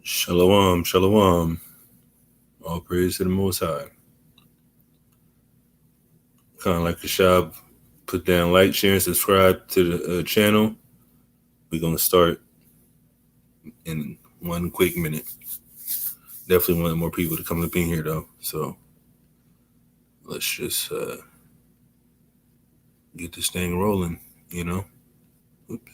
Shalom, shalom. All praise to the Most High. Kind of like the shop, put down like, share, and subscribe to the channel. We're going to start in one quick minute. Definitely want more people to come up in here, though. So let's just get this thing rolling, you know? Oops.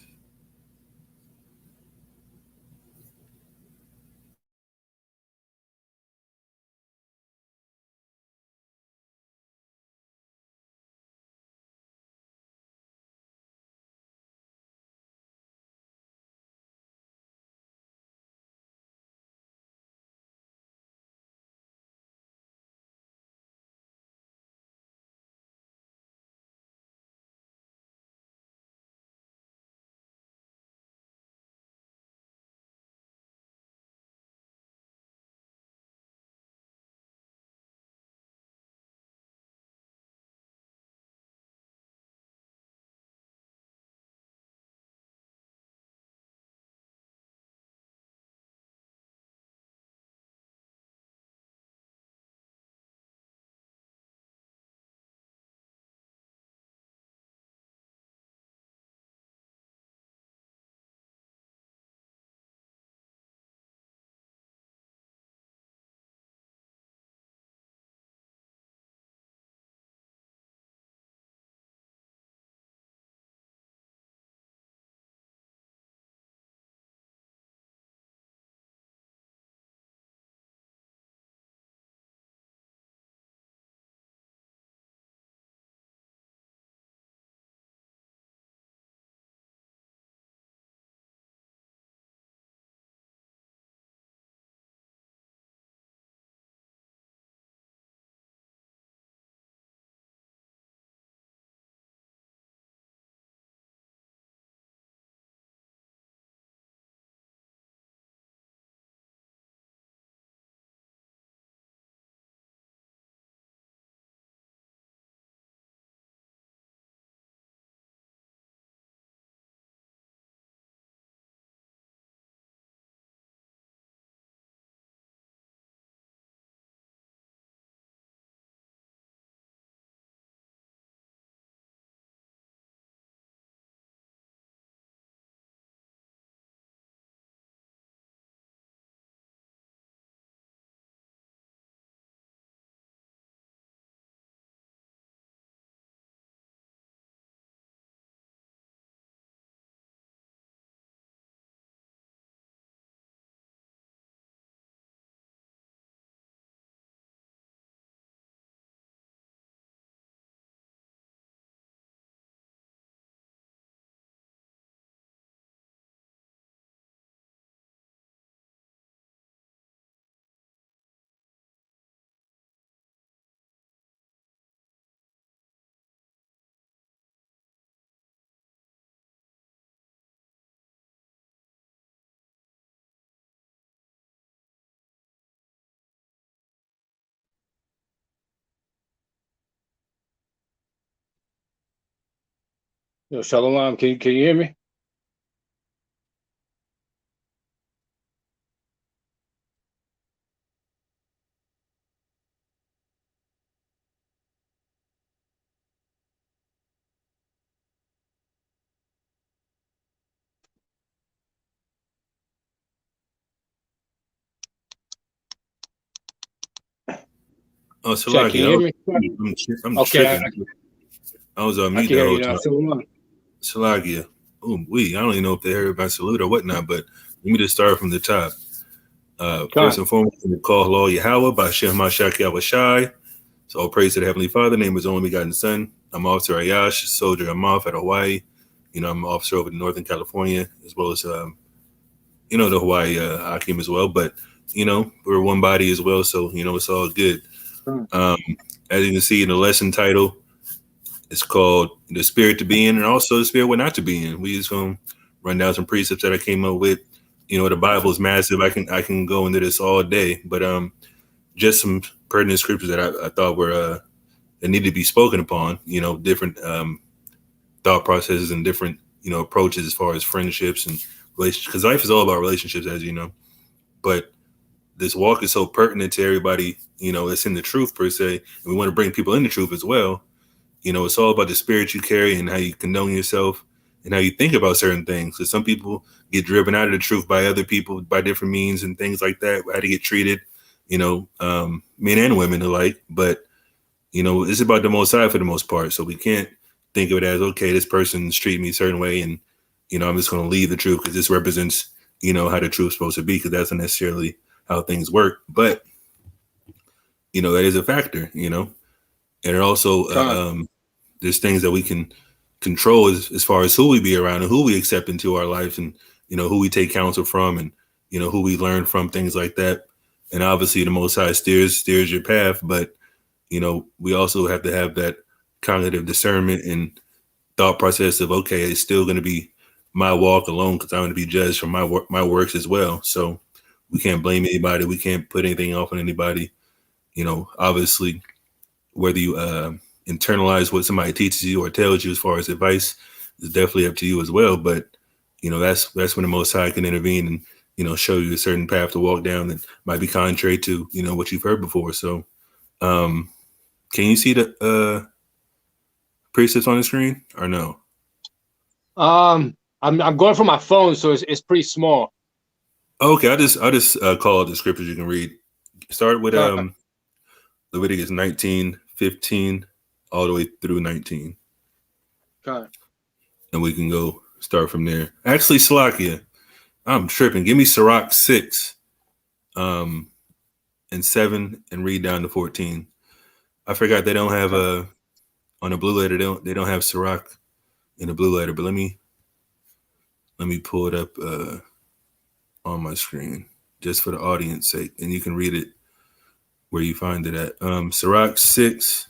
Yo, Shalom, can you hear me? Oh, Check, can you hear Salaki, me? I'm Okay, tripping. I was on I mute can the hear whole you now. time. Shalom. Salagia. Oh, I don't even know if they heard my salute or whatnot, but let me just start from the top. First Con. and foremost, we call Law Yahweh by Shem Mashak Yahweh. So all praise to the Heavenly Father, name is only begotten Son. I'm Officer Ayash, soldier. I'm off at Hawaii. I'm an officer over in Northern California, as well as, the Hawaii Hakim as well. But, we're one body as well. So, it's all good. Con. Um, as you can see in the lesson title, it's called The Spirit to Be In and also The Spirit What Not to Be In. We just going to run down some precepts that I came up with. The Bible is massive. I can go into this all day, but just some pertinent scriptures that I thought were that need to be spoken upon. Different thought processes and different approaches as far as friendships and relationships. Because life is all about relationships, as you know. but this walk is so pertinent to everybody, that's in the truth per se. And we want to bring people in the truth as well. It's all about the spirit you carry and how you condone yourself and how you think about certain things. So some people get driven out of the truth by other people, by different means and things like that, how to get treated, men and women alike. But, it's about the Most High for the most part. So we can't think of it as, okay, this person's treating me a certain way, and, I'm just going to leave the truth because this represents, how the truth's supposed to be, because that's not necessarily how things work. But, that is a factor, and it also, there's things that we can control as far as who we be around and who we accept into our lives, and, who we take counsel from, and, who we learn from, things like that. And obviously the Most High steers your path, but, we also have to have that cognitive discernment and thought process of, okay, it's still going to be my walk alone because I'm going to be judged for my works as well. So we can't blame anybody. We can't put anything off on anybody. Obviously, whether you internalize what somebody teaches you or tells you as far as advice is definitely up to you as well. But, that's when the Most High can intervene and, show you a certain path to walk down that might be contrary to, what you've heard before. So can you see the precepts on the screen or no? I'm going from my phone, so it's pretty small. Okay, I'll just call out the scriptures you can read. Start with Leviticus 19:15 all the way through 19. Okay. And we can go start from there. Actually, Salakia, I'm tripping. Give me Sirach 6 and 7 and read down to 14. I forgot they don't have on the blue letter, they don't have Sirach in the blue letter, but let me pull it up on my screen just for the audience sake, and you can read it where you find it at. Sirach 6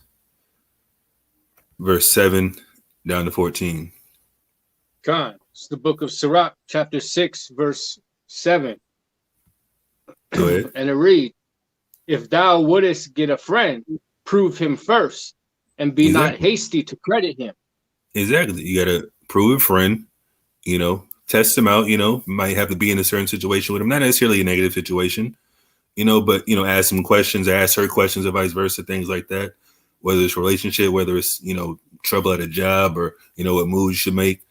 verse 7 down to 14. God, it's the book of Sirach, chapter 6, verse 7. Go ahead. And it reads, if thou wouldest get a friend, prove him first, and be not hasty to credit him. Exactly. You got to prove a friend, test him out, might have to be in a certain situation with him, not necessarily a negative situation, but, ask some questions, ask her questions, or vice versa, things like that, whether it's relationship, whether it's, trouble at a job, or, what moves you should make.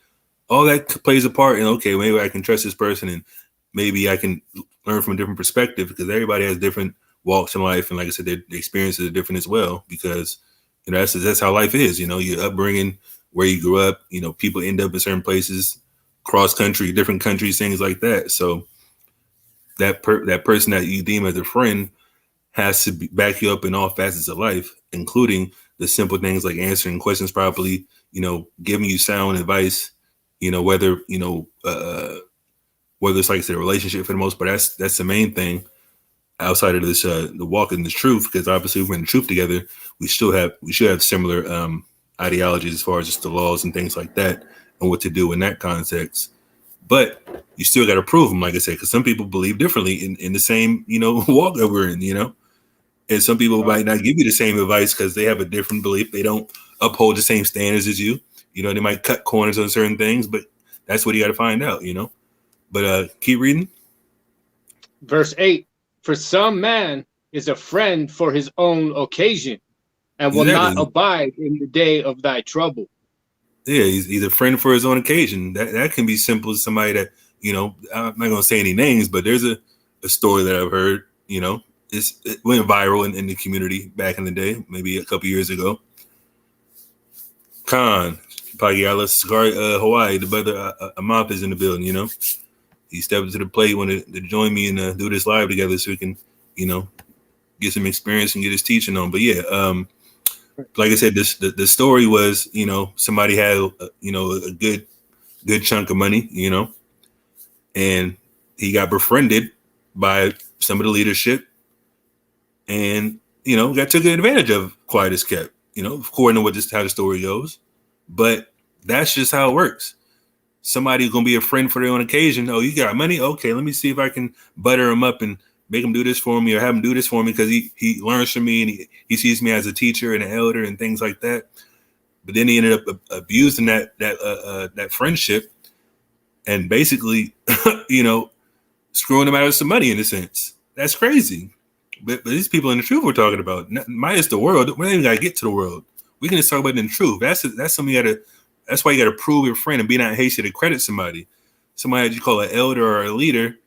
All that plays a part in, okay, maybe I can trust this person, and maybe I can learn from a different perspective, because everybody has different walks in life. And like I said, their experiences are different as well, because, that's how life is, your upbringing, where you grew up, people end up in certain places, cross country, different countries, things like that. So that person that you deem as a friend has to back you up in all facets of life, including the simple things like answering questions properly, giving you sound advice, whether it's like I said, a relationship for the most part. That's the main thing outside of this, the walk in the truth, because obviously we're in the truth together. We should have similar ideologies as far as just the laws and things like that and what to do in that context. But you still got to prove them, like I said, because some people believe differently in the same, walk that we're in, and some people might not give you the same advice because they have a different belief. They don't uphold the same standards as you. They might cut corners on certain things, but that's what you got to find out, But keep reading. Verse 8, for some man is a friend for his own occasion, and will not abide in the day of thy trouble. Yeah, he's a friend for his own occasion. That can be simple as somebody that, I'm not going to say any names, but there's a story that I've heard, it went viral in the community back in the day, maybe a couple years ago. Khan, Pagiala, SICARII, Hawaii, the brother Amath is in the building, He stepped to the plate, wanted to join me and do this live together so we can, get some experience and get his teaching on. But yeah, like I said, the story was, somebody had, a good chunk of money, and he got befriended by some of the leadership and, got taken advantage of, quiet as kept, according to how the story goes. But that's just how it works. Somebody's going to be a friend for their own occasion. Oh, you got money? Okay, let me see if I can butter him up and make him do this for me, or have him do this for me because he learns from me and he sees me as a teacher and an elder and things like that. But then he ended up abusing that friendship, and basically, screwing them out of some money in a sense. That's crazy. But these people in the truth we're talking about, minus the world, we don't even gotta get to the world. We can just talk about it in the truth. That's something you gotta. That's why you gotta prove your friend and be not hasty to credit somebody. Somebody that you call an elder or a leader,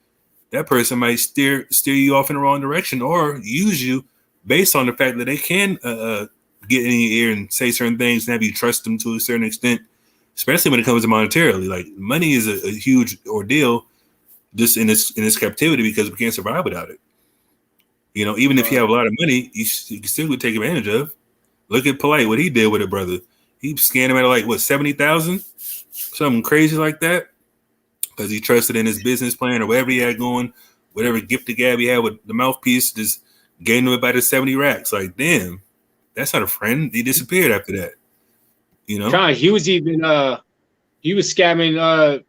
that person might steer you off in the wrong direction or use you based on the fact that they can get in your ear and say certain things and have you trust them to a certain extent, especially when it comes to monetarily. Like money is a huge ordeal just in this captivity because we can't survive without it. You know, even if you have a lot of money, you still would take advantage of. Look at Polite, what he did with it, brother. He scanned him at like, what, 70,000? Something crazy like that. Because he trusted in his business plan or whatever he had going, whatever gift the gab he had with the mouthpiece, just gave him about his 70 racks. Like, damn, that's not a friend. He disappeared after that. You know? He was even, he was scamming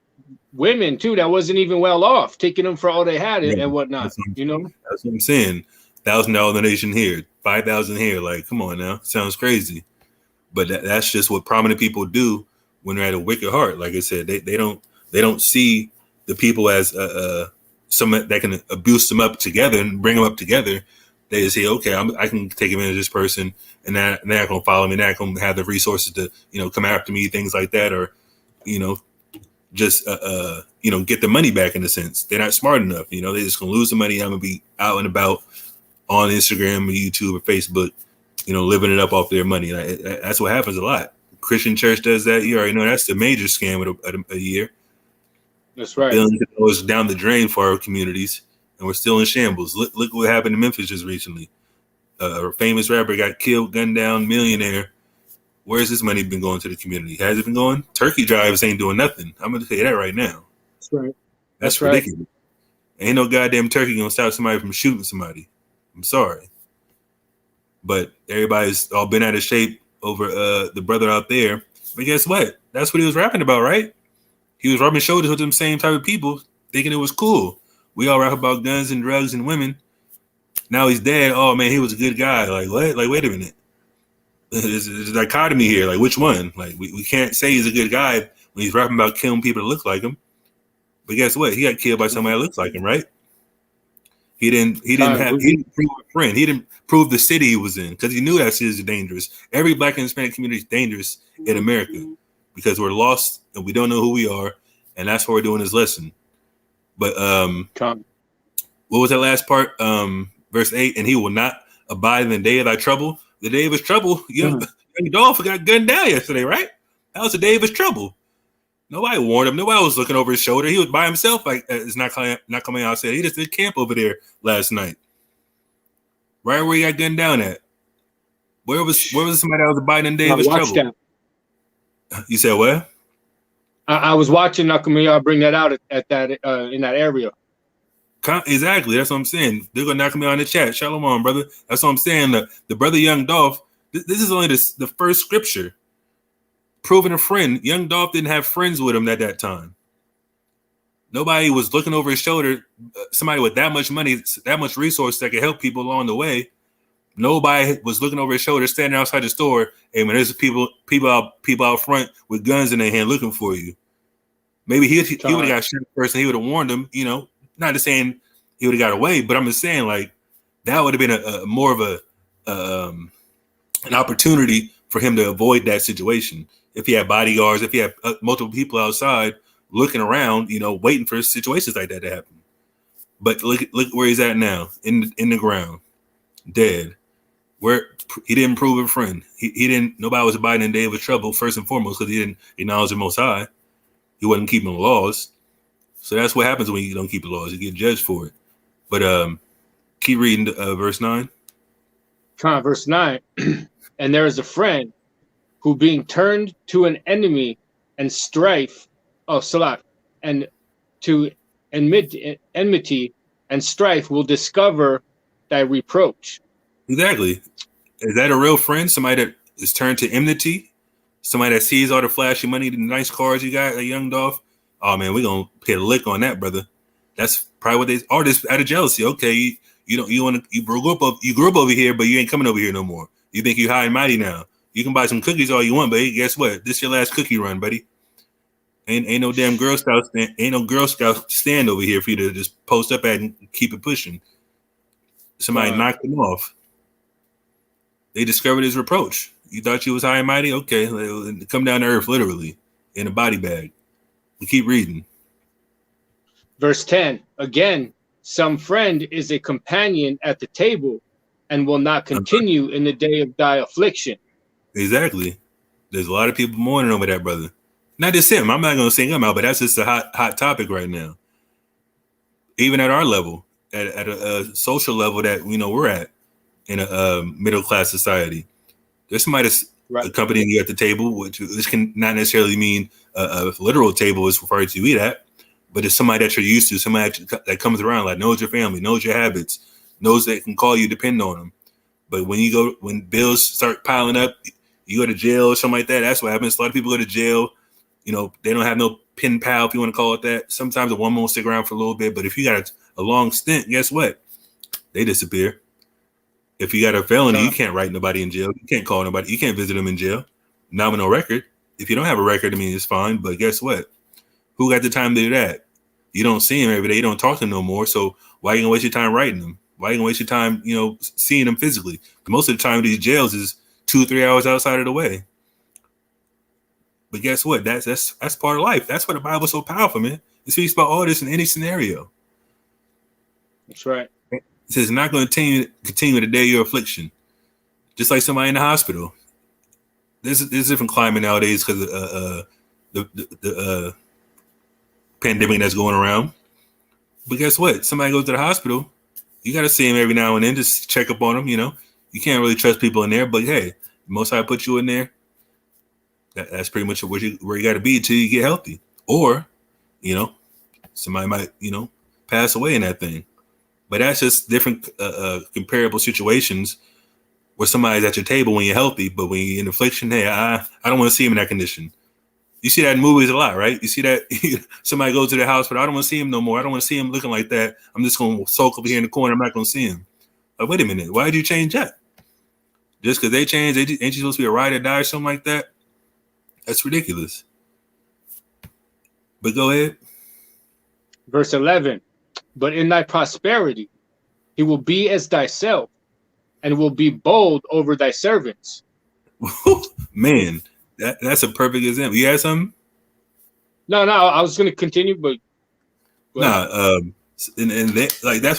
women too that wasn't even well off, taking them for all they had and whatnot. You know? That's what I'm saying. $1,000 donation here, 5,000 here. Like, come on now. Sounds crazy. But that's just what prominent people do when they're at a wicked heart. Like I said, they don't see the people as someone that can abuse them up together and bring them up together. They just say, okay, I can take advantage of this person, and they're not going to follow me. They're not going to have the resources to, come after me, things like that, or, just, get the money back in a sense. They're not smart enough. They're just going to lose the money. I'm going to be out and about on Instagram or YouTube or Facebook, living it up off their money. That's what happens a lot. Christian church does that. You already know that's the major scam of a year. That's right. It goes down the drain for our communities, and we're still in shambles. Look what happened in Memphis just recently. A famous rapper got killed, gunned down, millionaire. Where's this money been going to the community? Has it been going? Turkey drives ain't doing nothing. I'm going to tell you that right now. That's right. That's ridiculous. Right. Ain't no goddamn turkey going to stop somebody from shooting somebody. I'm sorry. But everybody's all been out of shape over the brother out there. But guess what? That's what he was rapping about, right? He was rubbing shoulders with them same type of people, thinking it was cool. We all rap about guns and drugs and women. Now he's dead. Oh, man, he was a good guy. Like, what? Like, wait a minute. There's a dichotomy here. Like, which one? Like, we can't say he's a good guy when he's rapping about killing people that look like him. But guess what? He got killed by somebody that looks like him, right? He didn't prove a friend. He didn't prove the city he was in because he knew that city is dangerous. Every Black and Hispanic community is dangerous in America because we're lost and we don't know who we are, and that's why we're doing this lesson. But what was that last part? Verse 8, and he will not abide in the day of thy trouble. The day of his trouble, young Dolph got gunned down yesterday, right? That was the day of his trouble. Nobody warned him. Nobody was looking over his shoulder. He was by himself. Like, it's not coming out. Said he just did camp over there last night. Right where he got gunned down at. Where was somebody that was abiding in the day of his trouble? That. You said what? I was watching Nakamia bring that out at that in that area. Exactly. That's what I'm saying. They're gonna knock me on the chat. Shalom, brother. That's what I'm saying. The brother Young Dolph. This is only the first scripture proving a friend. Young Dolph didn't have friends with him at that time. Nobody was looking over his shoulder. Somebody with that much money, that much resource that could help people along the way. Nobody was looking over his shoulder, standing outside the store. Hey man, there's people out front with guns in their hand looking for you. Maybe he would have got shot first, and he would have warned them. Not just saying he would have got away, but I'm just saying like that would have been a more of an opportunity for him to avoid that situation. If he had bodyguards, if he had multiple people outside looking around, waiting for situations like that to happen. But look where he's at now, in the ground, dead. Where he didn't prove a friend. He didn't. Nobody was abiding in the day of his trouble first and foremost because he didn't acknowledge the Most High. He wasn't keeping the laws. So that's what happens when you don't keep the laws. You get judged for it. But keep reading verse 9. Verse 9. And there is a friend who being turned to an enemy and strife, and to enmity and strife will discover thy reproach. Exactly. Is that a real friend? Somebody that is turned to enmity? Somebody that sees all the flashy money, the nice cars you got, a Young Dolph? Oh man, we're gonna hit a lick on that, brother. That's probably what they are. Just out of jealousy. Okay, you grew up over here, but you ain't coming over here no more. You think you high and mighty now. You can buy some cookies all you want, but hey, guess what? This your last cookie run, buddy. Ain't no damn Girl Scout stand, ain't no Girl Scout stand over here for you to just post up at and keep it pushing. Somebody knocked him off. They discovered his reproach. You thought you was high and mighty? Okay, come down to earth, literally, in a body bag. We keep reading. Verse 10, again, some friend is a companion at the table and will not continue in the day of thy affliction. Exactly. There's a lot of people mourning over that brother. Not just him. I'm not going to sing him out, but that's just a hot topic right now. Even at our level, at a social level that we're at in a middle class society, there's somebody that's accompanying you at the table, which can not necessarily mean a literal table is referred to eat at, but it's somebody that you're used to, somebody that comes around, like knows your family, knows your habits, knows they can call you, depend on them. But when bills start piling up, you go to jail or something like that. That's what happens. A lot of people go to jail. They don't have no pen pal, if you want to call it that. Sometimes a woman will stick around for a little bit, but if you got a long stint, guess what? They disappear. If you got a felony, you can't write nobody in jail. You can't call nobody. You can't visit them in jail. Not with no record. If you don't have a record, I mean, it's fine. But guess what? Who got the time to do that? You don't see them every day. You don't talk to them no more. So why are you going to waste your time writing them? Why are you going to waste your time, seeing them physically? Most of the time, these jails is 2-3 hours outside of the way. But guess what? That's part of life. That's why the Bible's so powerful, man. It speaks about all this in any scenario. That's right. It says not going to continue the day of your affliction. Just like somebody in the hospital. There's a different climate nowadays because of the pandemic that's going around. But guess what? Somebody goes to the hospital. You got to see them every now and then, just check up on them. You can't really trust people in there. But hey, most I put you in there. That's pretty much where you got to be till you get healthy. Or, somebody might, pass away in that thing. But that's just different comparable situations where somebody's at your table when you're healthy, but when you're in affliction, hey, I don't want to see him in that condition. You see that in movies a lot, right? You see that somebody goes to their house, but I don't want to see him no more. I don't want to see him looking like that. I'm just going to sulk over here in the corner. I'm not going to see him. Like, wait a minute. Why did you change that? Just because they changed, ain't you supposed to be a ride or die or something like that? That's ridiculous. But go ahead. Verse 11, but in thy prosperity, he will be as thyself and will be bold over thy servants. Man, that's a perfect example. You had something? No, I was going to continue, but that's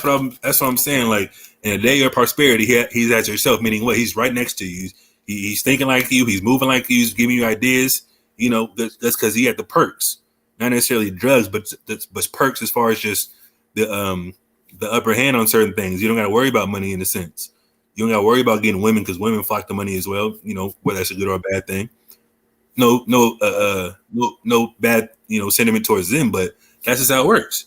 what I'm saying. Like, in a day of prosperity, he's at yourself, meaning what? He's right next to you. He's thinking like you. He's moving like you. He's giving you ideas. That's because he had the perks, not necessarily drugs, but perks as far as just the upper hand on certain things. You don't got to worry about money in a sense. You don't got to worry about getting women because women flock to money as well. Whether that's a good or a bad thing. No bad sentiment towards them, but that's just how it works.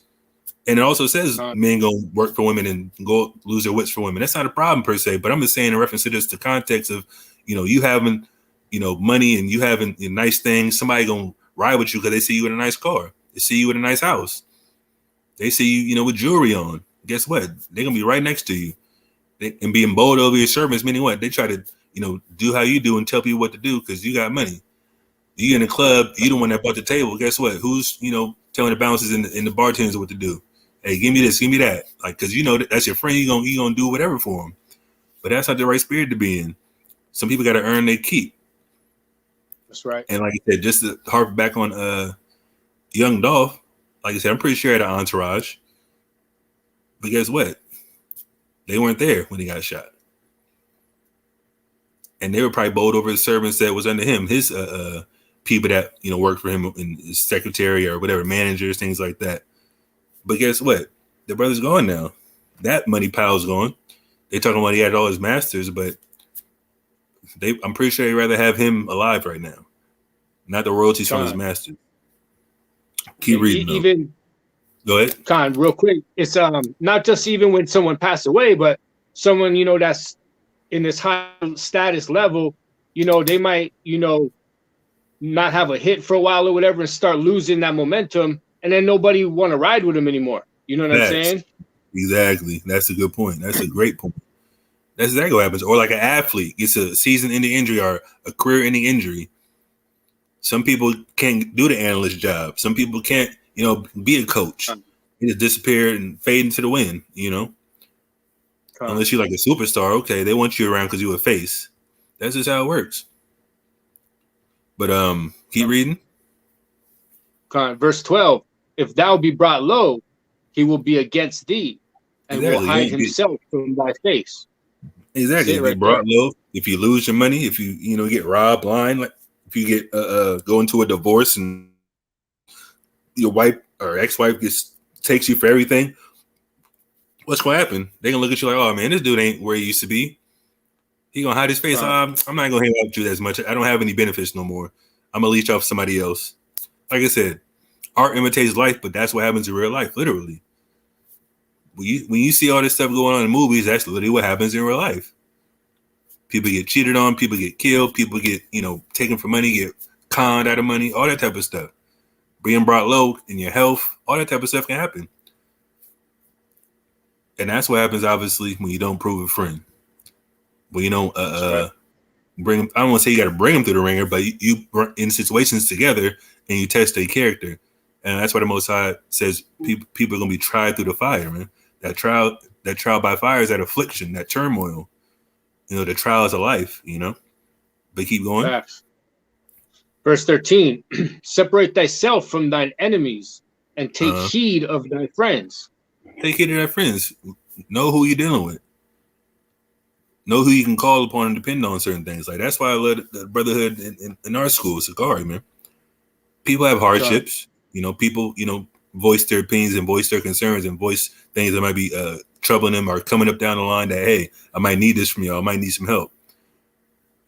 And it also says men go work for women and go lose their wits for women. That's not a problem per se, but I'm just saying in reference to this, the context of you having money and you having nice things. Somebody gonna ride with you because they see you in a nice car. They see you in a nice house. They see you with jewelry on. Guess what? They're gonna be right next to you and being bold over your servants. Meaning what? They try to do how you do and tell people what to do because you got money. You in the club, you the one that bought the table. Guess what? Who's telling the bouncers and the bartenders what to do? Hey, give me this, give me that. Like, because that's your friend. You gonna do whatever for them. But that's not the right spirit to be in. Some people got to earn their keep. That's right. And like I said, just to harp back on Young Dolph, like I said, I'm pretty sure he had an entourage. But guess what? They weren't there when he got shot. And they were probably bold over his servants that was under him, his people that worked for him, and his secretary or whatever, managers, things like that. But guess what? The brother's gone now. That money pile's gone. They talking about he had all his masters, but I'm pretty sure they'd rather have him alive right now, not the royalties from his masters. Keep reading. Go ahead. Con, real quick. It's not just even when someone passed away, but someone that's in this high status level. They might not have a hit for a while or whatever, and start losing that momentum, and then nobody want to ride with him anymore. You know what I'm saying? Exactly. That's a good point. That's a great point. That's exactly what happens. Or like an athlete gets a season-ending injury or a career-ending injury. Some people can't do the analyst job. Some people can't, be a coach. They just disappear and fade into the wind, Unless you're like a superstar, okay, they want you around because you're a face. That's just how it works. But keep reading. Verse 12, if thou be brought low, he will be against thee, and will hide himself from thy face. Exactly. If you're brought low, if you lose your money, if you get robbed blind, like if you get go into a divorce and your wife or ex-wife takes you for everything, what's gonna happen? They're gonna look at you like, oh man, this dude ain't where he used to be. He gonna hide his face. I'm not gonna hang out with you as much. I don't have any benefits no more. I'm gonna leech off somebody else. Like I said, art imitates life, but that's what happens in real life, literally. When you see all this stuff going on in movies, that's literally what happens in real life. People get cheated on, people get killed, people get, taken for money, get conned out of money, all that type of stuff. Being brought low in your health, all that type of stuff can happen. And that's what happens, obviously, when you don't prove a friend. When you don't bring them, I don't want to say you got to bring them through the ringer, but you in situations together and you test their character. And that's why the Most High says people are going to be tried through the fire, man. That trial by fire is that affliction, that turmoil. The trials of life, But keep going. Facts. Verse 13, separate thyself from thine enemies and take heed of thy friends. Take heed of thy friends. Know who you're dealing with. Know who you can call upon and depend on certain things. Like that's why I love the brotherhood in our school, SICARII, man. People have hardships. People, voice their opinions and voice their concerns and voice things that might be troubling them or coming up down the line that, hey, I might need this from y'all. I might need some help.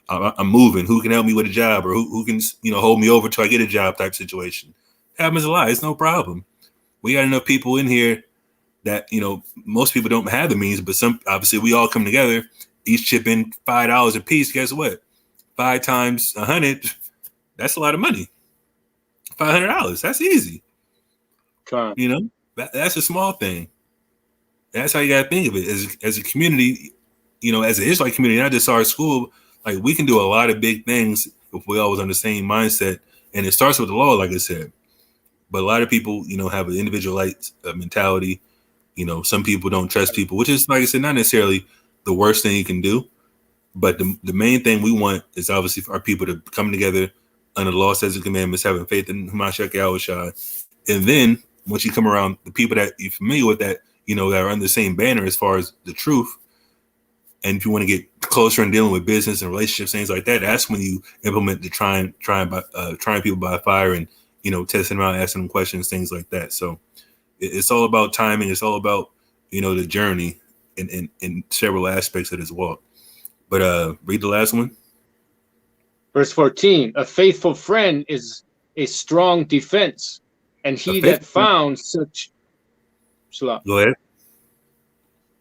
I'm moving. Who can help me with a job or who can, hold me over till I get a job type situation. Happens a lot. It's no problem. We got enough people in here that, most people don't have the means, but obviously we all come together, each chip in $5 a piece. Guess what? 5 times 100, that's a lot of money. $500. That's easy. That's a small thing. That's how you got to think of it as a community, as an Israelite community, not just our school. Like we can do a lot of big things if we all was on the same mindset. And it starts with the law, like I said. But a lot of people, have an individualite mentality. Some people don't trust people, which is, like I said, not necessarily the worst thing you can do. But the main thing we want is obviously for our people to come together under the law, says the commandments, having faith in Hamashiach Yahushua. And then once you come around the people that you're familiar with that, that are under the same banner as far as the truth. And if you want to get closer and dealing with business and relationships, things like that, that's when you implement the trying people by fire and, testing them out, asking them questions, things like that. So it's all about timing. It's all about, the journey in several aspects of this walk. But read the last one. Verse 14, a faithful friend is a strong defense, and he that found such. Go ahead.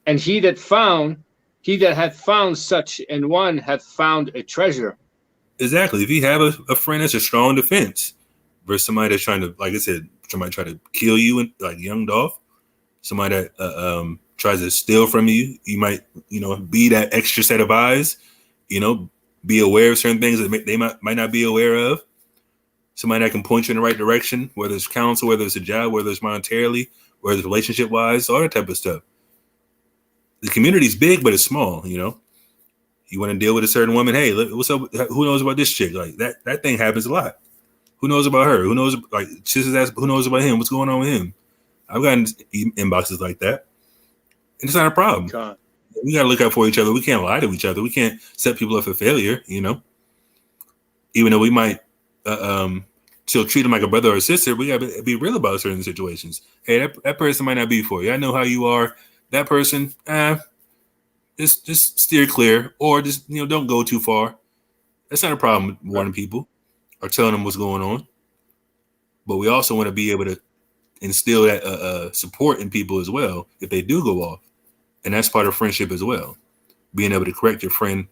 And he that hath found such an one hath found a treasure. Exactly. If you have a friend that's a strong defense versus somebody that's trying to, like I said, somebody try to kill you, and like young Dolph, somebody that tries to steal from you, you might, be that extra set of eyes, be aware of certain things that they might not be aware of. Somebody that can point you in the right direction, whether it's counsel, whether it's a job, whether it's monetarily, whether it's relationship-wise, all that type of stuff. The community's big, but it's small, You want to deal with a certain woman, hey, what's up? Who knows about this chick? Like that thing happens a lot. Who knows about her? Who knows? Like, sisters ask, who knows about him? What's going on with him? I've gotten inboxes like that. And it's not a problem. God. We got to look out for each other. We can't lie to each other. We can't set people up for failure, Even though we might still treat them like a brother or a sister, we got to be real about certain situations. Hey, that person might not be for you. I know how you are. That person, just steer clear, or just don't go too far. That's not a problem with warning people or telling them what's going on. But we also want to be able to instill that support in people as well if they do go off, and that's part of friendship as well. Being able to correct your friend,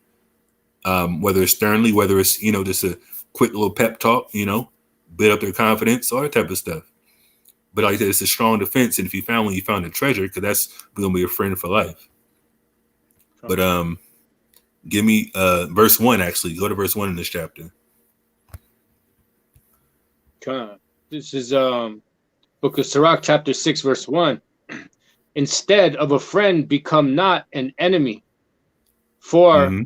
whether it's sternly, whether it's just a quick little pep talk, build up their confidence, all that type of stuff. But like I said, it's a strong defense, and if you found a treasure, because that's going to be a friend for life. But give me verse 1, actually. Go to verse 1 in this chapter. This is Book of Sirach, chapter 6, verse 1. Instead of a friend, become not an enemy, for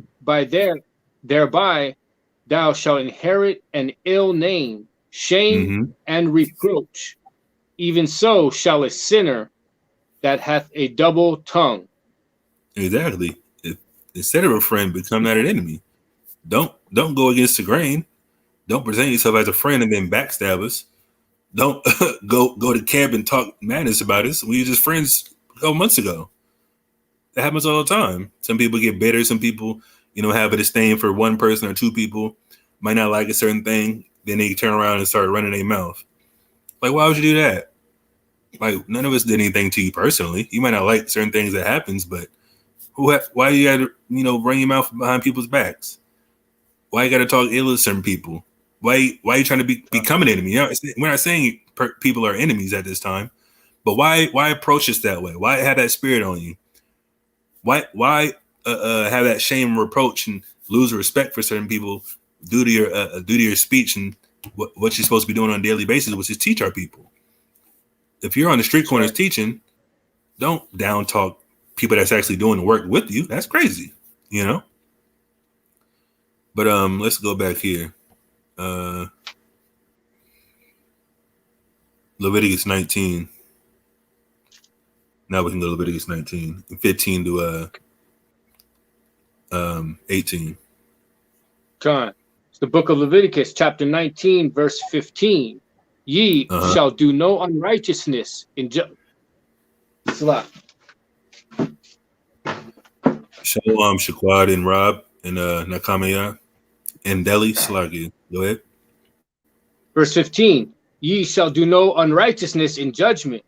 thereby thou shalt inherit an ill name, shame, and reproach. Even so shall a sinner that hath a double tongue. Exactly. Instead of a friend, become not an enemy. Don't go against the grain. Don't present yourself as a friend and then backstab us. Don't go to camp and talk madness about us. We were just friends a couple months ago. That happens all the time. Some people get bitter. Some people, have a disdain for one person or two people. Might not like a certain thing. Then they turn around and start running their mouth. Like, why would you do that? Like, none of us did anything to you personally. You might not like certain things that happens, but why you got to, run your mouth behind people's backs? Why you got to talk ill of certain people? Why are you trying to become an enemy? We're not saying people are enemies at this time, but why approach us that way? Why have that spirit on you? Why have that shame and reproach and lose respect for certain people due to your speech and what you're supposed to be doing on a daily basis, which is teach our people. If you're on the street corners teaching, don't down talk people that's actually doing the work with you. That's crazy, But let's go back here. Leviticus 19. Now we can go to Leviticus 19, 15 to 18. John, it's the book of Leviticus, chapter 19, verse 15. Ye shall do no unrighteousness in Shalom, Shaquad, and Rob, and Nakamaya, and Deli, Slagi. Go ahead. Verse 15. Ye shall do no unrighteousness in judgment.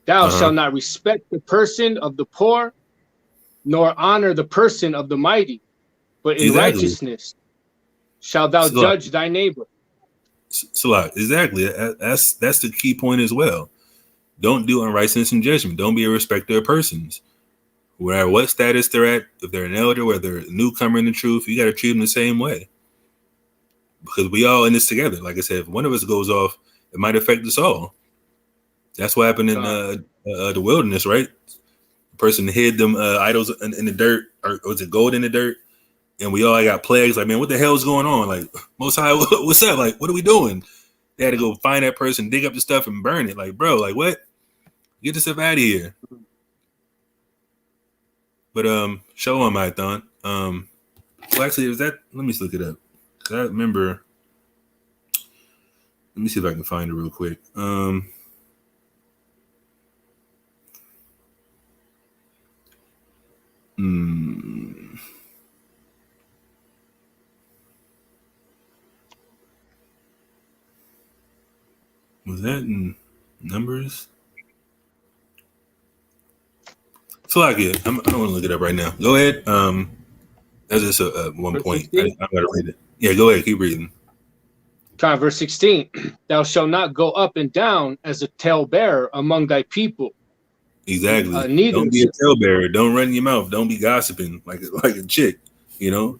Thou shalt not respect the person of the poor, nor honor the person of the mighty, but in righteousness shalt thou judge thy neighbor. Salak, exactly. That's the key point as well. Don't do unrighteousness in judgment. Don't be a respecter of persons. No matter what status they're at, if they're an elder, whether they're a newcomer in the truth, you got to treat them the same way. Because we all in this together. Like I said, if one of us goes off, it might affect us all. That's what happened in the wilderness, right? The person hid them idols in the dirt, or was it gold in the dirt? And we all got plagues. Like, man, what the hell is going on? Like, Most High, what's up? Like, what are we doing? They had to go find that person, dig up the stuff, and burn it. Like, bro, like, what? Get this stuff out of here. But Shalom, Marathon. Well, actually, is that? Let me look it up. I remember. Let me see if I can find it real quick. Was that in Numbers? So I don't want to look it up right now. Go ahead. That's just a one point. I gotta read it. Yeah, go ahead. Keep reading. Verse 16. Thou shalt not go up and down as a talebearer among thy people. Exactly. Don't be a talebearer. Don't run your mouth. Don't be gossiping like a chick.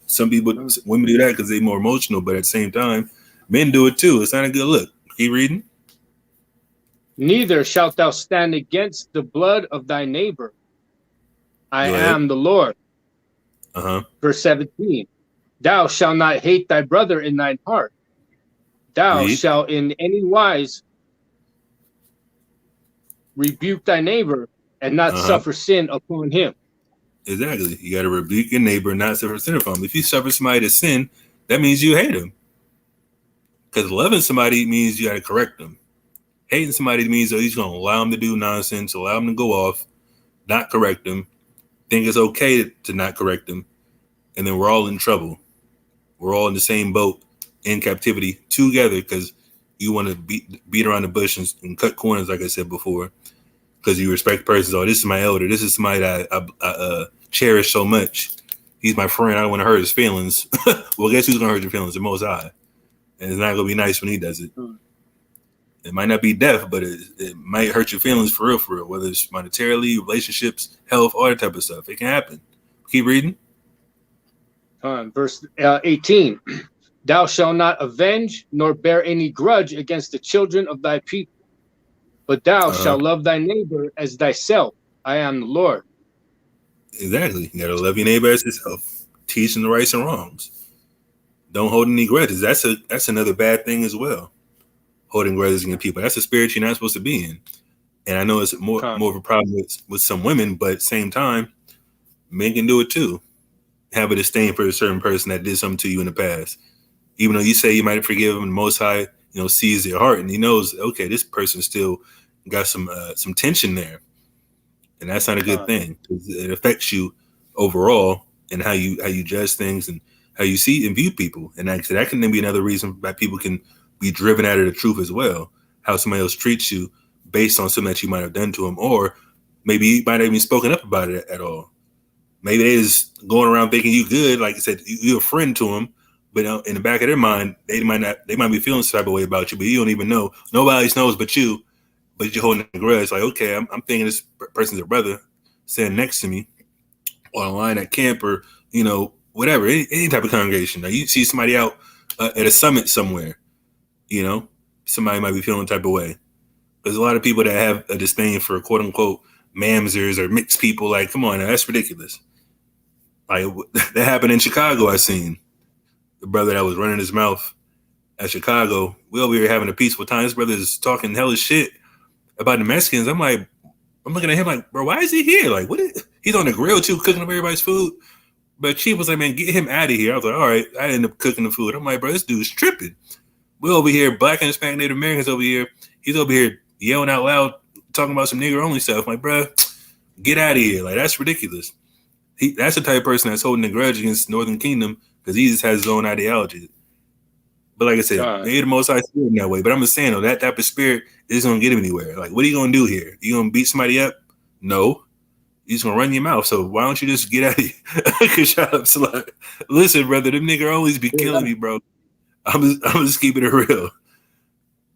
Some people, women do that because they're more emotional, but at the same time, men do it too. It's not a good look. Keep reading. Neither shalt thou stand against the blood of thy neighbor. I am the Lord. Verse 17. Thou shalt not hate thy brother in thine heart. Thou shalt in any wise rebuke thy neighbor and not suffer sin upon him. Exactly. You got to rebuke your neighbor and not suffer sin upon him. If you suffer somebody to sin, that means you hate him. Because loving somebody means you got to correct them. Hating somebody means that he's going to allow them to do nonsense, allow them to go off, not correct them, think it's okay to not correct them, and then we're all in trouble. We're all in the same boat in captivity together because you want to beat around the bush and cut corners, like I said before, because you respect persons. Oh, this is my elder. This is somebody that I cherish so much. He's my friend. I don't want to hurt his feelings. Well, guess who's going to hurt your feelings? The Most High. And it's not going to be nice when he does it. It might not be death, but it might hurt your feelings for real, whether it's monetarily, relationships, health, all that type of stuff. It can happen. Keep reading. Verse 18. Thou shalt not avenge nor bear any grudge against the children of thy people, but thou shalt love thy neighbor as thyself. I am the Lord. Exactly. You gotta love your neighbor as yourself. Teaching the rights and wrongs. Don't hold any grudges. That's another bad thing as well. Holding grudges against people. That's a spirit you're not supposed to be in. And I know it's more of a problem with some women, but at the same time, men can do it too. Have a disdain for a certain person that did something to you in the past. Even though you say you might forgive them, the Most High, sees their heart and he knows, okay, this person still got some tension there. And that's not a good thing. It affects you overall and how you judge things and how you see and view people. And like I said, that can then be another reason why people can be driven out of the truth as well. How somebody else treats you based on something that you might have done to them, or maybe you might have even spoken up about it at all. Maybe they just going around thinking you good, like I said, you're a friend to them, but in the back of their mind, they might be feeling some type of way about you, but you don't even know. Nobody else knows but you. But you're holding a grudge. Like, okay, I'm thinking this person's a brother standing next to me on a line at camp or, whatever, any type of congregation. Now, you see somebody out at a summit somewhere, somebody might be feeling the type of way. There's a lot of people that have a disdain for quote unquote mamzers or mixed people. Like, come on, now, that's ridiculous. Like, that happened in Chicago. I seen the brother that was running his mouth at Chicago. We over here having a peaceful time. This brother is talking hellish shit about the Mexicans. I'm looking at him like, bro, why is he here? Like, he's on the grill too, cooking up everybody's food. But Chief was like, man, get him out of here. I was like, all right. I ended up cooking the food. I'm like, bro, this dude's tripping. We over here, Black and Hispanic Native Americans over here. He's over here yelling out loud, talking about some nigger only stuff. I'm like, bro, get out of here. Like, that's ridiculous. That's the type of person that's holding a grudge against Northern Kingdom because he just has his own ideology. But like I said, maybe the Most High spirit in that way. But I'm just saying, though, that type of spirit isn't going to get him anywhere. Like, what are you going to do here? You going to beat somebody up? No. You're just going to run your mouth. So why don't you just get out of here? Shut up, slut. Listen, brother, them nigger always be killing me, bro. I'm just keeping it real.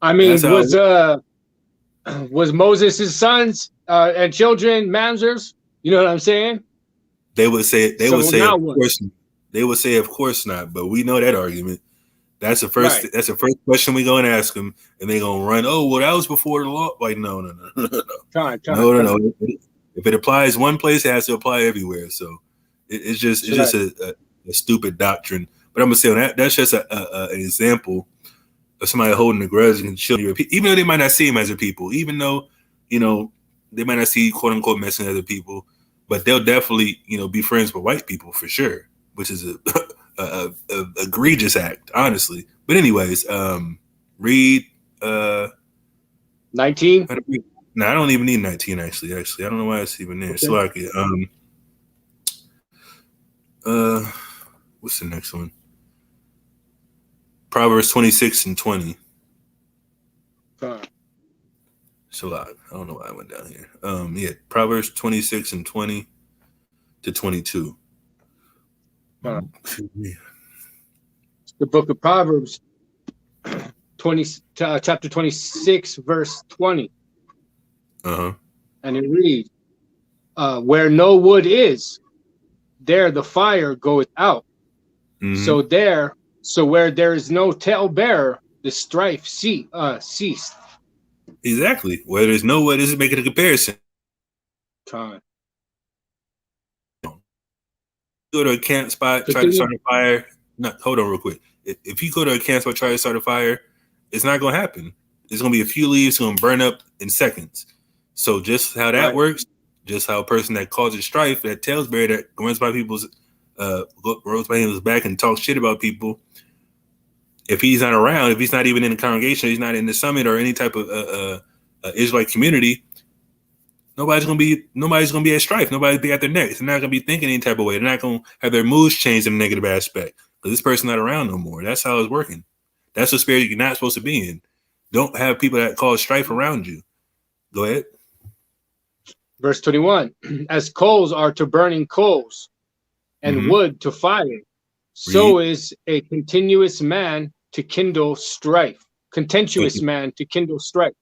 I mean, was Moses' sons and children mamzers? You know what I'm saying? They would say, of course not. They would say, of course not. But we know that argument. That's the first. Right. That's the first question we go and ask them, and they gonna run. Oh, well, that was before the law. Like, no. If it applies one place, it has to apply everywhere. So it's just a stupid doctrine. But I'm gonna say that's just an example of somebody holding a grudge and children, even though they might not see him as a people, even though they might not see quote unquote Mexican as a people, but they'll definitely be friends with white people for sure, which is a egregious act, honestly. But anyways, read 19. No, I don't even need 19. Actually, I don't know why it's even there. Okay. Slacking. What's the next one? Proverbs 26 and 20. Shalak. I don't know why I went down here. Proverbs 26 and 20 to 22. The book of Proverbs, chapter 26, verse 20. And it reads, where no wood is, there the fire goeth out. Mm-hmm. So where there is no talebearer, the strife ceased. Exactly. Where there's no wood, this is making a comparison. Go to a camp spot, try to start a fire. No, hold on real quick. If you go to a camp spot, try to start a fire, it's not going to happen. There's going to be a few leaves going to burn up in seconds. So just how that works, just how a person that causes strife, that talebearer that runs by people's back and talks shit about people, if he's not around, if he's not even in the congregation, he's not in the summit or any type of Israelite community, nobody's gonna be at strife. Nobody's be at their necks. They're not gonna be thinking any type of way. They're not gonna have their moods changed in a negative aspect because this person's not around no more. That's how it's working. That's the spirit you're not supposed to be in. Don't have people that cause strife around you. Go ahead. Verse 21, as coals are to burning coals and wood to fire, so is a contentious man to kindle strife. Contentious man to kindle strife.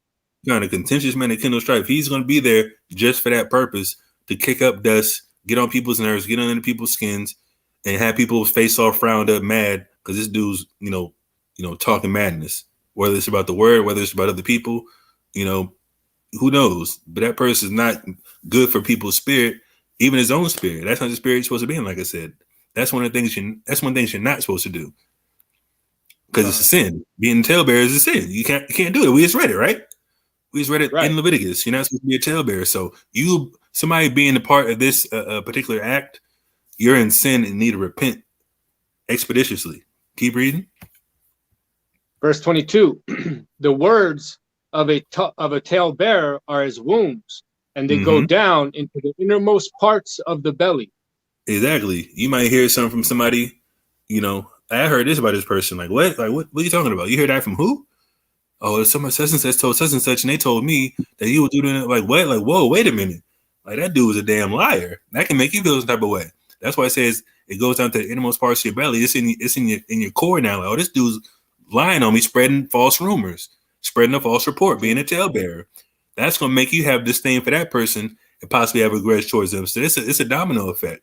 Kind of contentious man to kindle strife. He's going to be there just for that purpose, to kick up dust, get on people's nerves, get under people's skins, and have people face all frowned up mad because this dude's, talking madness. Whether it's about the word, whether it's about other people, who knows? But that person is not good for people's spirit, even his own spirit. That's not the spirit you're supposed to be in, like I said. That's one of the things you're not supposed to do. Because it's a sin. Being a talebearer is a sin. You can't do it. We just read it, right? We just read it in Leviticus. You're not supposed to be a talebearer. So somebody being a part of this particular act, you're in sin and need to repent expeditiously. Keep reading. Verse 22. The words of a talebearer are as wounds, and they go down into the innermost parts of the belly. Exactly. You might hear something from somebody, I heard this about this person. Like, what? Like, what are you talking about? You heard that from who? Oh, someone such and such told such and such, and they told me that you were doing it. Like, what? Like, whoa, wait a minute. Like, that dude was a damn liar. That can make you feel some type of way. That's why it says it goes down to the innermost parts of your belly. It's in your core now. Like, oh, this dude's lying on me, spreading false rumors, spreading a false report, being a talebearer. That's gonna make you have disdain for that person and possibly have a grudge towards them. So it's a domino effect.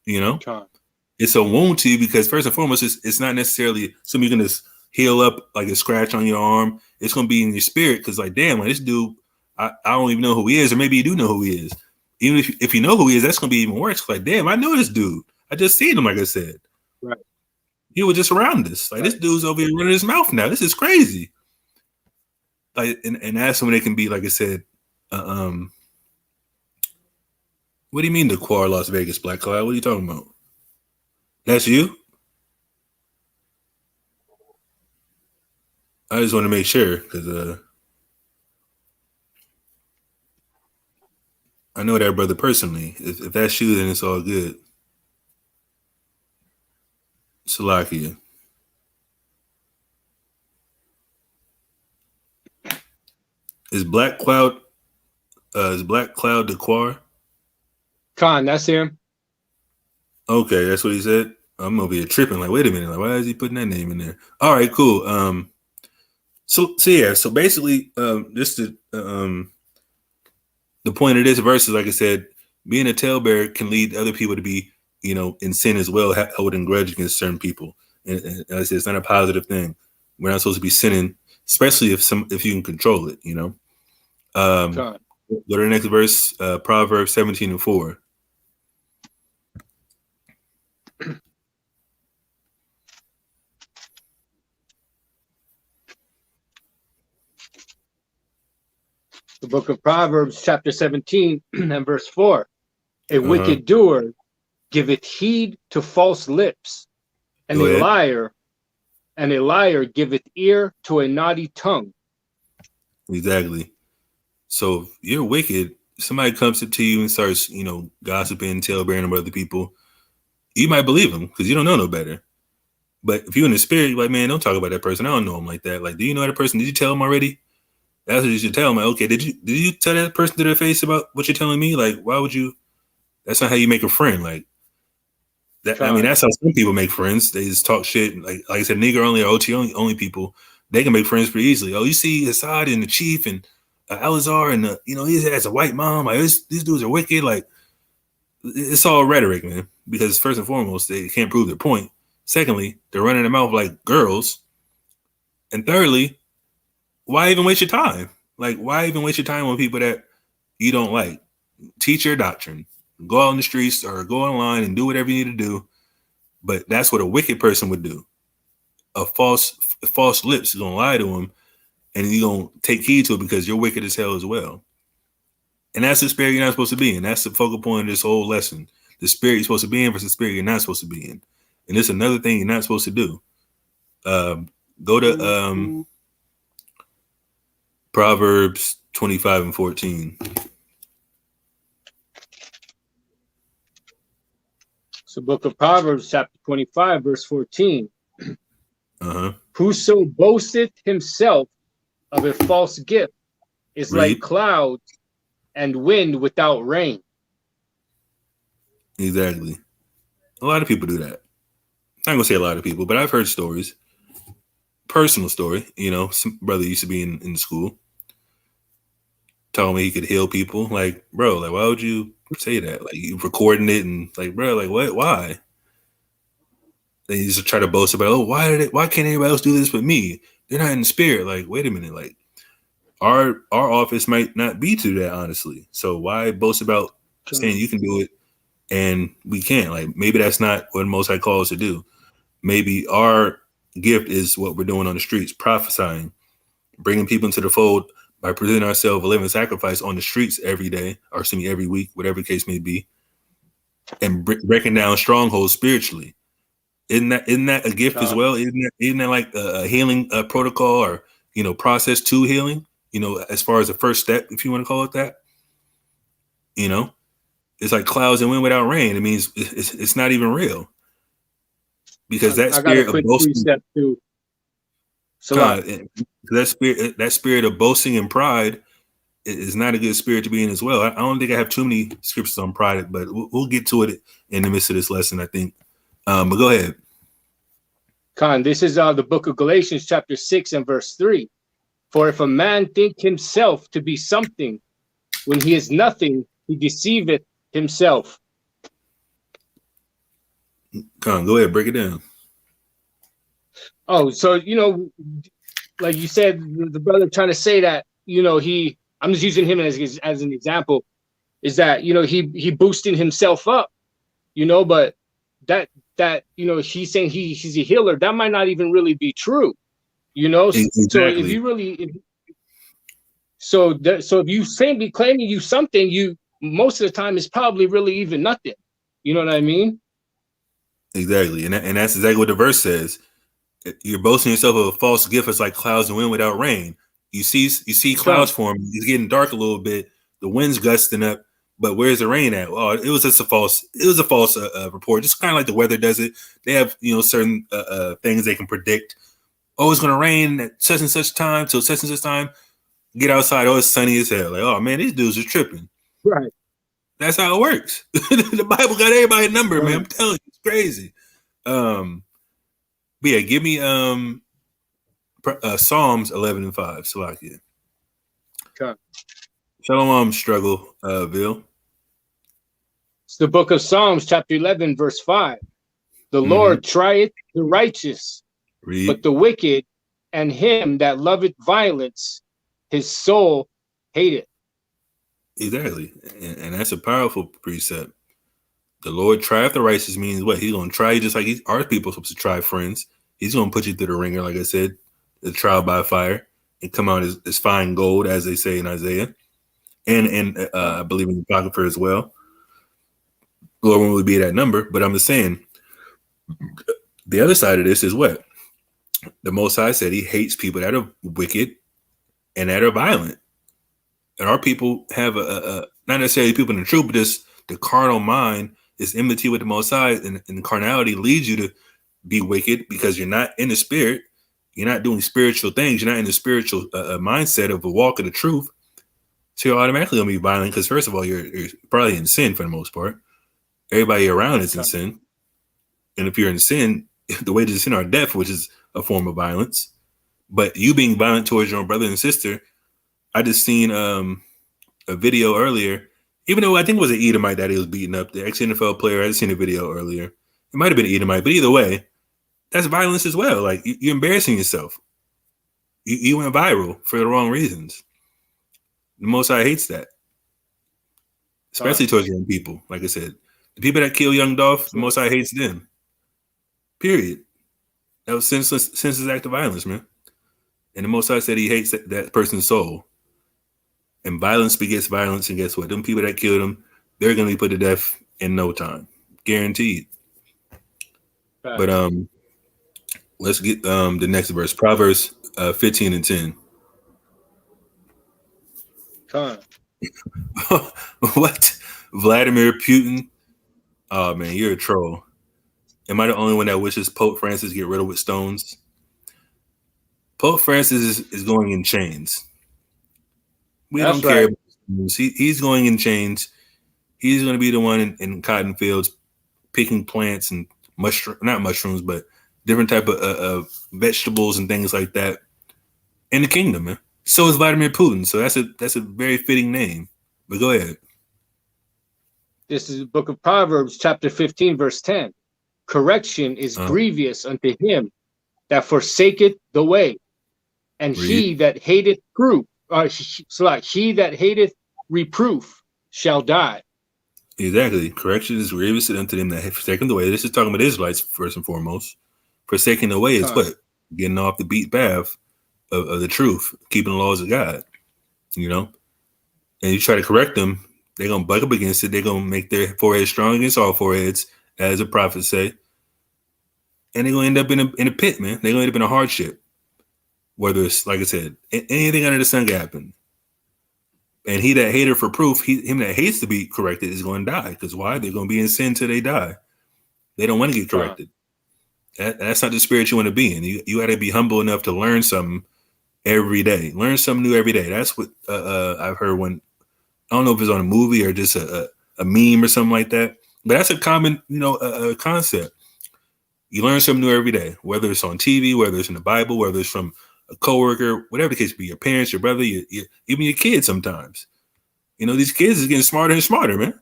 It's a wound to you because first and foremost, it's not necessarily something you're gonna heal up like a scratch on your arm. It's gonna be in your spirit because, like, damn, like this dude, I don't even know who he is, or maybe you do know who he is. Even if you know who he is, that's gonna be even worse. Like, damn, I know this dude. I just seen him, like I said. Right. He was just around us. Like, this dude's over here running his mouth now. This is crazy. Like, and that's when it can be, like I said, what do you mean the Quar Las Vegas Black Cloud? What are you talking about? That's you? I just want to make sure because I know that brother personally. If that's you, then it's all good. Salakia. Is Black Cloud the Quar? Khan, that's him. Okay, that's what he said. I'm over here tripping. Like, wait a minute. Like, why is he putting that name in there? All right, cool. So basically, just the point of this verse is, like I said, being a talebearer can lead other people to be, in sin as well, holding grudge against certain people. And like I said, it's not a positive thing. We're not supposed to be sinning, especially if you can control it. Go to the next verse, Proverbs 17:4. The book of Proverbs, chapter 17 and verse 4. A wicked doer giveth heed to false lips, and a liar giveth ear to a naughty tongue. Exactly. So if you're wicked, somebody comes to you and starts, gossiping, talebearing about other people, you might believe them because you don't know no better. But if you're in the spirit, you're like, man, don't talk about that person. I don't know him like that. Like, do you know that person? Did you tell him already? That's what you should tell them. Like, okay, did you tell that person to their face about what you're telling me? Like, why would you? That's not how you make a friend. Like that. I mean, that's how some people make friends. They just talk shit. Like I said, nigger only or OT only people. They can make friends pretty easily. Oh, you see Assad and the chief and Alizar and he has a white mom. Like these dudes are wicked. Like it's all rhetoric, man. Because first and foremost, they can't prove their point. Secondly, they're running their mouth like girls. And thirdly, why even waste your time? Like, why even waste your time on people that you don't like? Teach your doctrine. Go out on the streets or go online and do whatever you need to do. But that's what a wicked person would do. A false lips is going to lie to him, and you're going to take heed to it because you're wicked as hell as well. And that's the spirit you're not supposed to be in. That's the focal point of this whole lesson. The spirit you're supposed to be in versus the spirit you're not supposed to be in. And it's another thing you're not supposed to do. Go to Proverbs 25:14. So book of Proverbs, chapter 25, verse 14. Whoso boasteth himself of a false gift is like clouds and wind without rain. Exactly. A lot of people do that. I'm not going to say a lot of people, but I've heard stories. Personal story, some brother used to be in school. Told me he could heal people. Like, bro, like, why would you say that? Like, you recording it and like, bro, like, what? Why? they used to try to boast about, oh, why can't anybody else do this but me? They're not in the spirit. Like, wait a minute, like our office might not be to that, honestly. So why boast about saying you can do it and we can't? Like, maybe that's not what Most High calls us to do. Maybe our gift is what we're doing on the streets, prophesying, bringing people into the fold by presenting ourselves a living sacrifice on the streets every day, or every week, whatever the case may be, and breaking down strongholds spiritually. Isn't that a gift as well? Isn't that like a healing protocol or process to healing? As far as the first step, if you want to call it that. It's like clouds and wind without rain. It means it's not even real, because that spirit of boasting. Too. That spirit of boasting and pride is not a good spirit to be in as well. I don't think I have too many scriptures on pride, but we'll get to it in the midst of this lesson, I think. But go ahead. Khan, this is the book of Galatians, chapter 6 and verse 3. For if a man think himself to be something, when he is nothing, he deceiveth himself. Khan, go ahead, break it down. Oh, so, like you said, the brother trying to say that, I'm just using him as an example, is that, he boosting himself up, but that he's saying he's a healer. That might not even really be true, Exactly. So if you really, so if you be claiming you something, you most of the time is probably really even nothing. You know what I mean? Exactly, and that's exactly what the verse says. You're boasting yourself of a false gift. It's like clouds and wind without rain. You see clouds forming. It's getting dark a little bit. The wind's gusting up, but where's the rain at? Oh, it was just a false. It was a false report. Just kind of like the weather does it. They have certain things they can predict. Oh, it's gonna rain at such and such time till such and such time. Get outside. Oh, it's sunny as hell. Like, oh man, these dudes are tripping. Right. That's how it works. The Bible got everybody a number, man. I'm telling you, it's crazy. But yeah, give me Psalms 11 and 5. Salakia. Okay. Shalom, struggle, Bill. It's the book of Psalms, chapter 11, verse 5. The Lord trieth the righteous, but the wicked and him that loveth violence, his soul hateth. Exactly. And that's a powerful precept. The Lord trieth the righteous means what? He's going to try you just like our people are supposed to try friends. He's going to put you through the ringer, like I said, the trial by fire, and come out as fine gold, as they say in Isaiah. And I believe in the Apocrypha as well. Lord won't really be that number, but I'm just saying, the other side of this is what? The Most High said he hates people that are wicked and that are violent. And our people have a not necessarily people in the truth, but just the carnal mind is enmity with the Most High, and carnality leads you to be wicked because you're not in the spirit. You're not doing spiritual things. You're not in the spiritual mindset of a walk of the truth. So you're automatically going to be violent because, first of all, you're probably in sin for the most part. Everybody around is in sin. And if you're in sin, the wages of sin are death, which is a form of violence. But you being violent towards your own brother and sister, I just seen a video earlier, even though I think it was an Edomite that he was beating up, the ex-NFL player. I just seen a video earlier. It might have been an Edomite, but either way, that's violence as well. Like, you're embarrassing yourself. You went viral for the wrong reasons. The Most High hates that, especially towards young people. Like I said, the people that kill young Dolph, the Most High hates them. Period. That was senseless act of violence, man. And the Most High said he hates that person's soul. And violence begets violence, and guess what? Them people that killed him, they're going to be put to death in no time, guaranteed. Right. But let's get the next verse, Proverbs 15 and 10. What? Vladimir Putin? Oh man, you're a troll. Am I the only one that wishes Pope Francis get riddled with stones? Pope Francis is going in chains. Don't care about stones. He's going in chains. He's going to be the one in cotton fields picking plants and not mushrooms, but different type of vegetables and things like that in the kingdom, man. So is Vladimir Putin. So that's a very fitting name. But go ahead. This is the book of Proverbs, chapter 15, verse 10. correction is grievous unto him that forsaketh the way, and he that hateth proof, he that hateth reproof shall die. Exactly. Correction is grievous unto them that have forsaken the way. This is talking about Israelites first and foremost. Forsaking the way is what? Getting off the beat path of the truth, keeping the laws of God, you know? And you try to correct them, they're going to buck up against it. They're going to make their forehead strong against all foreheads, as the prophets say. And they're going to end up in a pit, man. They're going to end up in a hardship. Whether it's, like I said, anything under the sun can happen. And he that hated for proof, him that hates to be corrected is going to die. Because why? They're going to be in sin till they die. They don't want to get corrected. That's not the spirit you want to be in. You got to be humble enough to learn something every day. Learn something new every day. That's what I've heard when, I don't know if it's on a movie or just a meme or something like that. But that's a common, concept. You learn something new every day, whether it's on TV, whether it's in the Bible, whether it's from a coworker, whatever the case be, your parents, your brother, even your kids sometimes. These kids is getting smarter and smarter, man.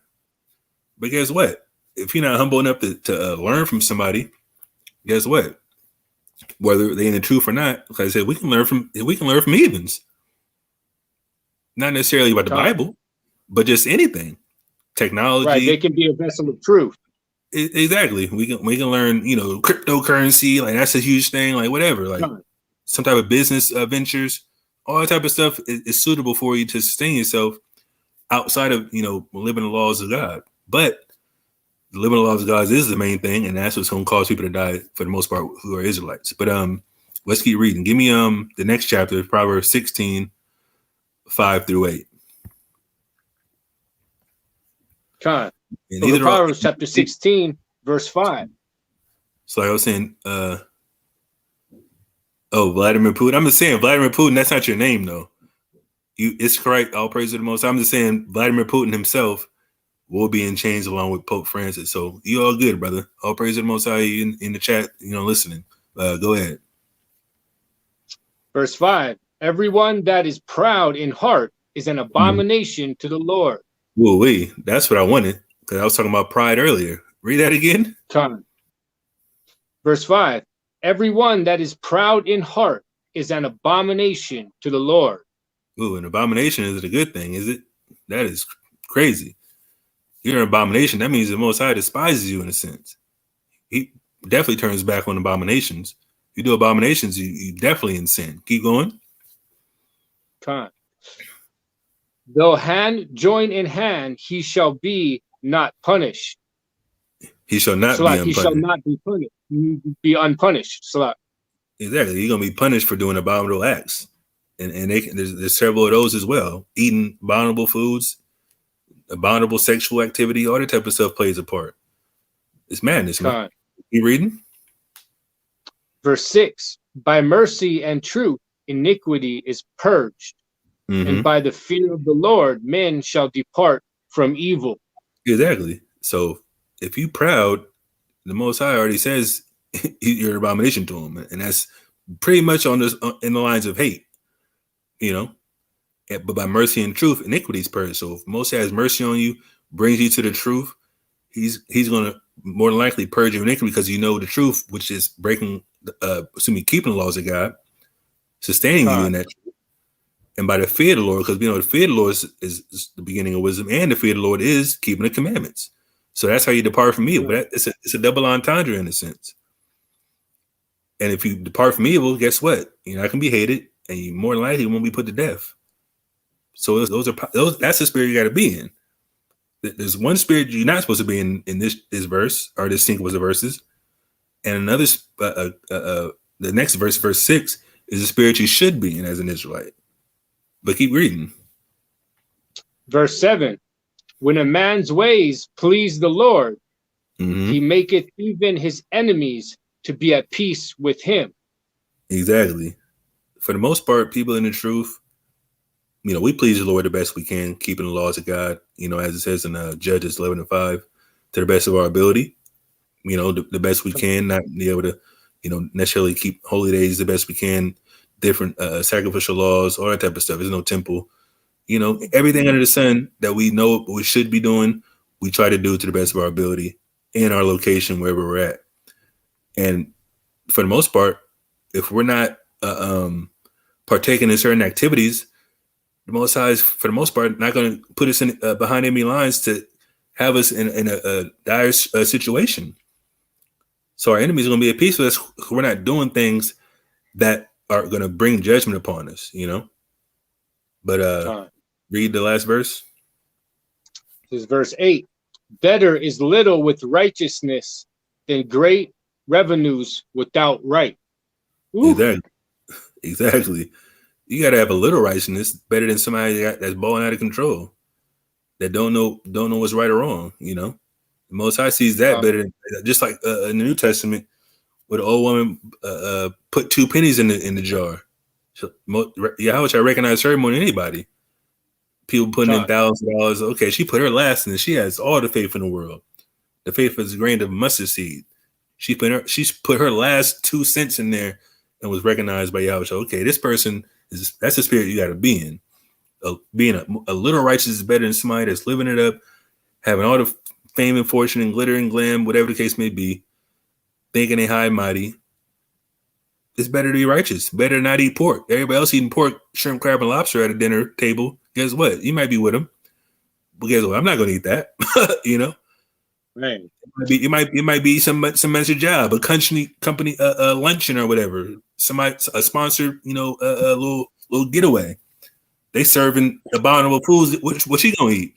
But guess what? If you're not humble enough to learn from somebody, guess what? Whether they're in the truth or not, like I said, we can learn from heathens. Not necessarily about the Bible, but just anything. Technology. Right, they can be a vessel of truth. Exactly. We can learn, cryptocurrency, like that's a huge thing, like whatever, like some type of business ventures, all that type of stuff is suitable for you to sustain yourself outside of, living the laws of God. But living the laws of God is the main thing, and that's what's going to cause people to die for the most part who are Israelites. But let's keep reading. Give me the next chapter, Proverbs 16, 5 through 8. So Proverbs chapter 16, verse 5. So like I was saying, Vladimir Putin. I'm just saying, Vladimir Putin, that's not your name, though. It's correct. All praise to the Most. I'm just saying, Vladimir Putin himself will be in chains along with Pope Francis. So you all good, brother. All praise to the Most High in the chat, listening. Go ahead. Verse 5. Everyone that is proud in heart is an abomination to the Lord. Woo-wee. That's what I wanted, because I was talking about pride earlier. Read that again. Verse 5. Everyone that is proud in heart is an abomination to the Lord. Ooh, an abomination isn't a good thing, is it? That is crazy. You're an abomination. That means the Most High despises you in a sense. He definitely turns back on abominations. You do abominations, you definitely in sin. Keep going. Though hand join in hand, he shall be not punished. He shall not be unpunished. He shall not be punished. Be unpunished. Exactly. You're going to be punished for doing abominable acts. And there's several of those as well. Eating abominable foods, abominable sexual activity, all that type of stuff plays a part. It's madness, man. You reading? Verse 6. By mercy and truth, iniquity is purged. And by the fear of the Lord, men shall depart from evil. Exactly. So if you proud, the Most High already says you're an abomination to him. And that's pretty much in the lines of hate, But by mercy and truth, iniquity is purged. So if Most High has mercy on you, brings you to the truth, he's going to more than likely purge your iniquity because you know the truth, which is keeping the laws of God, sustaining you in that truth. And by the fear of the Lord, because the fear of the Lord is the beginning of wisdom, and the fear of the Lord is keeping the commandments. So that's how you depart from evil. But it's a double entendre in a sense. And if you depart from evil, guess what? You're not going to be hated, and you more than likely won't be put to death. So that's the spirit you got to be in. There's one spirit you're not supposed to be in this verse, or this sequence of verses, and another. The next verse, verse 6, is the spirit you should be in as an Israelite. But keep reading. Verse 7. When a man's ways please the Lord, he maketh even his enemies to be at peace with him. Exactly. For the most part, people in the truth, we please the Lord the best we can, keeping the laws of God, as it says in Judges 11:5, to the best of our ability, the best we can, not be able to, necessarily keep holy days the best we can, different sacrificial laws, all that type of stuff. There's no temple, everything under the sun that we know we should be doing, we try to do to the best of our ability in our location, wherever we're at. And for the most part, if we're not partaking in certain activities, the Most High is, for the most part, not going to put us in behind enemy lines to have us in a dire situation. So our enemies are going to be at peace with us. We're not doing things that are going to bring judgment upon us, you know. But read the last verse. This is verse 8. Better is little with righteousness than great revenues without right. Ooh. Exactly. You got to have a little righteousness, better than somebody that's balling out of control, that don't know what's right or wrong. You know, the Most High sees that better than, just like in the New Testament, where the old woman put 2 pennies in the jar. How much I recognize her more than anybody. People putting in thousands of dollars. Okay, she put her last in, and she has all the faith in the world. The faith is a grain of mustard seed. She put her last 2 cents in there and was recognized by Yahweh. Okay, this person that's the spirit you got to be in. Being a little righteous is better than somebody that's living it up, having all the fame and fortune and glitter and glam, whatever the case may be, thinking they high and mighty. It's better to be righteous. Better to not eat pork. Everybody else eating pork, shrimp, crab, and lobster at a dinner table. Guess what? You might be with them, but guess what? I'm not going to eat that. You know. Right. It might be some message job, a company luncheon or whatever. A sponsored, you know, a little getaway. They serving abominable foods. What she gonna eat?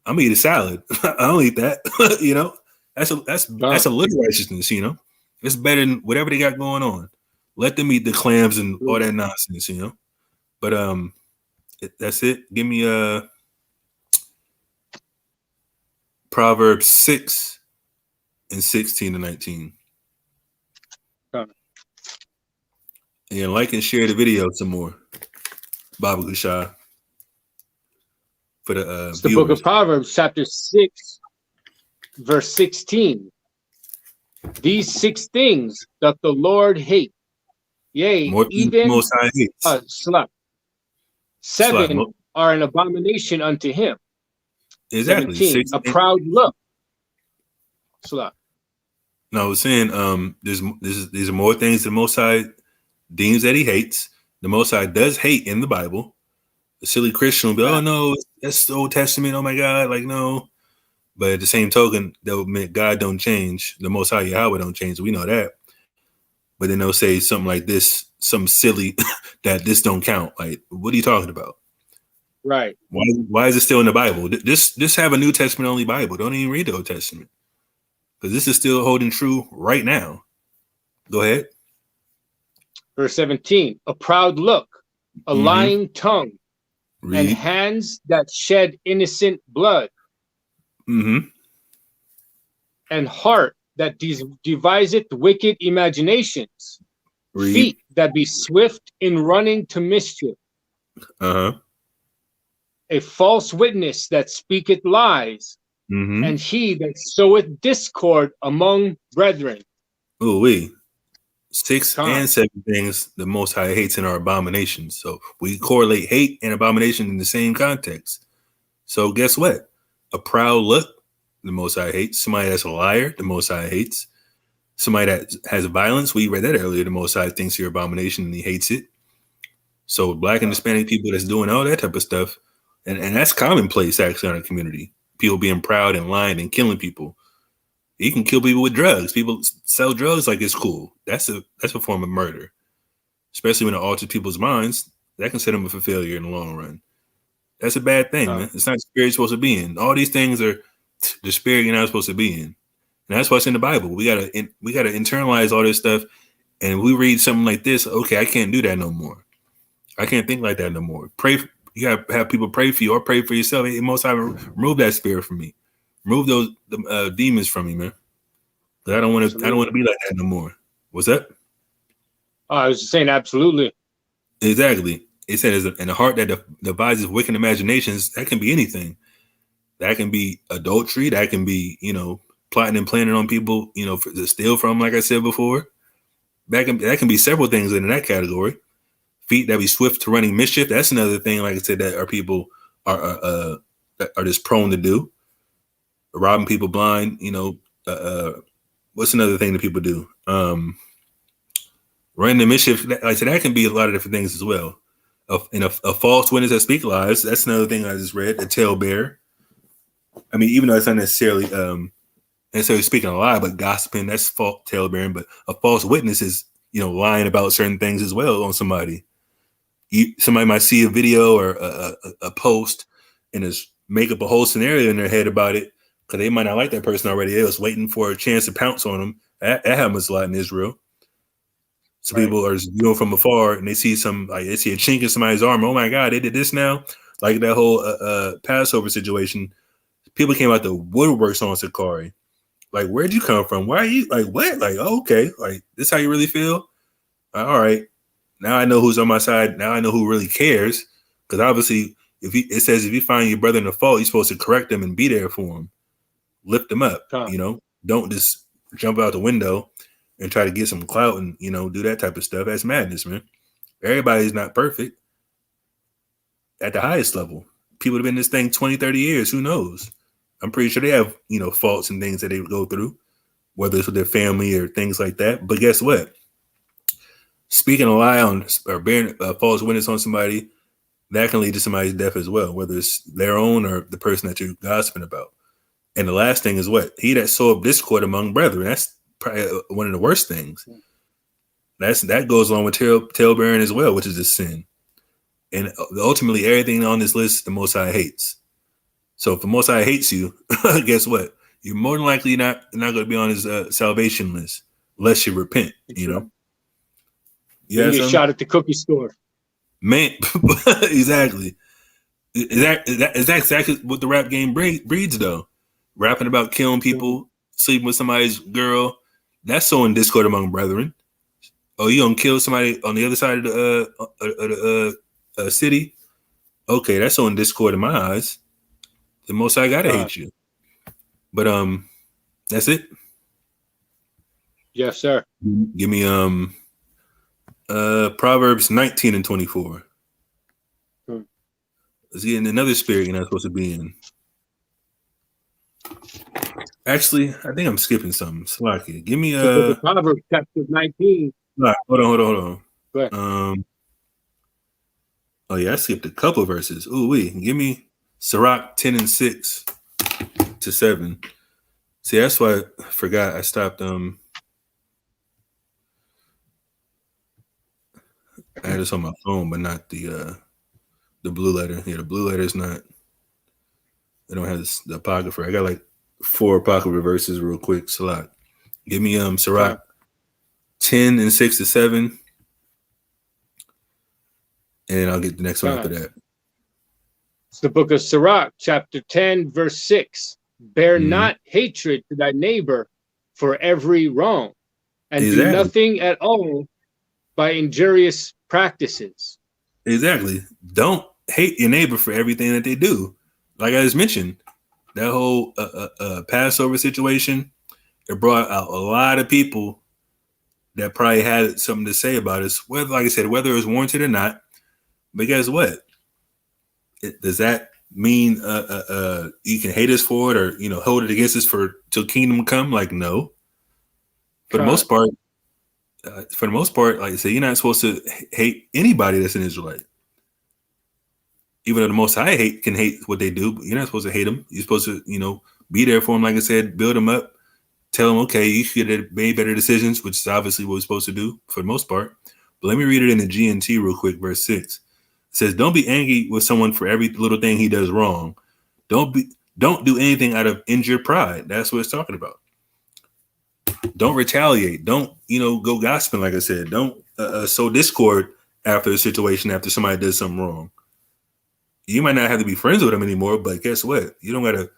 I'm gonna eat a salad. I don't eat that. You know, that's a little righteousness. You know, it's better than whatever they got going on. Let them eat the clams and all that nonsense. You know, but that's it. Give me Proverbs 6 and 16 to 19. And like and share the video some more. Baba Gushah. For the it's the book of Proverbs, chapter 6, verse 16. These 6 things doth the Lord hate. Yea, even Most High hates. 7 are an abomination unto him. Exactly. 17, a proud look. No, I was saying these are more things the Most High deems that he hates. The Most High does hate in the Bible. The silly Christian will be, oh no, that's the Old Testament. Oh my God, like no. But at the same token, they'll admit God don't change. The Most High Yahweh don't change. We know that. But then they'll say something like this, something silly that this don't count. Like, what are you talking about? Right. Why is it still in the Bible? Just have a New Testament only Bible. Don't even read the Old Testament. Because this is still holding true right now. Go ahead. Verse 17, a proud look, a lying tongue, and hands that shed innocent blood, and heart that deviseth wicked imaginations, feet that be swift in running to mischief, a false witness that speaketh lies, and he that soweth discord among brethren. Ooh-wee. 6 and 7 things the Most High hates in our abominations. So we correlate hate and abomination in the same context. So guess what? A proud look, the Most High hates. Somebody that's a liar, the Most High hates. Somebody that has violence, we read that earlier, the Most High thinks you're abomination and he hates it. So Black and Hispanic people that's doing all that type of stuff, and that's commonplace actually in our community. People being proud and lying and killing people. You can kill people with drugs. People sell drugs like it's cool. That's a form of murder, especially when it alters people's minds. That can set them up for failure in the long run. That's a bad thing, man. It's not the spirit you're supposed to be in. All these things are the spirit you're not supposed to be in, and that's what's in the Bible. We gotta internalize all this stuff, and we read something like this. Okay, I can't do that no more. I can't think like that no more. Pray. You gotta have people pray for you or pray for yourself. Most I remove that spirit from me. Remove those demons from me, man. I don't want to be like that no more. What's that? I was just saying, absolutely. Exactly. It says, in a heart that devises wicked imaginations, that can be anything. That can be adultery. That can be, plotting and planning on people, to steal from, like I said before. That can be several things in that category. Feet that be swift to running mischief. That's another thing, like I said, that our people are just prone to do. Robbing people blind, what's another thing that people do? Random mischief. Like I said, that can be a lot of different things as well. A false witness that speak lies. That's another thing I just read. A talebearer. I mean, even though it's not necessarily speaking a lie, but gossiping, that's false talebearing. But a false witness is, lying about certain things as well on somebody. Somebody might see a video or a post and just make up a whole scenario in their head about it because they might not like that person already. They was waiting for a chance to pounce on them. That happens a lot in Israel. So right. People are just viewing from afar and they see they see a chink in somebody's arm. Oh my God, they did this now. Like that whole Passover situation. People came out the woodworks on SICARII. Like, where'd you come from? Why are you like what? Like, oh, okay, like this how you really feel? All right. Now I know who's on my side. Now I know who really cares. Because obviously, it says if you find your brother in the fault, you're supposed to correct them and be there for him, lift them up. Don't just jump out the window and try to get some clout and do that type of stuff. That's madness, man. Everybody's not perfect at the highest level. People have been in this thing 20, 30 years. Who knows? I'm pretty sure they have faults and things that they go through, whether it's with their family or things like that. But guess what? Speaking a lie on or bearing a false witness on somebody, that can lead to somebody's death as well, whether it's their own or the person that you're gossiping about. And the last thing is what? He that soweth discord among brethren. That's probably one of the worst things. That goes along with talebearing as well, which is a sin. And ultimately, everything on this list, the Most High hates. So if the Most High hates you, guess what? You're more than likely not going to be on his salvation list unless you repent, You get shot at the cookie store. Man, exactly. Is that exactly what the rap game breeds, though? Rapping about killing people, sleeping with somebody's girl. That's sowing discord among brethren. Oh, you gonna kill somebody on the other side of the city? Okay, that's sowing discord in my eyes. The Most I gotta hate you. But that's it. Yes, sir. Give me Proverbs 19 and 24. Let's get in another spirit you're not supposed to be in. Actually, I think I'm skipping something. Slacky. Give me Proverbs chapter 19. Right, hold on. Go ahead. Oh yeah, I skipped a couple verses. Ooh, give me Sirach 10 and 6 to 7. See, that's why I forgot. I stopped. I had this on my phone, but not the blue letter. Yeah, the blue letter is not. I don't have the apocrypha. I got like 4 apocrypha verses real quick. Salat. Give me Sirach 10 and 6 to 7. And I'll get the next one after that. It's the book of Sirach, chapter 10, verse 6. Bear not hatred to thy neighbor for every wrong, and do nothing at all by injurious practices. Exactly. Don't hate your neighbor for everything that they do. Like I just mentioned, that whole Passover situation, it brought out a lot of people that probably had something to say about us, whether, like I said, whether it was warranted or not. But guess what? Does that mean you can hate us for it or hold it against us till kingdom come? Like, no. For the most part, like I said, you're not supposed to hate anybody that's an Israelite. Even though the Most High can hate what they do, but you're not supposed to hate them. You're supposed to, be there for them, like I said, build them up, tell them, okay, you should have made better decisions, which is obviously what we're supposed to do for the most part. But let me read it in the GNT real quick, verse 6. It says, don't be angry with someone for every little thing he does wrong. Don't do anything out of injured pride. That's what it's talking about. Don't retaliate. Don't, go gossiping, like I said. Don't sow discord after a situation, after somebody does something wrong. You might not have to be friends with them anymore, but guess what? You don't got to,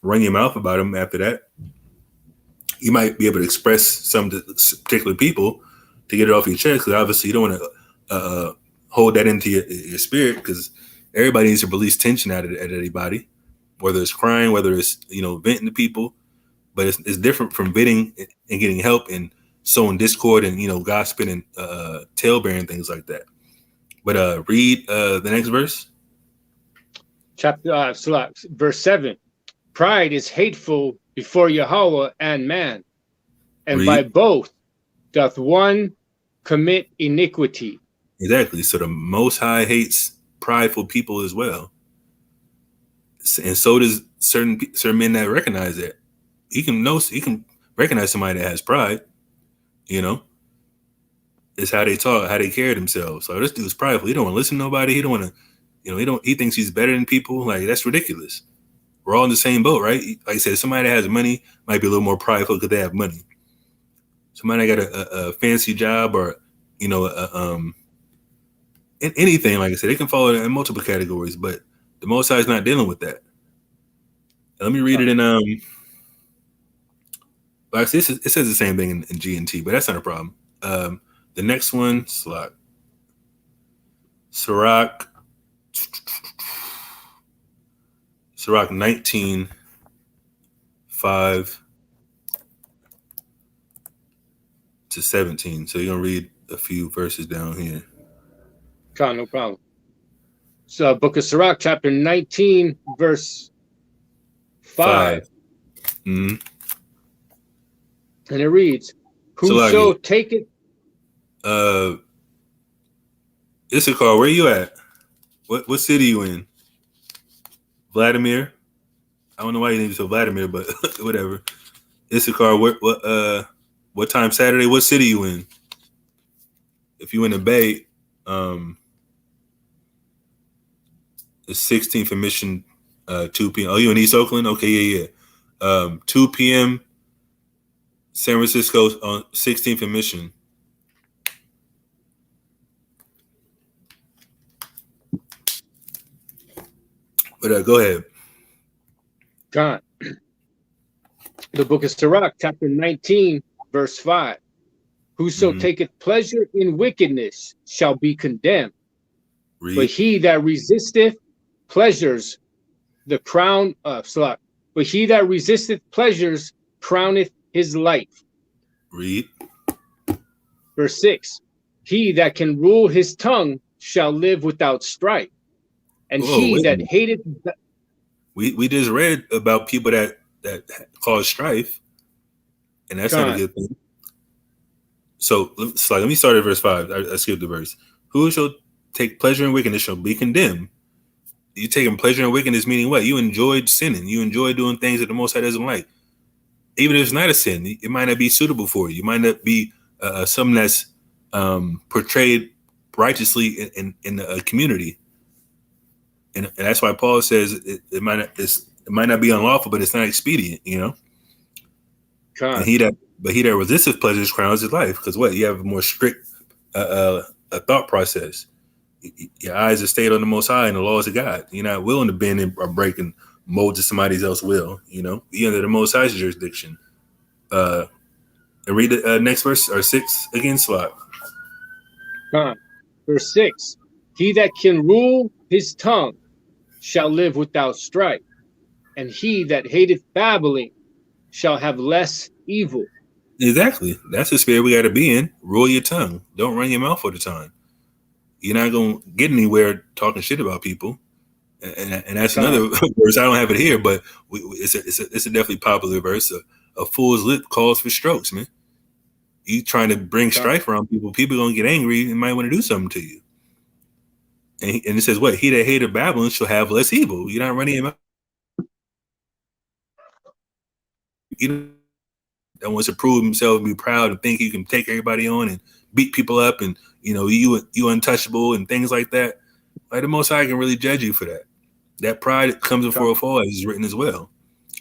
run your mouth about them after that. You might be able to express some to particular people to get it off your chest, because obviously you don't want to hold that into your spirit, because everybody needs to release tension at anybody, whether it's crying, whether it's venting to people. But it's different from venting and getting help and sowing discord and gossiping and talebearing, things like that. But read the next verse. Chapter verse 7. Pride is hateful before Yahweh and man, and by Read. both doth one commit iniquity. Exactly. So the Most High hates prideful people as well, and so does certain men that recognize that. He can recognize somebody that has pride. You know, it's how they talk, how they carry themselves. So this dude's prideful. He don't want to listen to nobody. He don't want to, he thinks he's better than people. Like, that's ridiculous. We're all in the same boat, right? Like I said, somebody that has money might be a little more prideful because they have money. Somebody that got a fancy job or, anything, like I said, they can fall in multiple categories, but the Most High is not dealing with that. Let me read it in, actually, it says the same thing in G and T, but that's not a problem. The next one, Sirach 19, 5 to 17. So you're going to read a few verses down here. No problem. So Book of Sirach, chapter 19, verse 5. Mm-hmm. And it reads, whoso taketh... Issachar, where you at? What city you in? Vladimir? I don't know why you named yourself Vladimir, but whatever. Issachar, what time Saturday? What city you in? If you in the Bay, it's 16th and Mission, 2 p.m. Oh, you in East Oakland? Okay, yeah. 2 p.m. San Francisco on 16th and Mission. But go ahead. God. The Book of Sirach, chapter 19, verse 5. Whoso taketh pleasure in wickedness shall be condemned. Read. But he that resisteth pleasures the crown of Sirach. But he that resisteth pleasures crowneth his life. Read. Verse 6. He that can rule his tongue shall live without strife. And he that hateth... We just read about people that cause strife, and that's not a good thing. So let me start at verse 5. I skipped the verse. Who shall take pleasure in wickedness shall be condemned. You taking pleasure in wickedness meaning what? You enjoyed sinning. You enjoy doing things that the Most High doesn't like. Even if it's not a sin, it might not be suitable for you. It might not be something that's portrayed righteously in a community. And that's why Paul says it might not be unlawful, but it's not expedient, And he that resisteth pleasures crowns his life, because you have a more strict a thought process. Your eyes are stayed on the Most High and the laws of God. You're not willing to bend or break and mold to somebody else's will. You're under the Most High's jurisdiction. And read the next verse or 6 again, Slot. Verse 6. He that can rule his tongue shall live without strife, and he that hateth babbling shall have less evil. Exactly. That's the spirit we got to be in. Rule your tongue. Don't run your mouth all the time. You're not going to get anywhere talking shit about people. And that's another verse. I don't have it here, but it's a definitely popular verse. A fool's lip calls for strokes, man. You trying to bring strife around people. People going to get angry and might want to do something to you. And it says, what? He that hated Babylon shall have less evil. You're not running him out. You don't want to prove himself and be proud and think you can take everybody on and beat people up and, you untouchable and things like that. Like, the Most High can really judge you for that. That pride comes before a fall, as is written as well.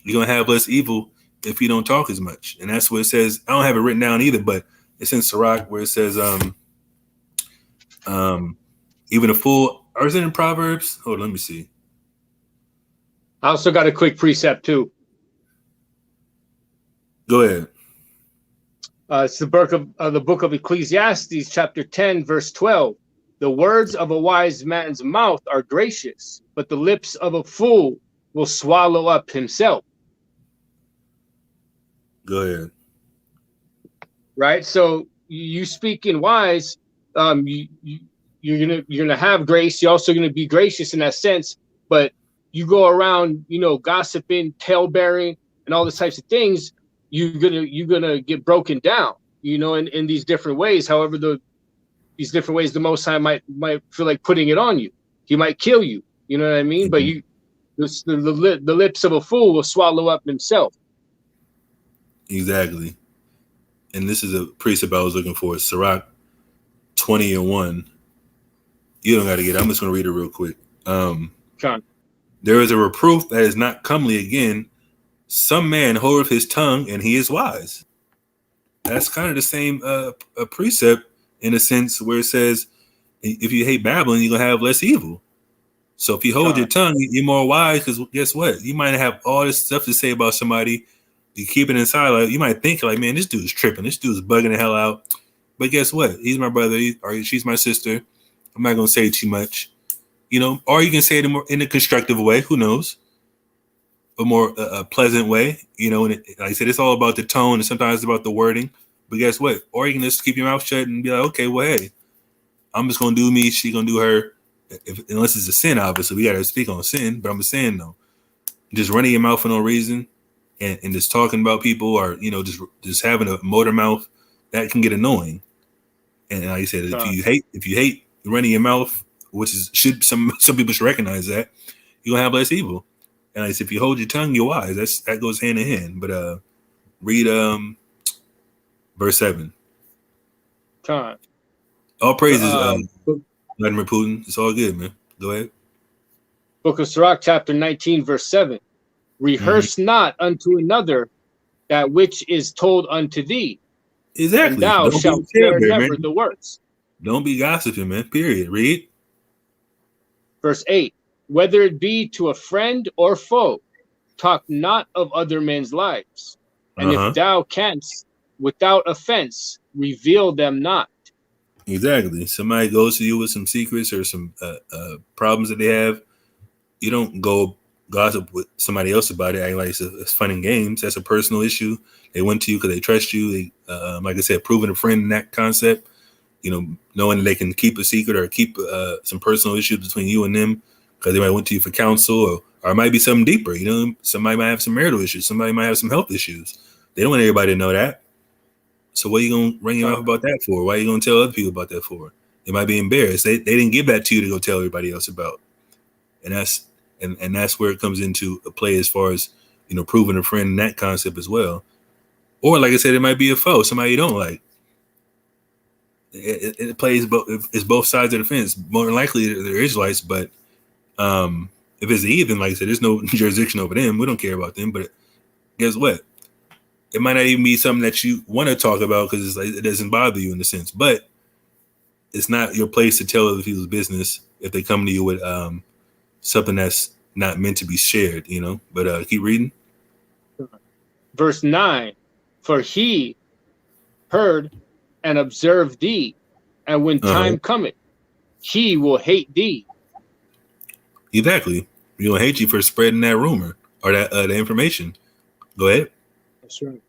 You're going to have less evil if you don't talk as much. And that's what it says. I don't have it written down either, but it's in Sirach where it says, even a fool, or is it in Proverbs? Hold on, let me see. I also got a quick precept too. Go ahead. It's the book of Ecclesiastes, chapter 10, verse 12. The words of a wise man's mouth are gracious, but the lips of a fool will swallow up himself. Go ahead. Right. So you speaking wise, you're gonna have grace. You're also gonna be gracious in that sense. But you go around, gossiping, talebearing, and all these types of things, you're gonna get broken down, in these different ways. However, these different ways, the Most High might feel like putting it on you. He might kill you. You know what I mean? But the lips of a fool will swallow up himself. Exactly. And this is a precept I was looking for. Sirach 20:1. You don't got to get it. I'm just going to read it real quick. There is a reproof that is not comely again. Some man holdeth his tongue, and he is wise. That's kind of the same a precept in a sense where it says, if you hate Babylon, you're going to have less evil. So if you hold your tongue, you're more wise, because guess what? You might have all this stuff to say about somebody. You keep it inside. Like, you might think like, man, this dude's tripping. This dude's bugging the hell out. But guess what? He's my brother, or she's my sister. I'm not going to say too much, or you can say it in a constructive way. Who knows? A more pleasant way, and like I said, it's all about the tone, and sometimes it's about the wording. But guess what? Or you can just keep your mouth shut and be like, okay, well, hey, I'm just going to do me. She's going to do her. Unless it's a sin, obviously. We got to speak on sin. But I'm just saying, though, just running your mouth for no reason and just talking about people, or, just having a motor mouth, that can get annoying. And like I said, if you hate running your mouth, which is some people should recognize that, you're going to have less evil. And like I said, if you hold your tongue, you're wise. That goes hand in hand. But read verse 7. All praises, Vladimir Putin. It's all good, man. Go ahead. Book of Sirach, chapter 19, verse 7. Rehearse not unto another that which is told unto thee. Exactly. And thou shalt spare never the words. Don't be gossiping, man. Period. Read. Verse 8. Whether it be to a friend or foe, talk not of other men's lives. And if thou canst, without offense, reveal them not. Exactly. Somebody goes to you with some secrets or some problems that they have. You don't go gossip with somebody else about it, acting like it's fun and games. That's a personal issue. They went to you because they trust you. They, like I said, proving a friend in that concept. Knowing that they can keep a secret or keep some personal issues between you and them, because they might went to you for counsel, or it might be something deeper. Somebody might have some marital issues. Somebody might have some health issues. They don't want everybody to know that. So what are you going to run your mouth about that for? Why are you going to tell other people about that for? They might be embarrassed. They didn't give that to you to go tell everybody else about. And that's where it comes into a play as far as, proving a friend in that concept as well. Or like I said, it might be a foe, somebody you don't like. It plays it's both sides of the fence. More than likely they're Israelites, but if it's a heathen, like I said, there's no jurisdiction over them. We don't care about them. But guess what? It might not even be something that you want to talk about because it doesn't bother you in a sense. But it's not your place to tell other people's business if they come to you with something that's not meant to be shared, But keep reading. Verse 9. For he heard and observed thee, and when time cometh, he will hate thee. Exactly. He will hate you for spreading that rumor or that the information. Go ahead. That's right.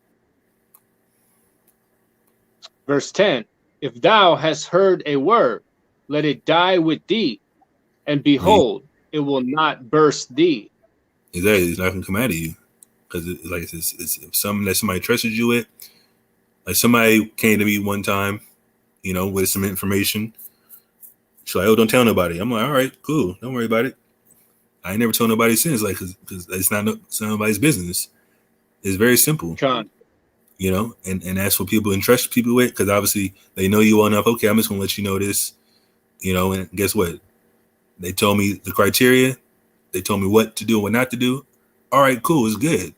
Verse 10. If thou hast heard a word, let it die with thee, and behold, it will not burst thee. Exactly. It's not going to come out of you. Because it's something that somebody trusted you with. Like somebody came to me one time, with some information. She's like, oh, don't tell nobody. I'm like, all right, cool. Don't worry about it. I ain't never told nobody since, because it's not nobody's business. It's very simple. And that's what people entrust people with, because obviously they know you well enough. Okay, I'm just going to let you know this, and guess what? They told me the criteria. They told me what to do and what not to do. All right, cool. It's good.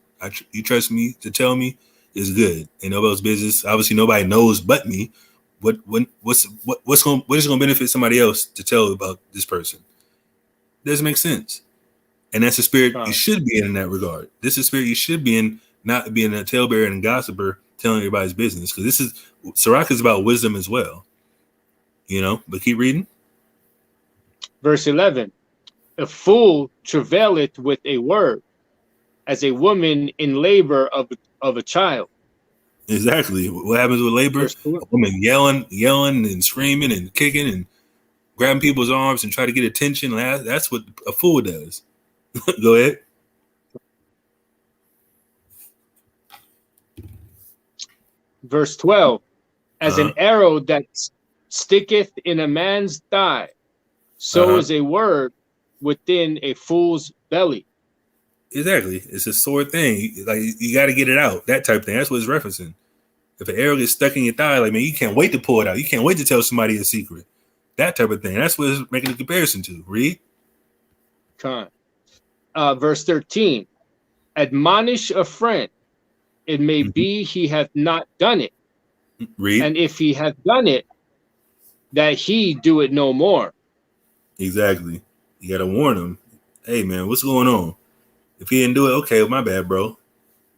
You trust me to tell me is good. Ain't nobody's business. Obviously, nobody knows but me. What's going to benefit somebody else to tell about this person? Doesn't make sense. And that's the spirit you should be in that regard. This is the spirit you should be in, not being a talebearer and gossiper telling everybody's business. Because Sirach is about wisdom as well. But keep reading. Verse 11. A fool travaileth with a word, as a woman in labor of a child. Exactly. What happens with labor? A woman yelling and screaming and kicking and grabbing people's arms and try to get attention. That's what a fool does. Go ahead. Verse 12. As an arrow that sticketh in a man's thigh, so is a word within a fool's belly. Exactly. It's a sore thing. Like, you got to get it out. That type of thing. That's what it's referencing. If an arrow gets stuck in your thigh, like, man, you can't wait to pull it out. You can't wait to tell somebody a secret. That type of thing. That's what it's making a comparison to. Read. Verse 13. Admonish a friend. It may be he hath not done it. Read. And if he hath done it, that he do it no more. Exactly. You got to warn him. Hey, man, what's going on? If he didn't do it, okay, my bad, bro.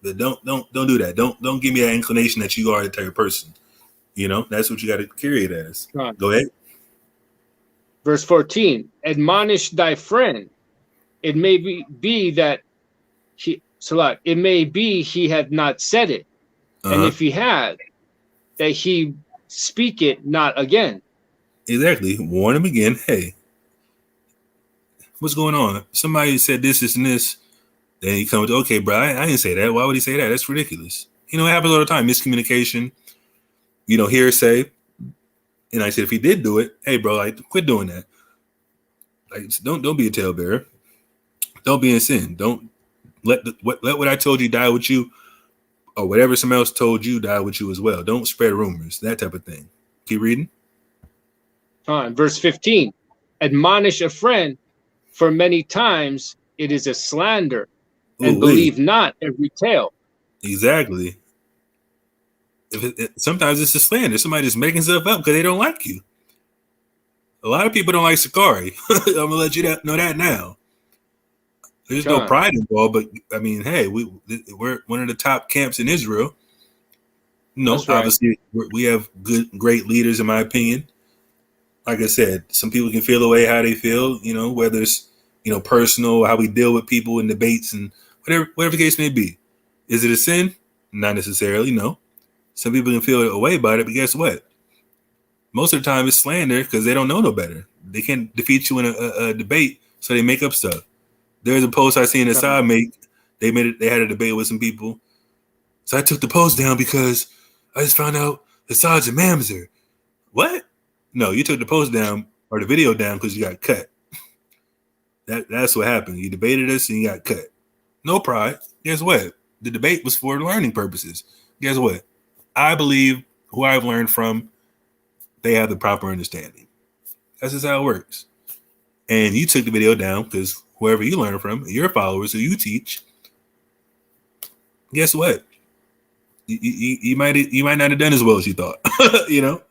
But don't do that. Don't give me that inclination that you are the type of person. You know, that's what you got to carry it as. Go ahead. Verse 14. Admonish thy friend. It may be that it may be he had not said it, and if he had, that he speak it not again. Exactly. Warn him again. Hey, what's going on? Somebody said this and this. Then he comes, okay, bro, I didn't say that. Why would he say that? That's ridiculous. You know, it happens all the time. Miscommunication, you know, hearsay. And I said, if he did do it, hey, bro, like, quit doing that. Like, don't be a talebearer. Don't be in sin. Don't let what I told you die with you, or whatever someone else told you die with you as well. Don't spread rumors, that type of thing. Keep reading. Verse 15. Admonish a friend, for many times it is a slander, and believe not every tale. Exactly. Sometimes it's a slander. Somebody just making stuff up because they don't like you. A lot of people don't like SICARII. I'm gonna let you know that now. There's no pride involved, but I mean, hey, we're one of the top camps in Israel. No, obviously we have great leaders, in my opinion. Like I said, some people can feel the way how they feel, you know, whether it's, you know, personal, how we deal with people in debates and whatever the case may be. Is it a sin? Not necessarily, no. Some people can feel a way about it, but guess what? Most of the time it's slander because they don't know no better. They can't defeat you in a debate, so they make up stuff. There's a post I seen Assad make. They had a debate with some people. So I took the post down because I just found out Assad's a mamzer. What? No, you took the post down or the video down because you got cut. That's what happened. You debated us and you got cut. No pride. Guess what? The debate was for learning purposes. Guess what? I believe who I've learned from, they have the proper understanding. That's just how it works. And you took the video down because whoever you learn from, your followers who you teach, guess what? You might not have done as well as you thought, you know?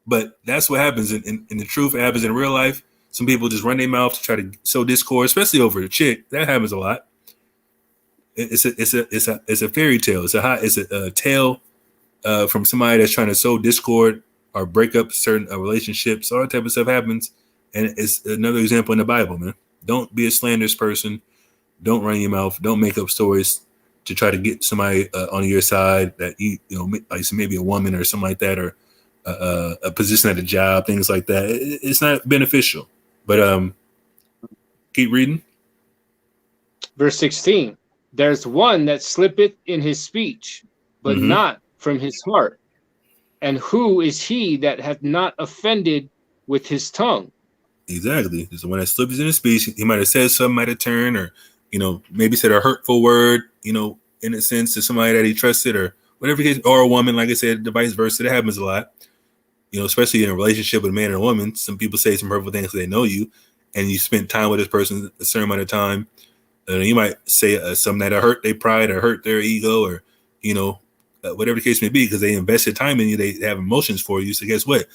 But that's what happens in the truth. It happens in real life. Some people just run their mouth to try to sow discord, especially over a chick. That happens a lot. It's a fairy tale. It's a tale from somebody that's trying to sow discord or break up certain relationships. All that type of stuff happens, and it's another example in the Bible, man. Don't be a slanderous person. Don't run your mouth. Don't make up stories to try to get somebody on your side that you know, like maybe a woman or something like that, or a position at a job, things like that. It's not beneficial. But keep reading. Verse 16. There's one that slippeth in his speech, but not from his heart. And who is he that hath not offended with his tongue? Exactly. There's the one that slips in his speech. He might have said something, might have turned, or, you know, maybe said a hurtful word, you know, in a sense to somebody that he trusted, or whatever case, or a woman, like I said, the vice versa. That happens a lot. You know, especially in a relationship with a man and a woman. Some people say some hurtful things because they know you, and you spent time with this person a certain amount of time. You might say something that hurt their pride or hurt their ego, or, you know, whatever the case may be, because they invested time in you. They have emotions for you. So guess what?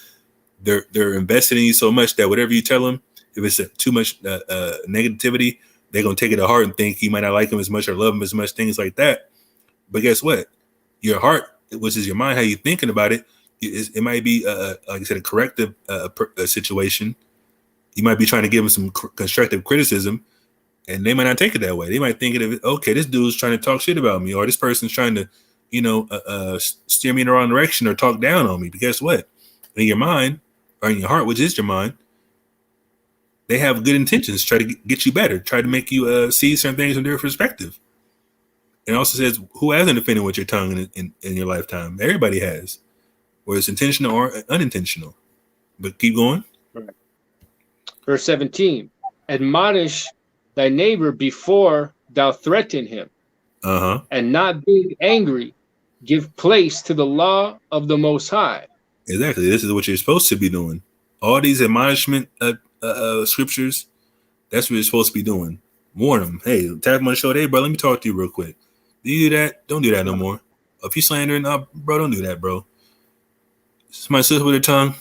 They're invested in you so much that whatever you tell them, if it's too much negativity, they're going to take it to heart and think you might not like them as much or love them as much, things like that. But guess what? Your heart, which is your mind, how you're thinking about it, it might be, like I said, a corrective situation. You might be trying to give them some constructive criticism, and they might not take it that way. They might think of it, okay, this dude's trying to talk shit about me, or this person's trying to, you know, steer me in the wrong direction or talk down on me. But guess what? In your mind, or in your heart, which is your mind, they have good intentions, try to get you better, try to make you see certain things from their perspective. It also says, who hasn't offended with your tongue in your lifetime? Everybody has, whether it's intentional or unintentional. But keep going. Right. Verse 17, admonish thy neighbor before thou threaten him, and not being angry, give place to the law of the Most High. Exactly. This is what you're supposed to be doing. All these admonishment scriptures, that's what you're supposed to be doing. Warn them. Hey, tap them on the shoulder. Hey, bro, let me talk to you real quick. Do you do that? Don't do that no more. If you slandering, bro, don't do that, bro. Somebody slips with their tongue.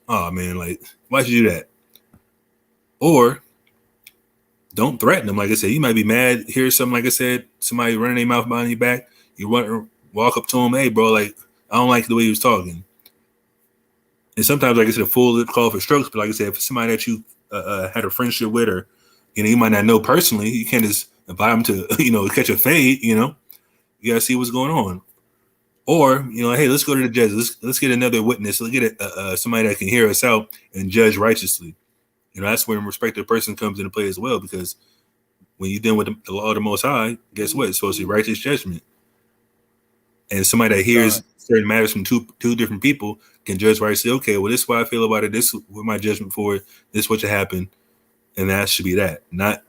Oh, man, like, why should you do that? Or don't threaten them. Like I said, you might be mad, hear something, like I said, somebody running their mouth behind your back. You walk up to them, hey, bro, like, I don't like the way he was talking. And sometimes, like I said, a full call for strokes. But like I said, if it's somebody that you had a friendship with, or you might not know personally, you can't just invite them to catch a fade. You gotta see what's going on. Or hey, let's go to the judge. Let's get another witness. Let's get somebody that can hear us out and judge righteously. That's where respective person comes into play as well. Because when you deal with the law of the Most High, guess what? It's supposed to be righteous judgment. And somebody that hears certain matters from two different people can judge rightly. Okay, well, this is what I feel about it. This is what my judgment for it. This is what should happen, and that should be that. Not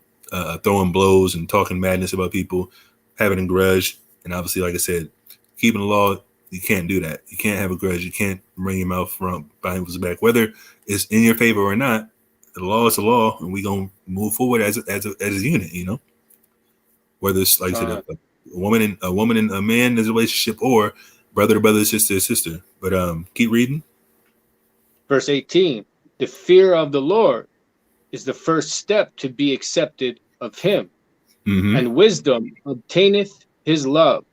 throwing blows and talking madness about people, having a grudge, and obviously, like I said, keeping the law. You can't do that. You can't have a grudge. You can't bring your mouth from behind people's back, whether it's in your favor or not. The law is the law, and we're gonna move forward as a unit. Whether it's like I said, a woman and a man is a relationship, or brother to brother, sister to sister. But keep reading. Verse 18, the fear of the Lord is the first step to be accepted of him, and wisdom obtaineth his love.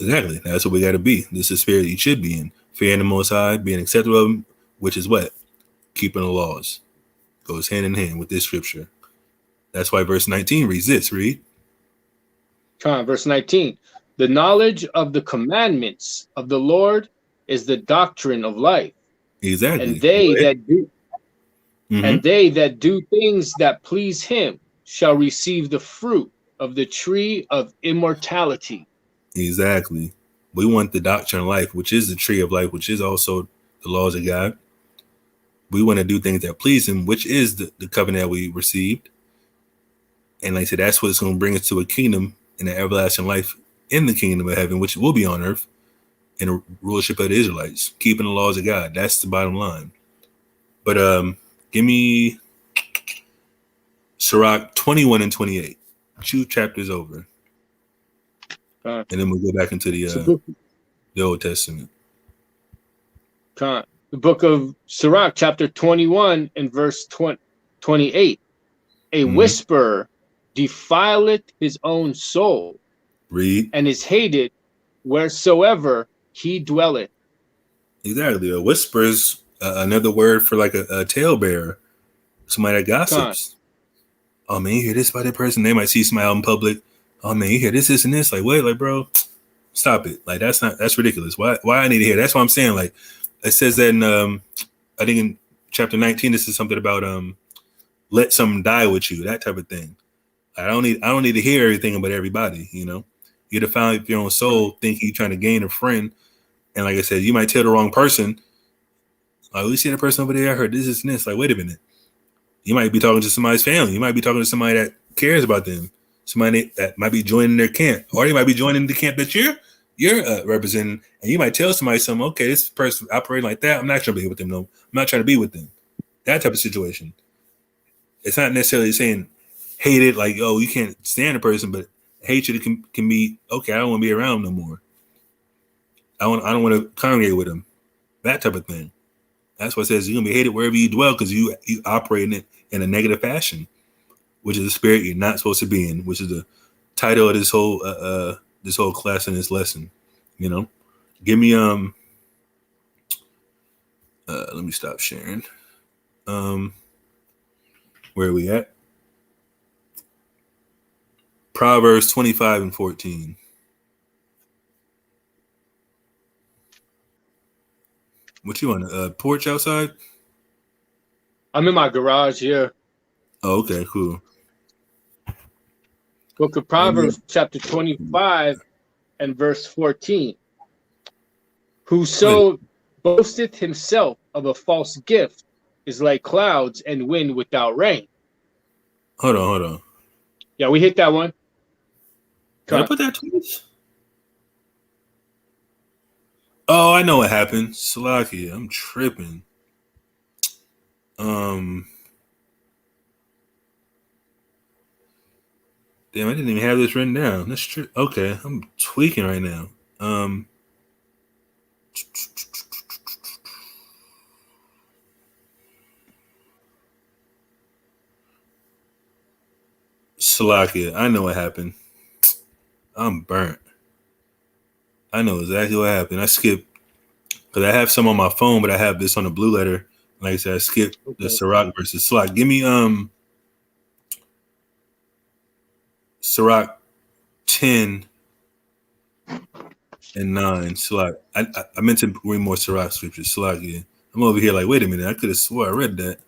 Exactly. That's what we got to be. This is the spirit you should be in. Fearing the Most High, being acceptable of him, which is what? Keeping the laws. Goes hand in hand with this scripture. That's why verse 19 reads this. Read. Verse 19, the knowledge of the commandments of the Lord is the doctrine of life. Exactly. And they that do things that please him shall receive the fruit of the tree of immortality. Exactly. We want the doctrine of life, which is the tree of life, which is also the laws of God. We want to do things that please him, which is the covenant that we received. And like I said, that's what's going to bring us to a kingdom and an everlasting life in the kingdom of heaven, which will be on earth in the rulership of the Israelites, keeping the laws of God. That's the bottom line. But give me Sirach 21 and 28. 2 chapters over. And then we'll go back into the Old Testament. The book of Sirach, chapter 21 and verse 28. A whisperer defileth his own soul. Read. And is hated wheresoever he dwelleth. Exactly. A whisper is another word for like a talebearer, somebody that gossips. Oh man, you hear this about that person? They might see somebody out in public. Oh man, you hear this, and this. Like, wait, like, bro, stop it. Like, that's ridiculous. Why I need to hear? That's what I'm saying. Like, it says that in I think in chapter 19, this is something about let some die with you, that type of thing. I don't need to hear everything about everybody. You define your own soul, thinking you're trying to gain a friend, and like I said, you might tell the wrong person. Like, we see the person over there. I heard this and this. Like, wait a minute. You might be talking to somebody's family. You might be talking to somebody that cares about them. Somebody that might be joining their camp, or they might be joining the camp that you're representing. And you might tell somebody something. Okay, this person operating like that. I'm not trying to be with them. No, I'm not trying to be with them. That type of situation. It's not necessarily saying hate it, like, oh, you can't stand a person, but hatred can be, okay, I don't want to be around them no more. I don't want to congregate with them. That type of thing. That's what it says. You're gonna be hated wherever you dwell because you operate in it in a negative fashion, which is the spirit you're not supposed to be in, which is the title of this whole class and this lesson. Give me let me stop sharing. Where are we at? Proverbs 25 and 14. What you on a porch outside? I'm in my garage here. Oh, okay, cool. Book of Proverbs, chapter 25 and verse 14. Whoso boasteth himself of a false gift is like clouds and wind without rain. Hold on. Yeah, we hit that one. Did I put that twice? Oh, I know what happened. Salaki, I'm tripping. Damn, I didn't even have this written down. That's true. Okay, I'm tweaking right now. Salakia, I know what happened. I'm burnt. I know exactly what happened. I skipped because I have some on my phone, but I have this on the blue letter. Like I said, I skipped the Sirach versus Salak. Give me Sirach 10 and 9. Salak. I meant to read more Sirach scriptures. Salakia. I'm over here like, wait a minute, I could have swore I read that.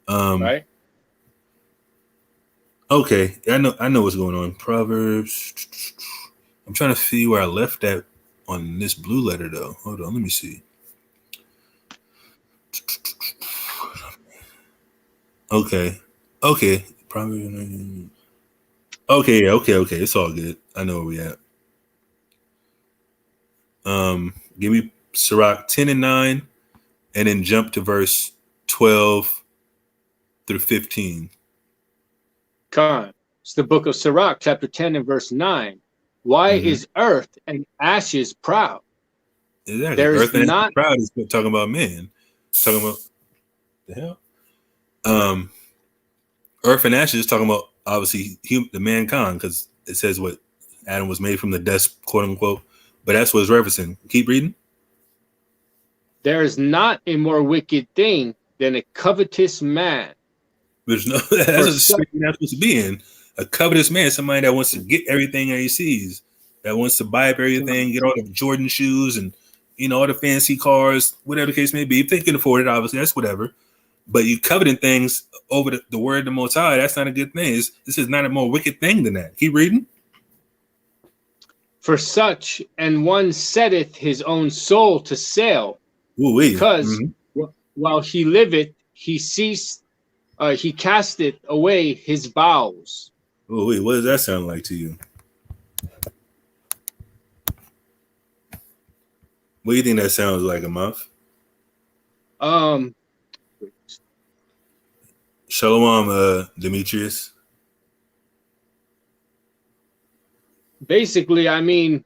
Right. Okay, I know what's going on. Proverbs. I'm trying to see where I left that on this blue letter though. Hold on, let me see. Okay. Probably. Okay. It's all good. I know where we at. Give me Sirach 10 and 9, and then jump to verse 12 through 15. Khan. It's the book of Sirach, chapter 10 and verse 9. Why is earth and ashes proud? Exactly. There earth is and not ashes proud is talking about man. Talking about the hell? Earth and ashes is talking about obviously the mankind, because it says what Adam was made from the dust, quote unquote. But that's what it's referencing. Keep reading. There is not a more wicked thing than a covetous man. There's no that's what you're not supposed to be in. A covetous man, somebody that wants to get everything that he sees, that wants to buy up everything, get all the Jordan shoes and all the fancy cars, whatever the case may be. If they can afford it, obviously, that's whatever. But you coveting things over the word of the Most High, that's not a good thing. This is not a more wicked thing than that. Keep reading. For such and one setteth his own soul to sale, because while he liveth, he casteth away his bowels. What does that sound like to you? What do you think that sounds like, Amaf? Shalom, Demetrius. Basically, I mean,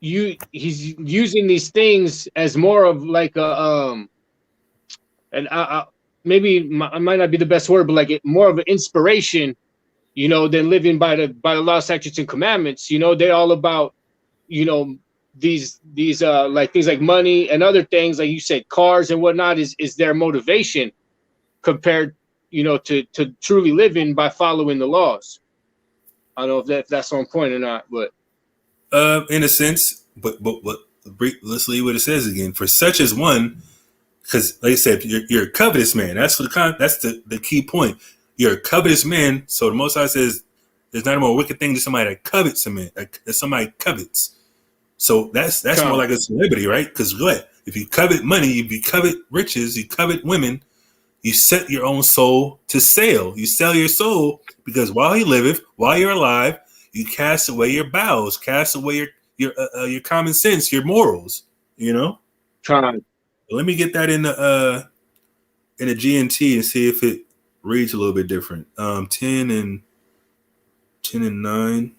he's using these things as more of like a and maybe it might not be the best word, but like more of an inspiration, than living by the law, statutes, and commandments. They're all about, these like things like money and other things, like you said, cars and whatnot is their motivation compared, to truly living by following the laws. I don't know if that's on point or not, but in a sense, but let's leave what it says again. For such as one, because like I said, you're a covetous man. That's the key point. You're a covetous man. So the Most High says there's not a more wicked thing than somebody that covets a man. That somebody covets. So that's more like a celebrity, right? Because what? If you covet money, if you covet riches, you covet women, you set your own soul to sale. You sell your soul because while he liveth, while you're alive, you cast away your bowels, cast away your common sense, your morals. Let me get that in the GNT and see if it reads a little bit different. 10 and 9.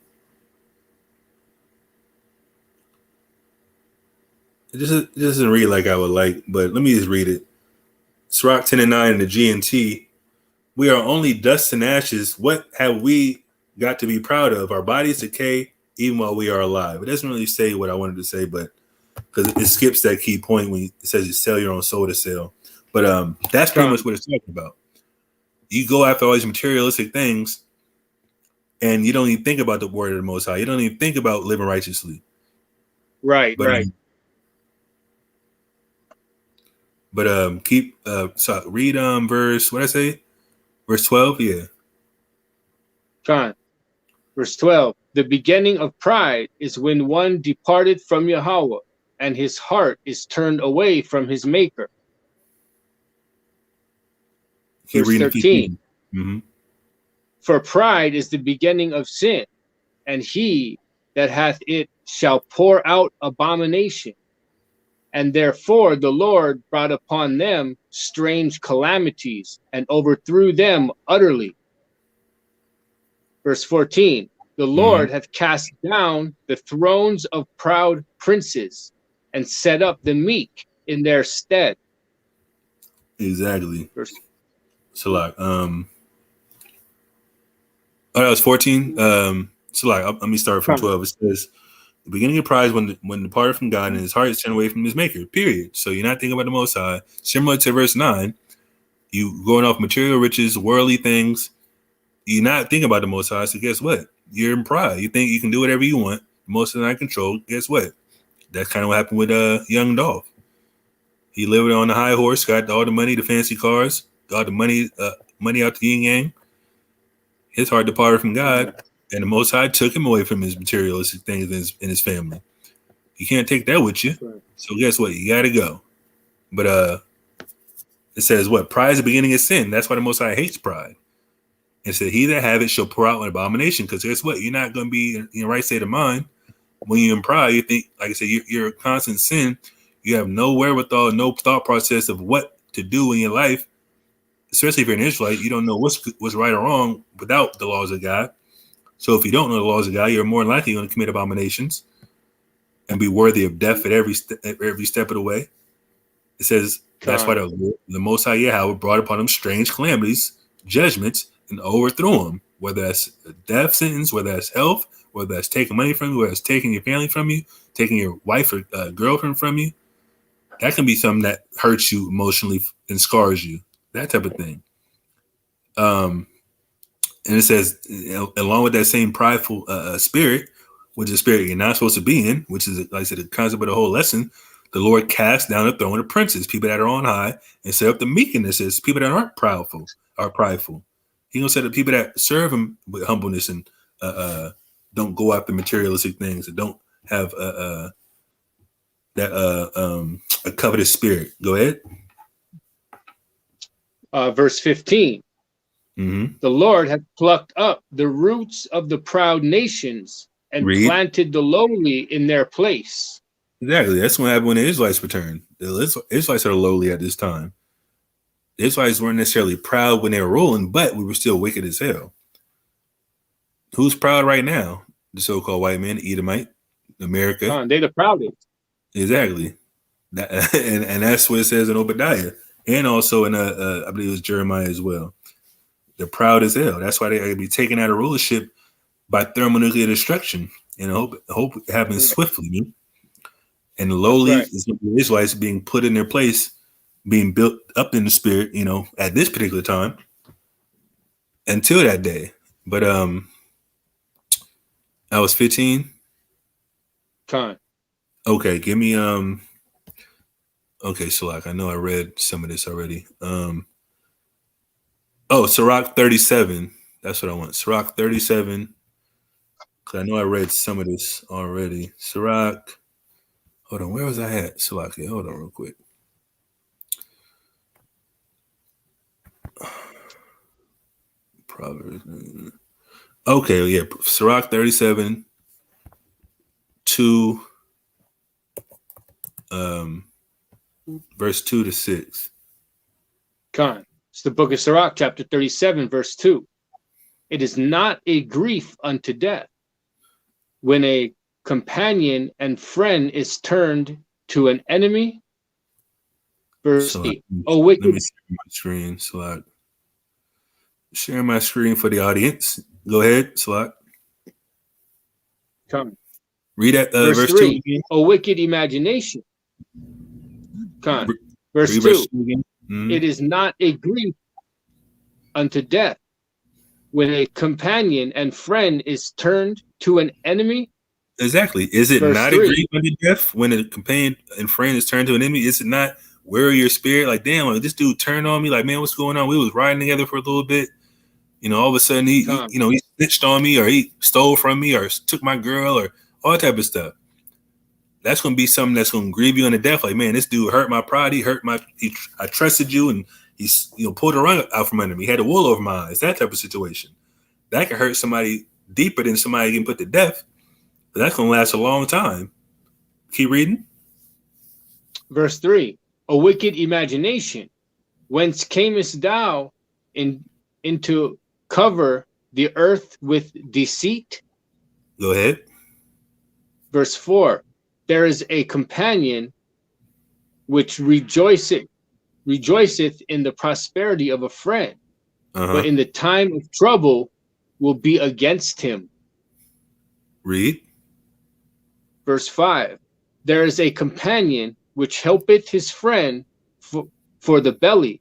It doesn't read like I would like, but let me just read it. Sirach 10 and 9 in the GNT. We are only dust and ashes. What have we got to be proud of? Our bodies decay even while we are alive. It doesn't really say what I wanted to say, but because it skips that key point when it says you sell your own soul to sell. But that's pretty much what it's talking about. You go after all these materialistic things, and you don't even think about the word of the Most High. You don't even think about living righteously. Right. But so read verse, what did I say? Verse 12, yeah. Fine. Verse 12, the beginning of pride is when one departed from Yahweh, and his heart is turned away from his maker. Keep Verse reading 13, mm-hmm. for pride is the beginning of sin, and he that hath it shall pour out abomination. And therefore the Lord brought upon them strange calamities, and overthrew them utterly. Verse 14, the Lord hath cast down the thrones of proud princes, and set up the meek in their stead. Exactly. Verse, So like, oh, that was 14. So like, let me start from 12. It says, the beginning of pride is when departed from God and his heart is turned away from his maker, period. So you're not thinking about the Most High. Similar to verse 9, you going off material riches, worldly things. You're not thinking about the Most High. So guess what? You're in pride. You think you can do whatever you want. Most of the night control. Guess what? That's kind of what happened with young Dolph. He lived on the high horse, got all the money, the fancy cars, got the money out the yin yang. His heart departed from God, and the Most High took him away from his materialistic things in his family. You can't take that with you. So guess what? You got to go. But it says what? Pride is the beginning of sin. That's why the Most High hates pride. And said, he that have it shall pour out an abomination. Because guess what? You're not going to be in your right state of mind. When you're in pride, you think, like I said, you're a constant sin. You have no wherewithal, no thought process of what to do in your life. Especially if you're an Israelite, you don't know what's right or wrong without the laws of God. So if you don't know the laws of God, you're more likely going to commit abominations and be worthy of death at every step of the way. It says that's why the Most High Yahweh brought upon them strange calamities, judgments, and overthrew them. Whether that's a death sentence, whether that's health, whether that's taking money from you, whether that's taking your family from you, taking your wife or girlfriend from you. That can be something that hurts you emotionally and scars you. That type of thing. And it says, along with that same prideful spirit, which is a spirit you're not supposed to be in, which is, like I said, the concept of the whole lesson, the Lord cast down the throne of princes, people that are on high, and set up the meekness as people that aren't prideful. He gonna set up people that serve him with humbleness and don't go after materialistic things and don't have a covetous spirit. Go ahead. Verse 15. The Lord hath plucked up the roots of the proud nations and planted the lowly in their place. Exactly. That's what happened when the Israelites returned. The Israelites are lowly at this time. The Israelites weren't necessarily proud when they were ruling, but we were still wicked as hell. Who's proud right now? The so-called white man, Edomite, America. They're the proudest. Exactly. And that's what it says in Obadiah. And also in, I believe it was Jeremiah as well. They're proud as hell. That's why they're going to be taken out of rulership by thermonuclear destruction. And I hope it happens swiftly. Man. And the lowly is the Israelites being put in their place, being built up in the spirit, at this particular time until that day. But I was 15. Okay, give me okay, so like I know I read some of this already. Sirach 37. That's what I want. Sirach 37. Because I know I read some of this already. Sirach. Hold on, where was I at? Sirach. Hold on real quick. Proverbs. Okay, yeah. Sirach 37. 2. Verse 2 to 6. It's the book of Sirach, chapter 37, verse 2. It is not a grief unto death when a companion and friend is turned to an enemy. Verse 8. Oh, wicked. Let me share my screen, Salak. Share my screen for the audience. Go ahead, Salak. Read that verse 3. 2. A wicked imagination. Verse 2. It is not a grief unto death when a companion and friend is turned to an enemy. Exactly. Is it not a grief unto death when a companion and friend is turned to an enemy? Is it not weary your spirit? Like, damn, like, this dude turned on me. Like, man, what's going on? We was riding together for a little bit. All of a sudden he he snitched on me, or he stole from me, or took my girl, or all type of stuff. That's going to be something that's going to grieve you on the death. Like, man, this dude hurt my pride. I trusted you, and he's pulled a rug out from under me. He had a wool over my eyes. That type of situation. That could hurt somebody deeper than somebody getting put to death. But that's going to last a long time. Keep reading. Verse 3, a wicked imagination. Whence camest thou into cover the earth with deceit? Go ahead. Verse 4, there is a companion which rejoiceth in the prosperity of a friend, but in the time of trouble will be against him. Read. Verse 5, there is a companion which helpeth his friend for the belly,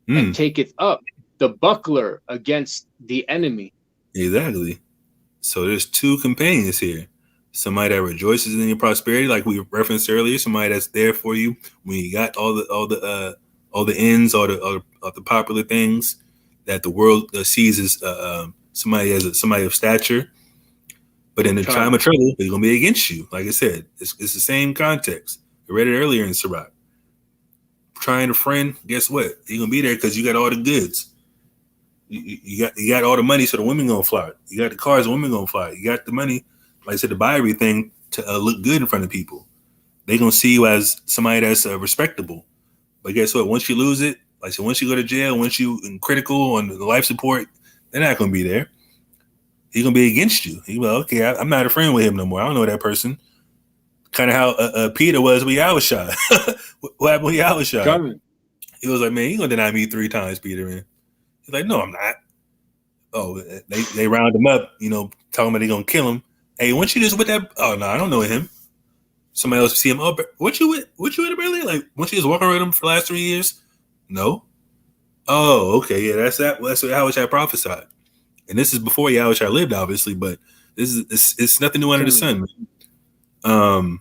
and taketh up the buckler against the enemy. Exactly. So there's two companions here. Somebody that rejoices in your prosperity, like we referenced earlier. Somebody that's there for you when you got all the ends, all the popular things that the world sees as somebody of stature. But in the time of trouble, they're gonna be against you. Like I said, it's the same context. I read it earlier in Sirach. Trying a friend, guess what? He's gonna be there because you got all the goods. You got all the money, so the women gonna fly. You got the cars, the women gonna fly. You got the money, like I said, to buy everything to look good in front of people. They gonna see you as somebody that's respectable. But guess what? Once you lose it, like I said, once you go to jail, once you in critical on the life support, they're not gonna be there. He's gonna be against you. He well, okay, I'm not a friend with him no more. I don't know that person. Kind of how Peter was with Yahushua. What happened with Yahushua? He was like, man, you gonna deny me 3 times, Peter, man. He's like, no, I'm not. Oh, they round him up, talking about they gonna kill him. Hey, once you just with that, oh no, I don't know him. Somebody else see him. Oh, what you with him earlier? Like, once you just walking around him for the last 3 years? No. Oh, okay, yeah, that's that. That's what Yahushua prophesied. And this is before Yahushua lived, obviously, but it's nothing new under the sun. And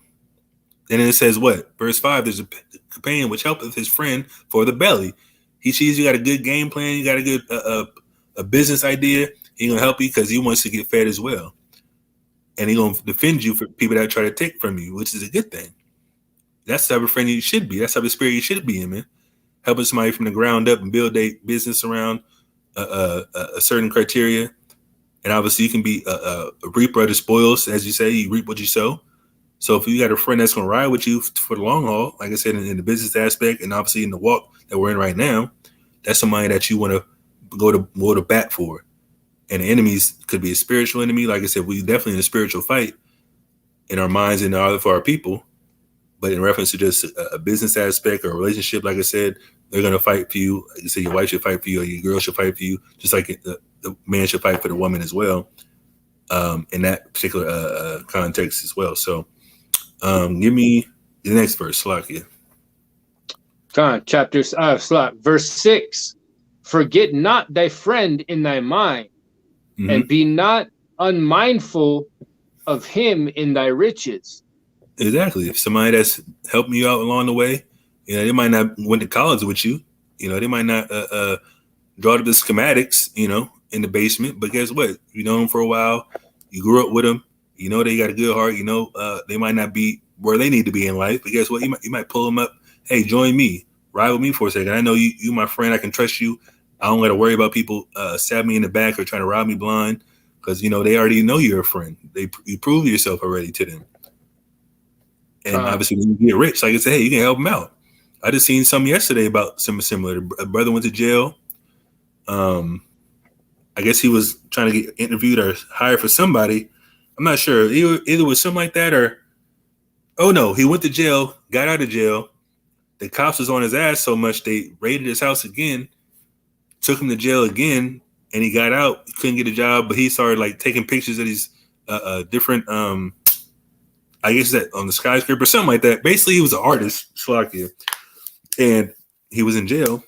then it says what? Verse 5, there's a companion which helpeth his friend for the belly. He sees you got a good game plan, you got a good a business idea, he's gonna help you because he wants to get fed as well. And he's gonna defend you for people that try to take from you, which is a good thing. That's the type of friend you should be. That's the type of spirit you should be in, man. Helping somebody from the ground up and build a business around a certain criteria. And obviously you can be a reaper of the spoils, as you say, you reap what you sow. So if you got a friend that's going to ride with you for the long haul, like I said, in the business aspect and obviously in the walk that we're in right now, that's somebody that you want to go to bat for. And the enemies could be a spiritual enemy. Like I said, we definitely in a spiritual fight in our minds and for our people. But in reference to just a business aspect or a relationship, like I said, they're going to fight for you. Like I said, your wife should fight for you or your girl should fight for you, just like the man should fight for the woman as well, in that particular context as well. So give me the next verse, Slakia. Verse 6. Forget not thy friend in thy mind, and be not unmindful of him in thy riches. Exactly. If somebody that's helping you out along the way, they might not went to college with you. They might not draw up the schematics, in the basement. But guess what? You know them for a while. You grew up with them. They got a good heart. They might not be where they need to be in life. But guess what? You might pull them up. Hey, join me. Ride with me for a second. I know you my friend. I can trust you. I don't got to worry about people stabbing me in the back or trying to rob me blind because, they already know you're a friend. You prove yourself already to them. And obviously, when you get rich, like I said, hey, you can help them out. I just seen something yesterday about something similar. A brother went to jail. I guess he was trying to get interviewed or hired for somebody. I'm not sure. Either was something like that or, oh no, he went to jail, got out of jail. The cops was on his ass so much they raided his house again, took him to jail again, and he got out. He couldn't get a job, but he started like taking pictures of these different I guess that on the skyscraper, something like that. Basically, he was an artist, Slakia, and he was in jail.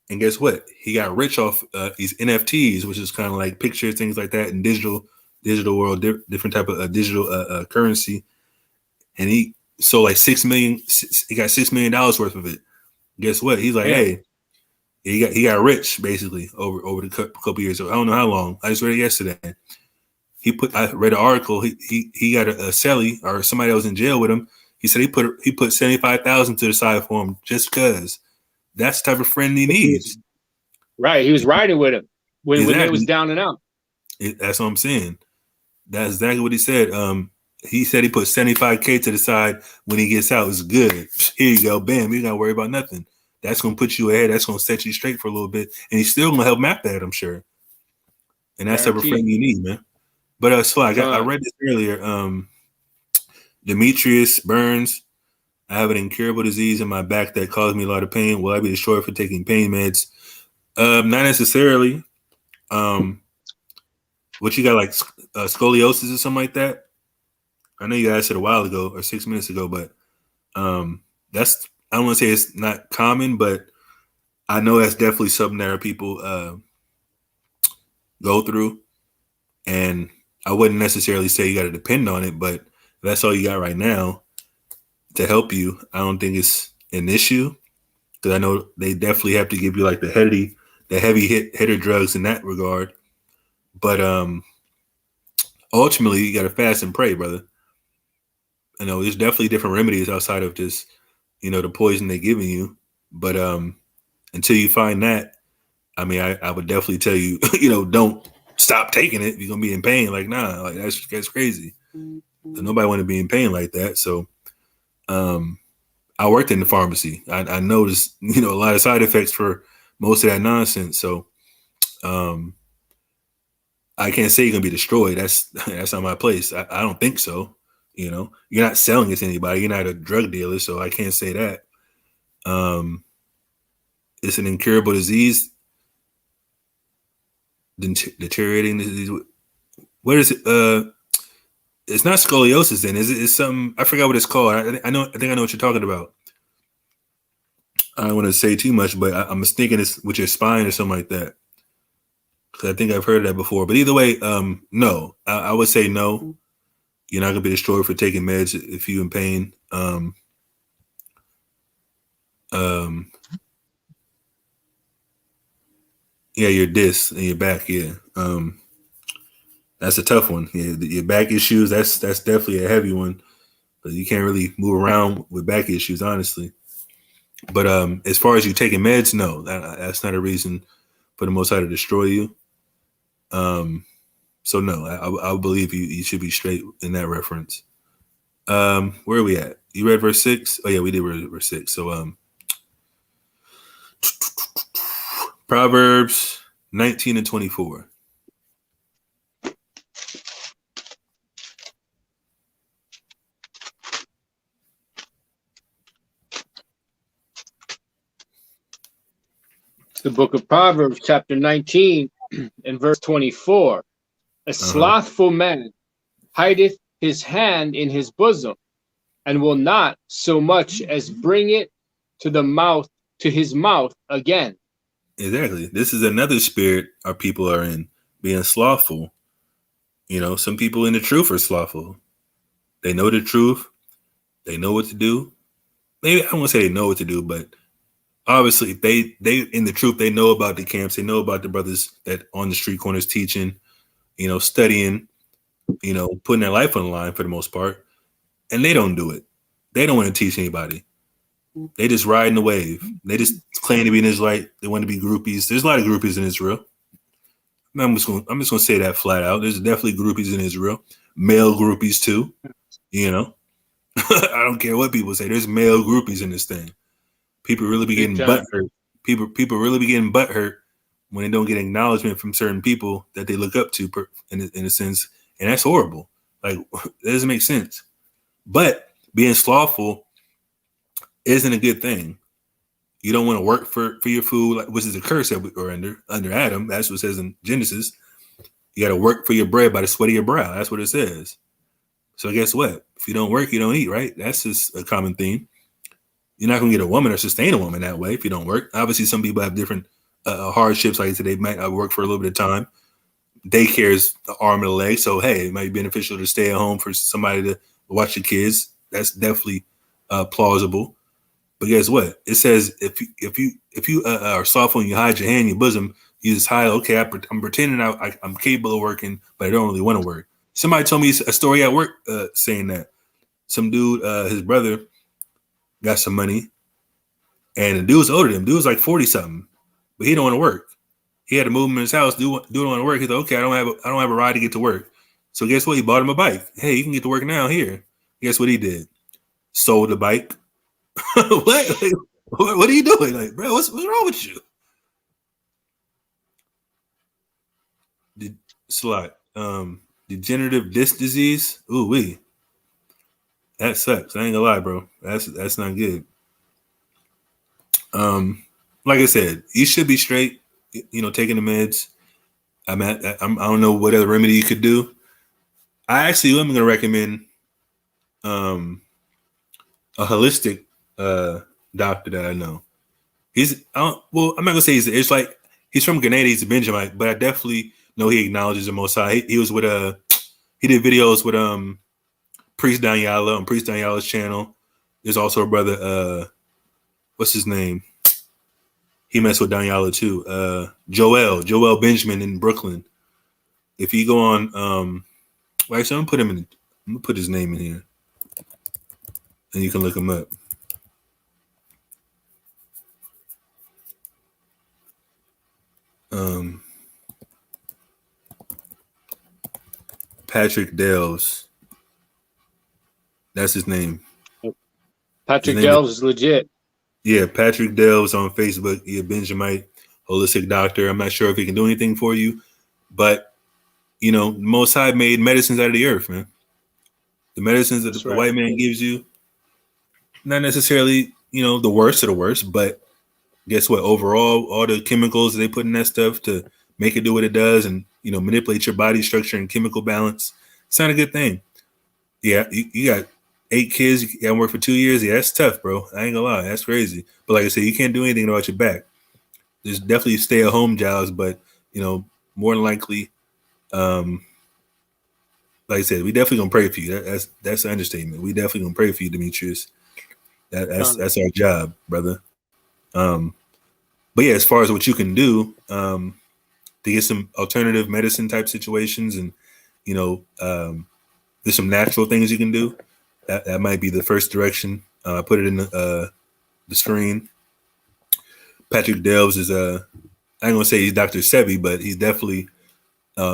And guess what? He got rich off these NFTs, which is kind of like pictures, things like that, in digital world, different type of digital currency. And he sold like $6 million. He got $6 million worth of it. Guess what? He's like, hey, He got rich basically over the couple years. So I don't know how long. I just read it yesterday. I read an article. He got a cellie or somebody that was in jail with him. He said he put 75,000 to the side for him just because. That's the type of friend he needs. Right. He was riding with him when it was down and out. That's what I'm saying. That's exactly what he said. He said he put 75K to the side when he gets out. It's good. Here you go. Bam. You don't worry about nothing. That's going to put you ahead. That's going to set you straight for a little bit. And he's still going to help map that, I'm sure. And that's the type of friend you need, man. But I read this earlier. Demetrius Burns, I have an incurable disease in my back that caused me a lot of pain. Will I be destroyed for taking pain meds? Not necessarily. What you got, like scoliosis or something like that? I know you asked it a while ago or 6 minutes ago, but that's, I don't want to say it's not common, but I know that's definitely something that people go through. And I wouldn't necessarily say you got to depend on it, but if that's all you got right now to help you, I don't think it's an issue, because I know they definitely have to give you like the heavy hitter drugs in that regard. But ultimately, you got to fast and pray, brother. I know there's definitely different remedies outside of just, the poison they're giving you. But until you find that, I mean, I would definitely tell you, don't stop taking it. You're going to be in pain. Like, nah, like that's crazy. Nobody want to be in pain like that. So I worked in the pharmacy. I noticed, a lot of side effects for most of that nonsense. So I can't say you're going to be destroyed. That's not my place. I don't think so. You're not selling it to anybody. You're not a drug dealer, so I can't say that. It's an incurable disease, deteriorating disease. What is it? It's not scoliosis. Then it's something. I forgot what it's called. I think I know what you're talking about. I don't want to say too much, but I'm thinking it's with your spine or something like that. Because I think I've heard of that before. But either way, no. I would say no. You're not gonna be destroyed for taking meds if you're in pain. Yeah, your discs and your back. Yeah, that's a tough one. Yeah, your back issues. That's definitely a heavy one. But you can't really move around with back issues, honestly. But as far as you taking meds, no, that's not a reason for the Most High to destroy you. So no, I believe you should be straight in that reference. Where are we at? You read verse 6? Oh yeah, we did read verse 6. So Proverbs 19 and 24. The book of Proverbs, chapter 19 and verse 24. A slothful man hideth his hand in his bosom, and will not so much as bring it to his mouth again. Exactly. This is another spirit our people are in, being slothful. Some people in the truth are slothful. They know the truth. They know what to do. Maybe I don't want to say they know what to do, but obviously they in the truth, they know about the camps. They know about the brothers that on the street corners teaching, studying, putting their life on the line for the most part. And they don't do it. They don't want to teach anybody. They just riding the wave. They just claim to be an Israelite. They want to be groupies. There's a lot of groupies in Israel. I'm just gonna say that flat out. There's definitely groupies in Israel. Male groupies too. I don't care what people say. There's male groupies in this thing. People really be getting butthurt. People really be getting butthurt when they don't get acknowledgement from certain people that they look up to in a sense. And that's horrible. Like, that doesn't make sense. But being slothful isn't a good thing. You don't want to work for your food, which is a curse that we are under Adam. That's what it says in Genesis. You got to work for your bread by the sweat of your brow. That's what it says. So guess what? If you don't work, you don't eat, right? That's just a common theme. You're not going to get a woman or sustain a woman that way if you don't work. Obviously, some people have different hardships. Like I said, they might work for a little bit of time. Daycare is the arm and the leg. So, hey, it might be beneficial to stay at home for somebody to watch the kids. That's definitely plausible. But guess what? It says if if you are soft when you hide your hand in your bosom, you just hide. Okay, I'm pretending I'm capable of working, but I don't really want to work. Somebody told me a story at work saying that some dude, his brother, got some money, and the dude was older than him. Dude was like 40 something, but he don't want to work. He had to move him in his house. Dude don't want to work. He's like, okay, I don't have a ride to get to work. So guess what? He bought him a bike. Hey, you can get to work now. Here. Guess what he did? Sold the bike. What? Like, what are you doing? Like, bro, what's wrong with you? Degenerative disc disease. Ooh wee. That sucks. I ain't gonna lie, bro. That's not good. Like I said, you should be straight. Taking the meds. I don't know what other remedy you could do. I actually am gonna recommend a holistic doctor that I know. I'm not gonna say it's like he's from Grenada. He's a Benjamite, but I definitely know he acknowledges the Most High. He was with he did videos with Priest Daniela on Priest Daniela's channel. There's also a brother, what's his name? He messed with Daniela too. Joel Benjamin in Brooklyn. If you go on, well, actually, I'm gonna put his name in here, and you can look him up. Patrick Delves. That's his name. Patrick Delves is legit. Yeah, Patrick Delves on Facebook. He's a Benjamite holistic doctor. I'm not sure if he can do anything for you, but the Most High made medicines out of the earth, man. The medicines that the white man gives you, not necessarily, the worst of the worst, but guess what? Overall, all the chemicals they put in that stuff to make it do what it does and, manipulate your body structure and chemical balance. It's not a good thing. Yeah, you got 8 kids. You got to work for 2 years. Yeah, that's tough, bro. I ain't gonna lie. That's crazy. But like I said, you can't do anything about your back. There's definitely stay-at-home jobs, but, more than likely, like I said, we definitely gonna pray for you. That's an understatement. We definitely gonna pray for you, Demetrius. That's our job, brother. But yeah, as far as what you can do to get some alternative medicine type situations, and there's some natural things you can do. That might be the first direction. I put it in the screen. Patrick Delves is I ain't gonna say he's Dr. Sebi, but he's definitely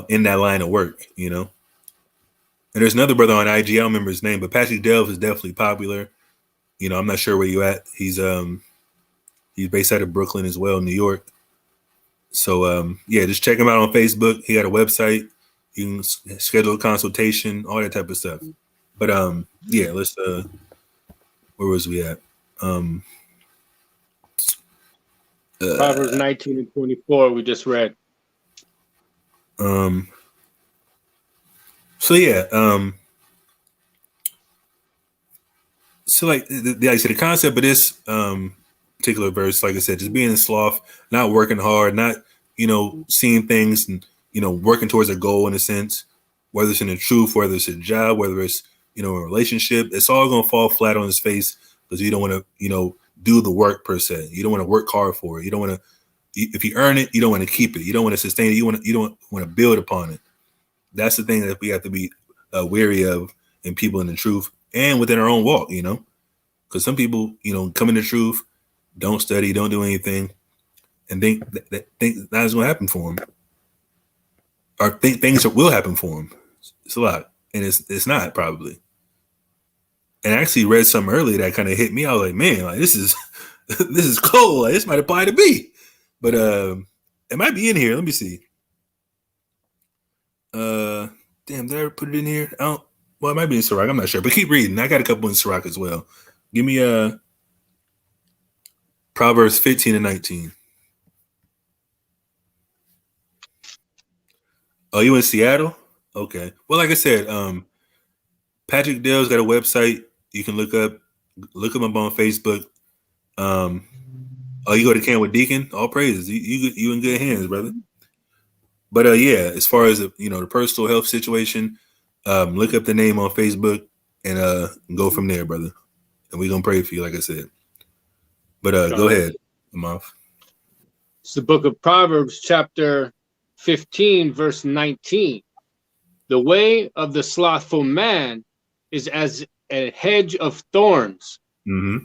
in that line of work, And there's another brother on IG. I don't remember his name, but Patrick Delves is definitely popular. I'm not sure where you at. He's based out of Brooklyn as well, New York. So yeah, just check him out on Facebook. He got a website. You can schedule a consultation, all that type of stuff. But yeah, let's where was we at? Proverbs 19 and 24 we just read. So yeah, so like the concept of this particular verse, like I said, just being sloth, not working hard, not seeing things and working towards a goal in a sense, whether it's in the truth, whether it's a job, whether it's a relationship, it's all gonna fall flat on his face because you don't want to do the work per se. You don't want to work hard for it. You don't want to. If you earn it, you don't want to keep it. You don't want to sustain it. You don't want to build upon it. That's the thing that we have to be wary of in people in the truth and within our own walk. Because some people come in the truth, don't study, don't do anything, and think that's going to happen for them, or think things will happen for them. It's a lot, and it's not probably. And I actually read something earlier that kind of hit me. I was like, man, like this is cold. Like this might apply to me, but it might be in here. Let me see. Damn, did I ever put it in here? Well, it might be in Sirach. I'm not sure, but keep reading. I got a couple in Sirach as well. Give me Proverbs 15 and 19. Oh, you in Seattle? Okay. Well, like I said, Patrick Dale's got a website you can look him up on Facebook. Oh, you go to camp with Deacon? All praises. You in good hands, brother. But yeah, as far as the personal health situation, look up the name on Facebook and go from there, brother. And we're gonna pray for you, like I said. But go ahead, Amof. It's the book of Proverbs, chapter 15, verse 19. The way of the slothful man is as a hedge of thorns,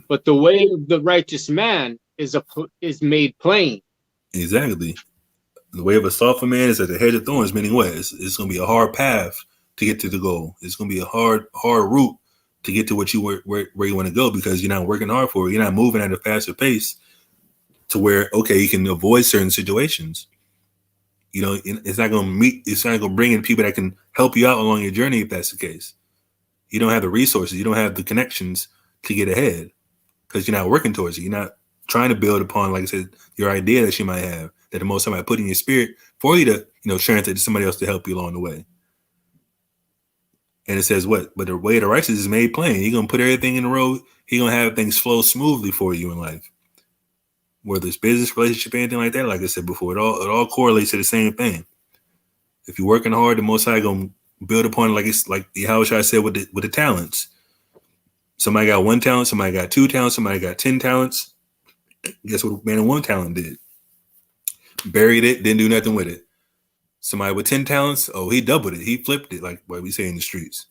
but the way of the righteous man is made plain. Exactly. The way of a slothful man is at the hedge of thorns, meaning what? It's going to be a hard path to get to the goal. It's going to be a hard route to get to what you where you want to go, because you're not working hard for it. You're not moving at a faster pace to where, okay, you can avoid certain situations. You know, it's not going to bring in people that can help you out along your journey if that's the case. You don't have the resources. You don't have the connections to get ahead because you're not working towards it. You're not trying to build upon, like I said, your idea that you might have, that the Most High might put in your spirit for you to, translate to somebody else to help you along the way. And it says what? But the way of the righteous is made plain. He's going to put everything in the road. He's going to have things flow smoothly for you in life. Whether it's business, relationship, anything like that, like I said before, it all correlates to the same thing. If you're working hard, the Most High going to build upon it, like it's like Yahushua said with the talents. Somebody got 1 talent, somebody got 2 talents, somebody got 10 talents. Guess what man of 1 talent did? Buried it, didn't do nothing with it. Somebody with 10 talents, he doubled it. He flipped it, like what we say in the streets.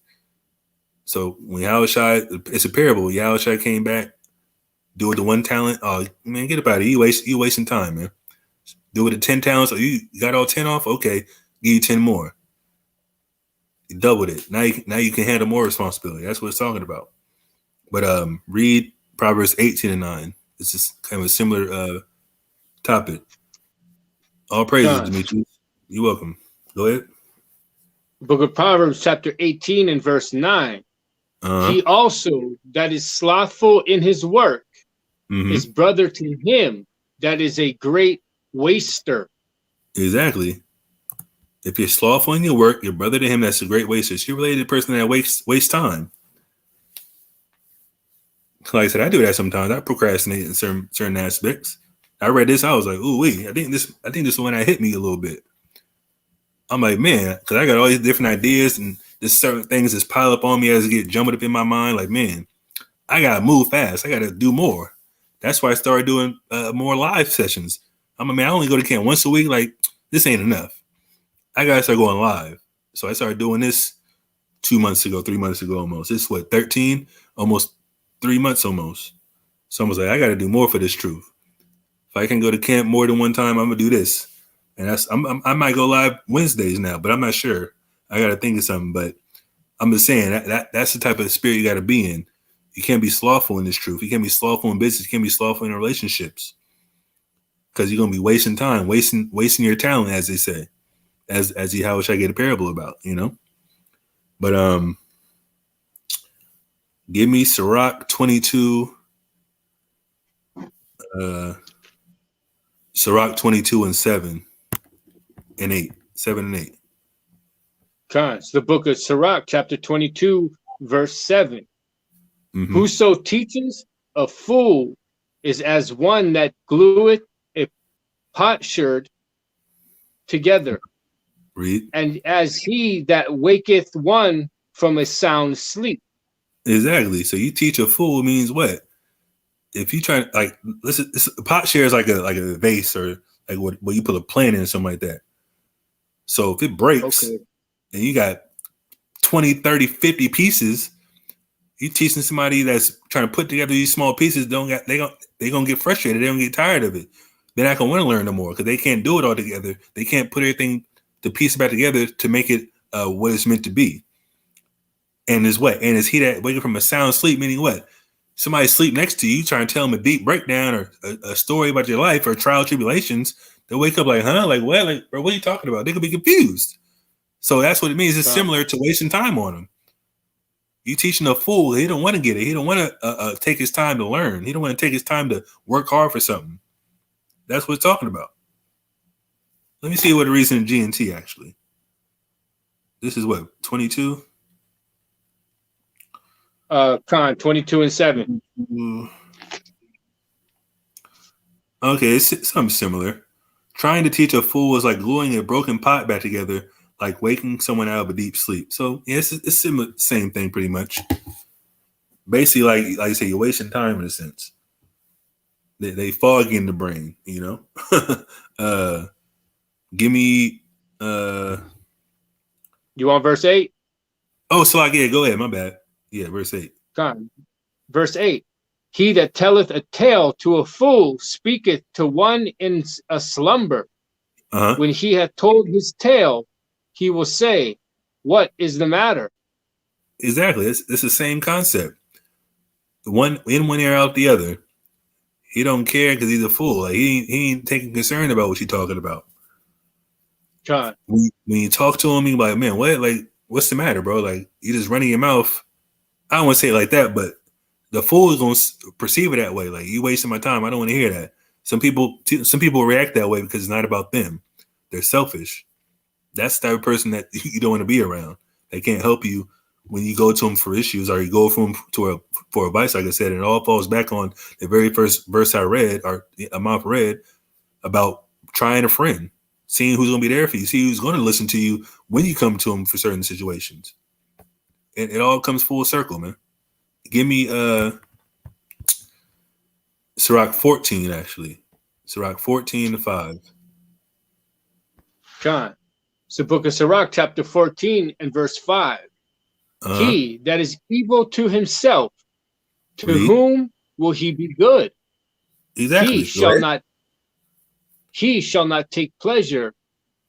So when Yahushua, it's a parable. Yahushua came back, do it to 1 talent. Oh, man, get about it. You wasting time, man. Do it to 10 talents. Oh, you got all 10 off? Okay, give you 10 more. You doubled it. Now you can handle more responsibility. That's what it's talking about. But read Proverbs 18:9. It's just kind of a similar topic. All praises, Demetrius. You're welcome. Go ahead. Book of Proverbs, chapter 18 and verse 9. He also that is slothful in his work is brother to him that is a great waster. Exactly. If you're slothful in your work, you're brother to him that's a great waster. You're related to the person that wastes time. Like I said, I do that sometimes. I procrastinate in certain aspects. I read this, I was like, ooh, wait, I think this one that hit me a little bit. I'm like, man, because I got all these different ideas and there's certain things that pile up on me as it get jumbled up in my mind. Like, man, I gotta move fast. I gotta do more. That's why I started doing more live sessions. I only go to camp once a week. Like, this ain't enough. I gotta start going live. So I started doing this 3 months ago almost. It's what, 13? Almost 3 months almost. So I was like, I gotta do more for this truth. If I can go to camp more than one time, I'm gonna do this. And I might go live Wednesdays now, but I'm not sure. I got to think of something. But I'm just saying that's the type of spirit you got to be in. You can't be slothful in this truth. You can't be slothful in business. You can't be slothful in relationships, because you're gonna be wasting time, wasting your talent, as they say, as how should I get a parable about, But give me Sirach 22. Sirach 22 and 7 and 8. 7 and 8. It's the book of Sirach, chapter 22, verse 7. Whoso teaches a fool is as one that glueth a potsherd together. Read. And as he that waketh one from a sound sleep. Exactly. So you teach a fool means what? If you try, like, listen, a potsherd is like a vase, or like what you put a plant in or something like that. So if it breaks and you got 20, 30, 50 pieces, you teaching somebody that's trying to put together these small pieces, they gonna get frustrated. They don't get tired of it. They're not gonna want to learn no more because they can't do it all together. They can't put everything, the piece back together to make it what it's meant to be. And is what? And is he that waking from a sound sleep, meaning what? Somebody sleep next to you, trying to tell them a deep breakdown or a story about your life or trial tribulations. They wake up like, huh? Like what? Like, bro, what are you talking about? They could be confused. So that's what it means. It's similar to wasting time on them. You teaching a fool, he don't want to get it. He don't want to take his time to learn. He don't want to take his time to work hard for something. That's what it's talking about. Let me see what the reason in G&T actually. This is what, 22? 22 and 7. Okay, it's something similar. Trying to teach a fool is like gluing a broken pot back together, like waking someone out of a deep sleep. So yeah, it's similar, same thing pretty much. Basically, like you say, you're wasting time in a sense. They fog in the brain, Give me You want verse 8? Oh, so yeah, go ahead. My bad. Yeah, verse 8. God. Verse 8. He that telleth a tale to a fool speaketh to one in a slumber. Uh-huh. When he hath told his tale, he will say, what is the matter? Exactly. It's the same concept. One in one ear, out the other. He don't care because he's a fool. Like he ain't taking concern about what you're talking about. God. When you talk to him, he's like, man, what? Like, what's the matter, bro? Like, you just running your mouth. I don't want to say it like that, but the fool is going to perceive it that way. Like, you wasting my time. I don't want to hear that. Some people react that way because it's not about them. They're selfish. That's the type of person that you don't want to be around. They can't help you when you go to them for issues, or you go for advice. Like I said, and it all falls back on the very first verse I read, or Amount read, about trying a friend, seeing who's going to be there for you, see who's going to listen to you when you come to them for certain situations. And it all comes full circle, man. Give me Sirach 14, actually. Sirach 14:5. God. It's the book of Sirach, chapter 14 and verse 5. He that is evil to himself, to whom will he be good? Exactly. He shall not take pleasure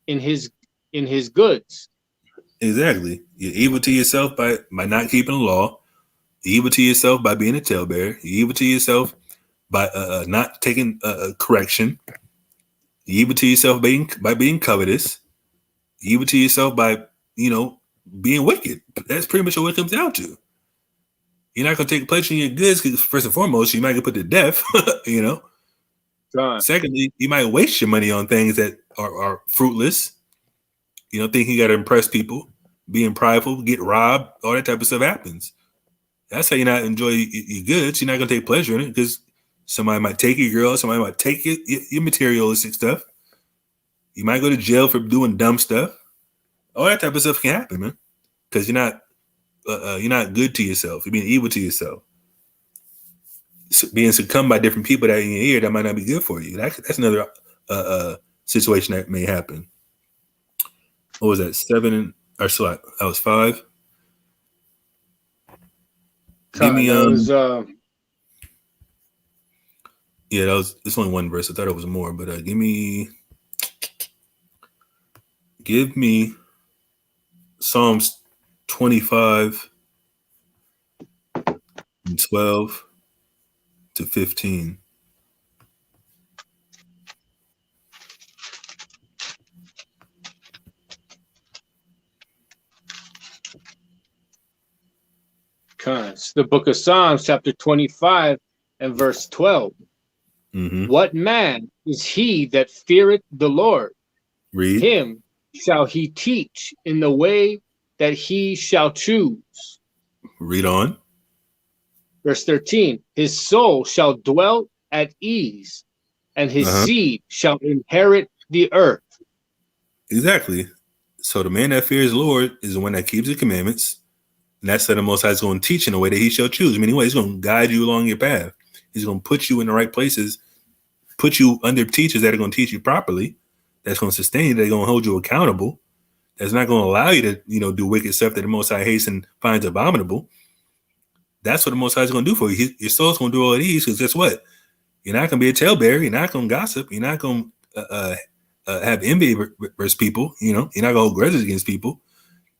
in his goods. Exactly. You're evil to yourself by not keeping the law. You're evil to yourself by being a talebearer. You're evil to yourself by not taking correction. You're evil to yourself by being covetous. You're evil to yourself by, being wicked. That's pretty much what it comes down to. You're not going to take pleasure in your goods because, first and foremost, you might get put to death, God. Secondly, you might waste your money on things that are fruitless. Think you got to impress people, being prideful, get robbed, all that type of stuff happens. That's how you're not enjoy your goods. You're not going to take pleasure in it because somebody might take your girl, somebody might take your materialistic stuff. You might go to jail for doing dumb stuff. All that type of stuff can happen, man, because you're not good to yourself. You're being evil to yourself. Being succumbed by different people that are in your ear that might not be good for you. That's another situation that may happen. What was that? 7 or so? That was 5. Give me yeah, it's only one verse. I thought it was more, but give me Psalms 25 and 12 to 15. It's the book of Psalms, chapter 25 and verse 12. Mm-hmm. What man is he that feareth the Lord? Read. Him shall he teach in the way that he shall choose. Read on. Verse 13. His soul shall dwell at ease, and his seed shall inherit the earth. Exactly. So the man that fears the Lord is the one that keeps the commandments. And that's that the Most High is going to teach in a way that he shall choose. I mean, he's going to guide you along your path. He's going to put you in the right places, put you under teachers that are going to teach you properly, that's going to sustain you, that's going to hold you accountable, that's not going to allow you to, do wicked stuff that the Most High hates and finds abominable. That's what the Most High is going to do for you. Your soul's going to do all of these because guess what? You're not going to be a talebearer. You're not going to gossip. You're not going to have envy versus people. You're not going to hold grudges against people.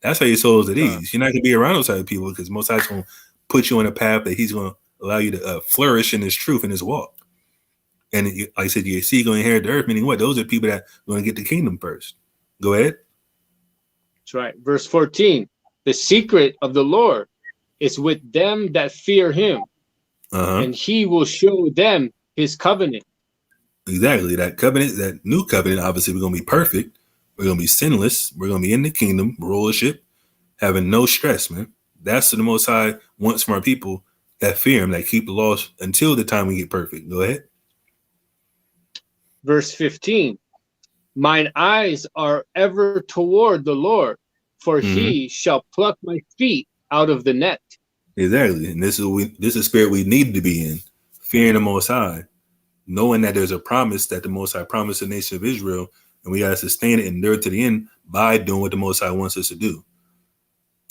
That's how your soul is at ease. You're not going to be around those type of people because Most High is going to put you on a path that he's going to allow you to flourish in his truth and his walk. And like I said, your seed going to inherit the earth, meaning what? Those are people that are going to get the kingdom first. Go ahead. That's right. Verse 14. The secret of the Lord is with them that fear him, and he will show them his covenant. Exactly. That covenant, that new covenant, obviously we're going to be perfect. We're going to be sinless. We're going to be in the kingdom, rulership, having no stress, man. That's what the Most High wants from our people that fear him, that keep the laws until the time we get perfect. Go ahead. Verse 15. Mine eyes are ever toward the Lord, for he shall pluck my feet out of the net. Exactly. And this is a spirit we need to be in, fearing the Most High. knowing that there's a promise that the Most High promised the nation of Israel, and we got to sustain it and endure to the end by doing what the Most High wants us to do.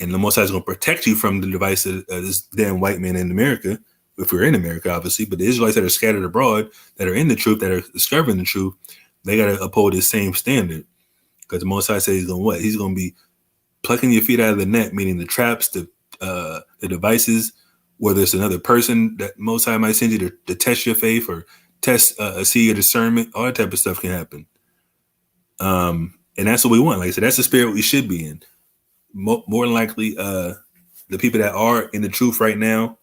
And the Most High is going to protect you from the device of this damn white man in America, if we're in America, obviously. But the Israelites that are scattered abroad, that are in the truth, that are discovering the truth, they got to uphold this same standard. Because the Most High says he's going to what? He's going to be plucking your feet out of the net, meaning the traps, the devices, whether it's another person that Most High might send you to test your faith or test, see your discernment, all that type of stuff can happen. And that's what we want. Like I said, that's the spirit we should be in. More than likely, the people that are in the truth right now,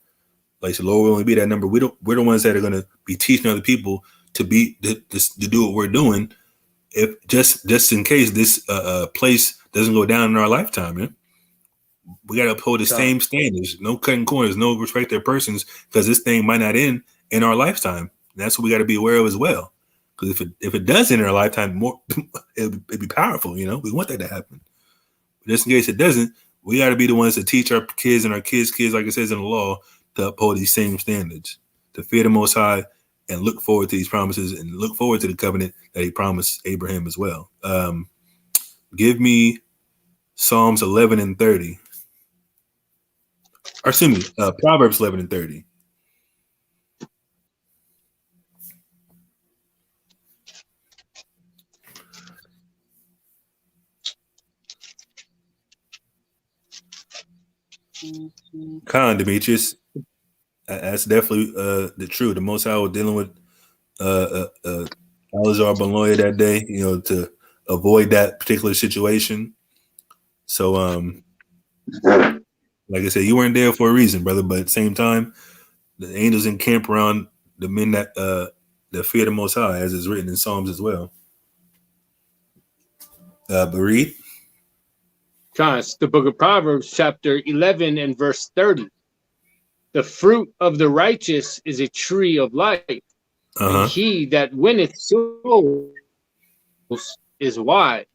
like the Lord will only be that number. We're the ones that are going to be teaching other people to do what we're doing. If just in case this place doesn't go down in our lifetime, man. We got to uphold the same standards. No cutting corners, no respect their persons, because this thing might not end in our lifetime. And that's what we got to be aware of as well. Because if it does end in our lifetime, more it'd be powerful. You know, we want that to happen. But just in case it doesn't, we got to be the ones to teach our kids and our kids, like it says in the law, to uphold these same standards, to fear the Most High, and look forward to these promises and look forward to the covenant that he promised Abraham as well. Give me Psalms 11 and 30. Or excuse me, Proverbs 11 and 30. Khan, Demetrius, that's definitely the truth. The Most High was dealing with Alazar Baloya that day, you know, to avoid that particular situation. So, like I said, you weren't there for a reason, brother. But at the same time, the angels encamp around the men that fear the Most High, as is written in Psalms as well. But read. It's the book of Proverbs, chapter 11 and verse 30. The fruit of the righteous is a tree of life, and he that winneth souls is wise.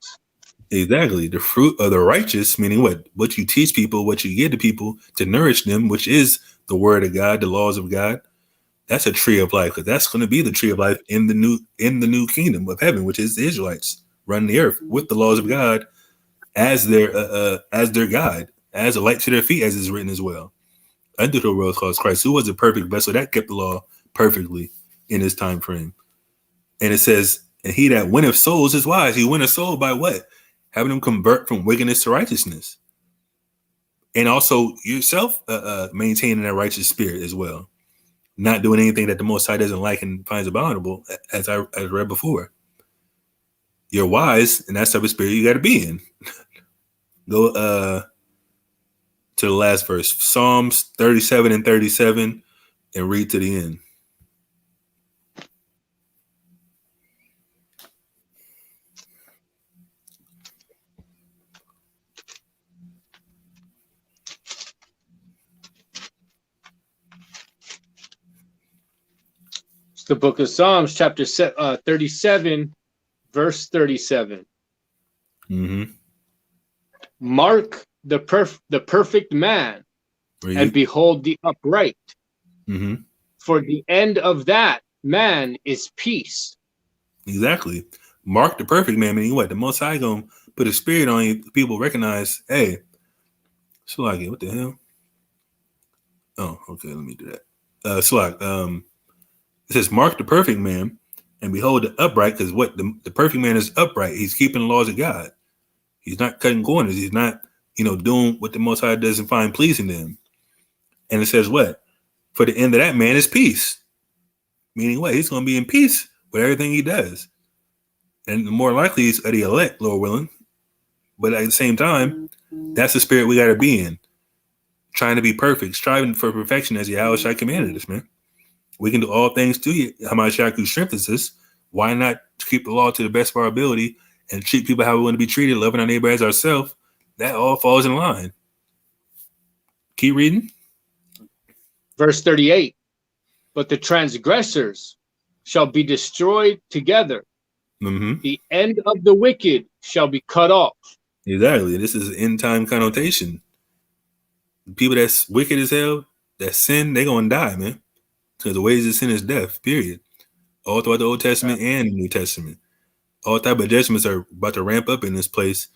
Exactly. The fruit of the righteous, meaning what you teach people, what you give to people to nourish them, which is the word of God, the laws of God. That's a tree of life, because that's going to be the tree of life in the new kingdom of heaven, which is the Israelites running the earth with the laws of God as their guide, as a light to their feet, as is written as well. Unto the world calls Christ, who was a perfect vessel that kept the law perfectly in his time frame. And it says, and he that winneth souls is wise. He win a soul by what? Having them convert from wickedness to righteousness. And also yourself maintaining that righteous spirit as well. Not doing anything that the Most High doesn't like and finds abominable, as I read before. You're wise, and that's the type of spirit you got to be in. Go to the last verse, Psalms 37 and 37, and read to the end. It's the book of Psalms, chapter 37, verse 37. Mark the perfect man, and behold the upright. For the end of that man is peace. Exactly. Mark the perfect man, meaning what? The Most High gonna put a spirit on you. People recognize, hey, Slag, what the hell? Oh, okay, let me do that. Slag, it says, mark the perfect man, and behold the upright, because what? The perfect man is upright. He's keeping the laws of God. He's not cutting corners. He's not, doing what the Most High doesn't find pleasing to him. And it says what? For the end of that man is peace. Meaning what? He's going to be in peace with everything he does. And the more likely he's the elect, Lord willing. But at the same time, that's the spirit we got to be in. Trying to be perfect, striving for perfection as Yahweh commanded us, man. We can do all things to you. Hamashiach who strengthens us. Why not keep the law to the best of our ability and treat people how we want to be treated, loving our neighbor as ourselves? That all falls in line. Keep reading. Verse 38. But the transgressors shall be destroyed together. The end of the wicked shall be cut off. Exactly. This is end time connotation. People that's wicked as hell, that sin, they're going to die, man. Because the wages of sin is death, period. all throughout the Old Testament and the New Testament. All type of judgments are about to ramp up in this place.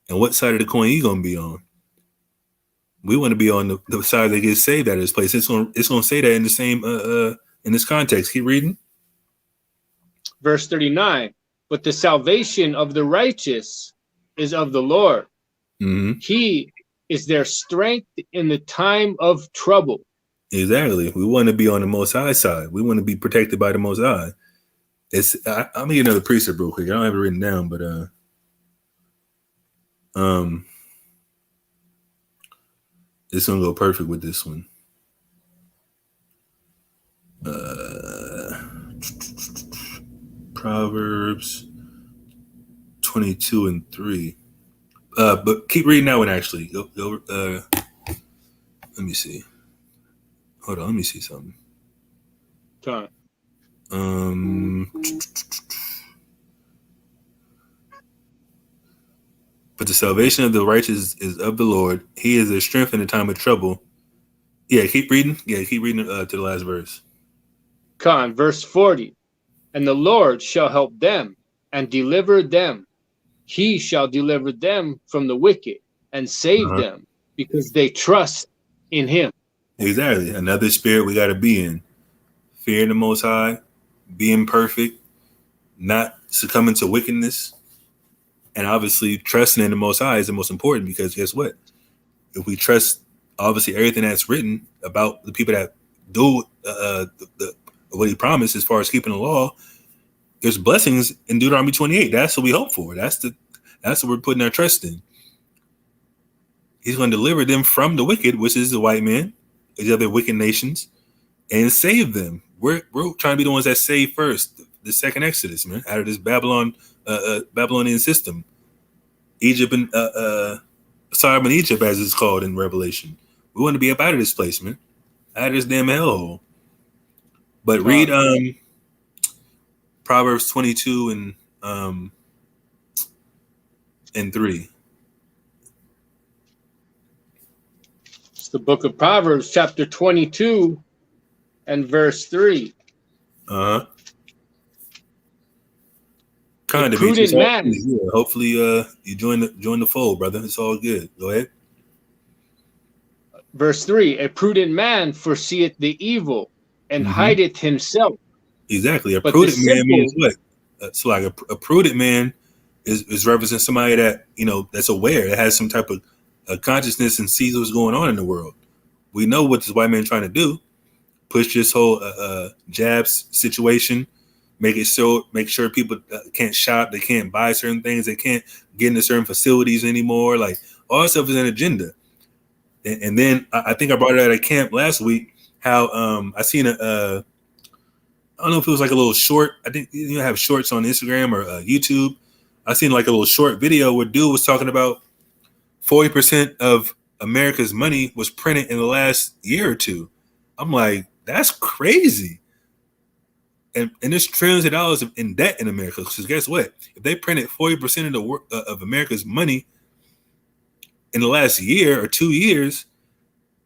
And what side of the coin you gonna be on? We want to be on the side that gets saved out of this place. It's gonna say that in the same in this context. Keep reading. Verse 39. But the salvation of the righteous is of the Lord. Mm-hmm. He is their strength in the time of trouble. Exactly. We want to be on the Most High side. We want to be protected by the Most High. I'm gonna get another precept real quick. I don't have it written down, but it's gonna go perfect with this one. Proverbs 22:3. But keep reading that one. Actually, go. Let me see. Hold on. Let me see something. Time. But the salvation of the righteous is of the Lord. He is their strength in the time of trouble. Yeah, keep reading. Yeah, keep reading to the last verse. Verse 40. And the Lord shall help them and deliver them. He shall deliver them from the wicked and save them because they trust in him. Exactly. Another spirit we got to be in. Fearing the Most High, being perfect, not succumbing to wickedness. And obviously, trusting in the Most High is the most important because guess what? If we trust, obviously, everything that's written about the people that do what he promised as far as keeping the law, there's blessings in Deuteronomy 28. That's what we hope for. That's what we're putting our trust in. He's going to deliver them from the wicked, which is the white man, the other wicked nations, and save them. We're trying to be the ones that save first. The second Exodus, man, out of this Babylonian system. Egypt and Sodom and Egypt, as it's called in Revelation. We want to be up out of this place, man. Out of this damn hellhole. But read Proverbs 22 and 3. It's the book of Proverbs, chapter 22 and verse 3. Kind of prudent man. Yeah, hopefully you join the fold, brother. It's all good. Go ahead. Verse 3. A prudent man foreseeth the evil and hideth himself. Exactly. A prudent man means what? So like a prudent man is representing somebody that, that's aware, that has some type of consciousness and sees what's going on in the world. We know what this white man trying to do. Push this whole jabs situation. Make sure people can't shop, they can't buy certain things, they can't get into certain facilities anymore. Like all that stuff is an agenda. And then I think I brought it out at camp last week. How I seen I don't know if it was like a little short. I think you have shorts on Instagram or YouTube. I seen like a little short video where dude was talking about 40% of America's money was printed in the last year or two. I'm like, that's crazy. And there's trillions of dollars in debt in America. Because guess what? If they printed 40% of America's money in the last year or 2 years,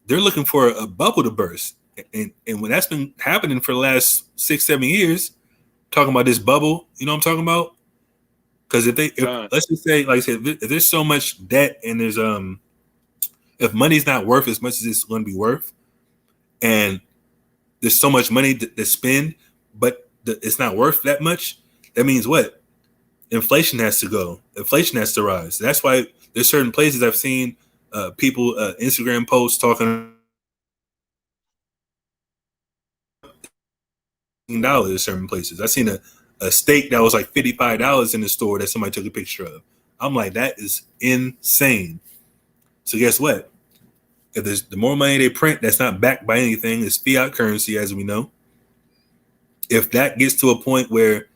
they're looking for a bubble to burst. And when that's been happening for the last 6-7 years, talking about this bubble, you know what I'm talking about? Because let's just say, like I said, if there's so much debt and there's if money's not worth as much as it's going to be worth, and there's so much money to spend, but it's not worth that much, that means what? Inflation has to go. Inflation has to rise. That's why there's certain places I've seen people Instagram posts talking $15 certain places. I seen a steak that was like $55 in the store that somebody took a picture of. I'm like, that is insane. So guess what? If there's the more money they print that's not backed by anything, it's fiat currency, as we know. If that gets to a point where,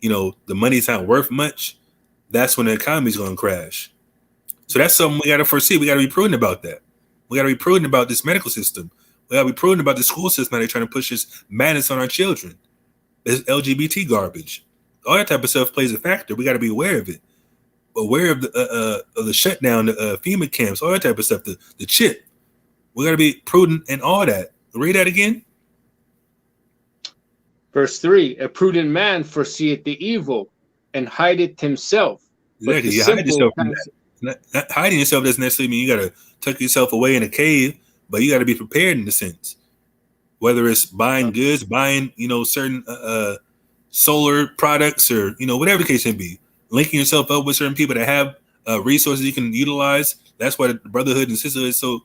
the money's not worth much, that's when the economy's going to crash. So that's something we got to foresee. We got to be prudent about that. We got to be prudent about this medical system. We got to be prudent about the school system. They're trying to push this madness on our children. This LGBT garbage. All that type of stuff plays a factor. We got to be aware of it. Aware of the shutdown, the FEMA camps, all that type of stuff, the chip. We got to be prudent in all that. Read that again. Verse 3, a prudent man foreseeth the evil and hideth himself, but Exactly. the You hide simple yourself from pass. that. Not hiding yourself doesn't necessarily mean you got to tuck yourself away in a cave, but you got to be prepared in a sense. Whether it's buying goods, buying, certain solar products, or whatever the case may be, linking yourself up with certain people that have resources you can utilize. That's why the brotherhood and sisterhood is so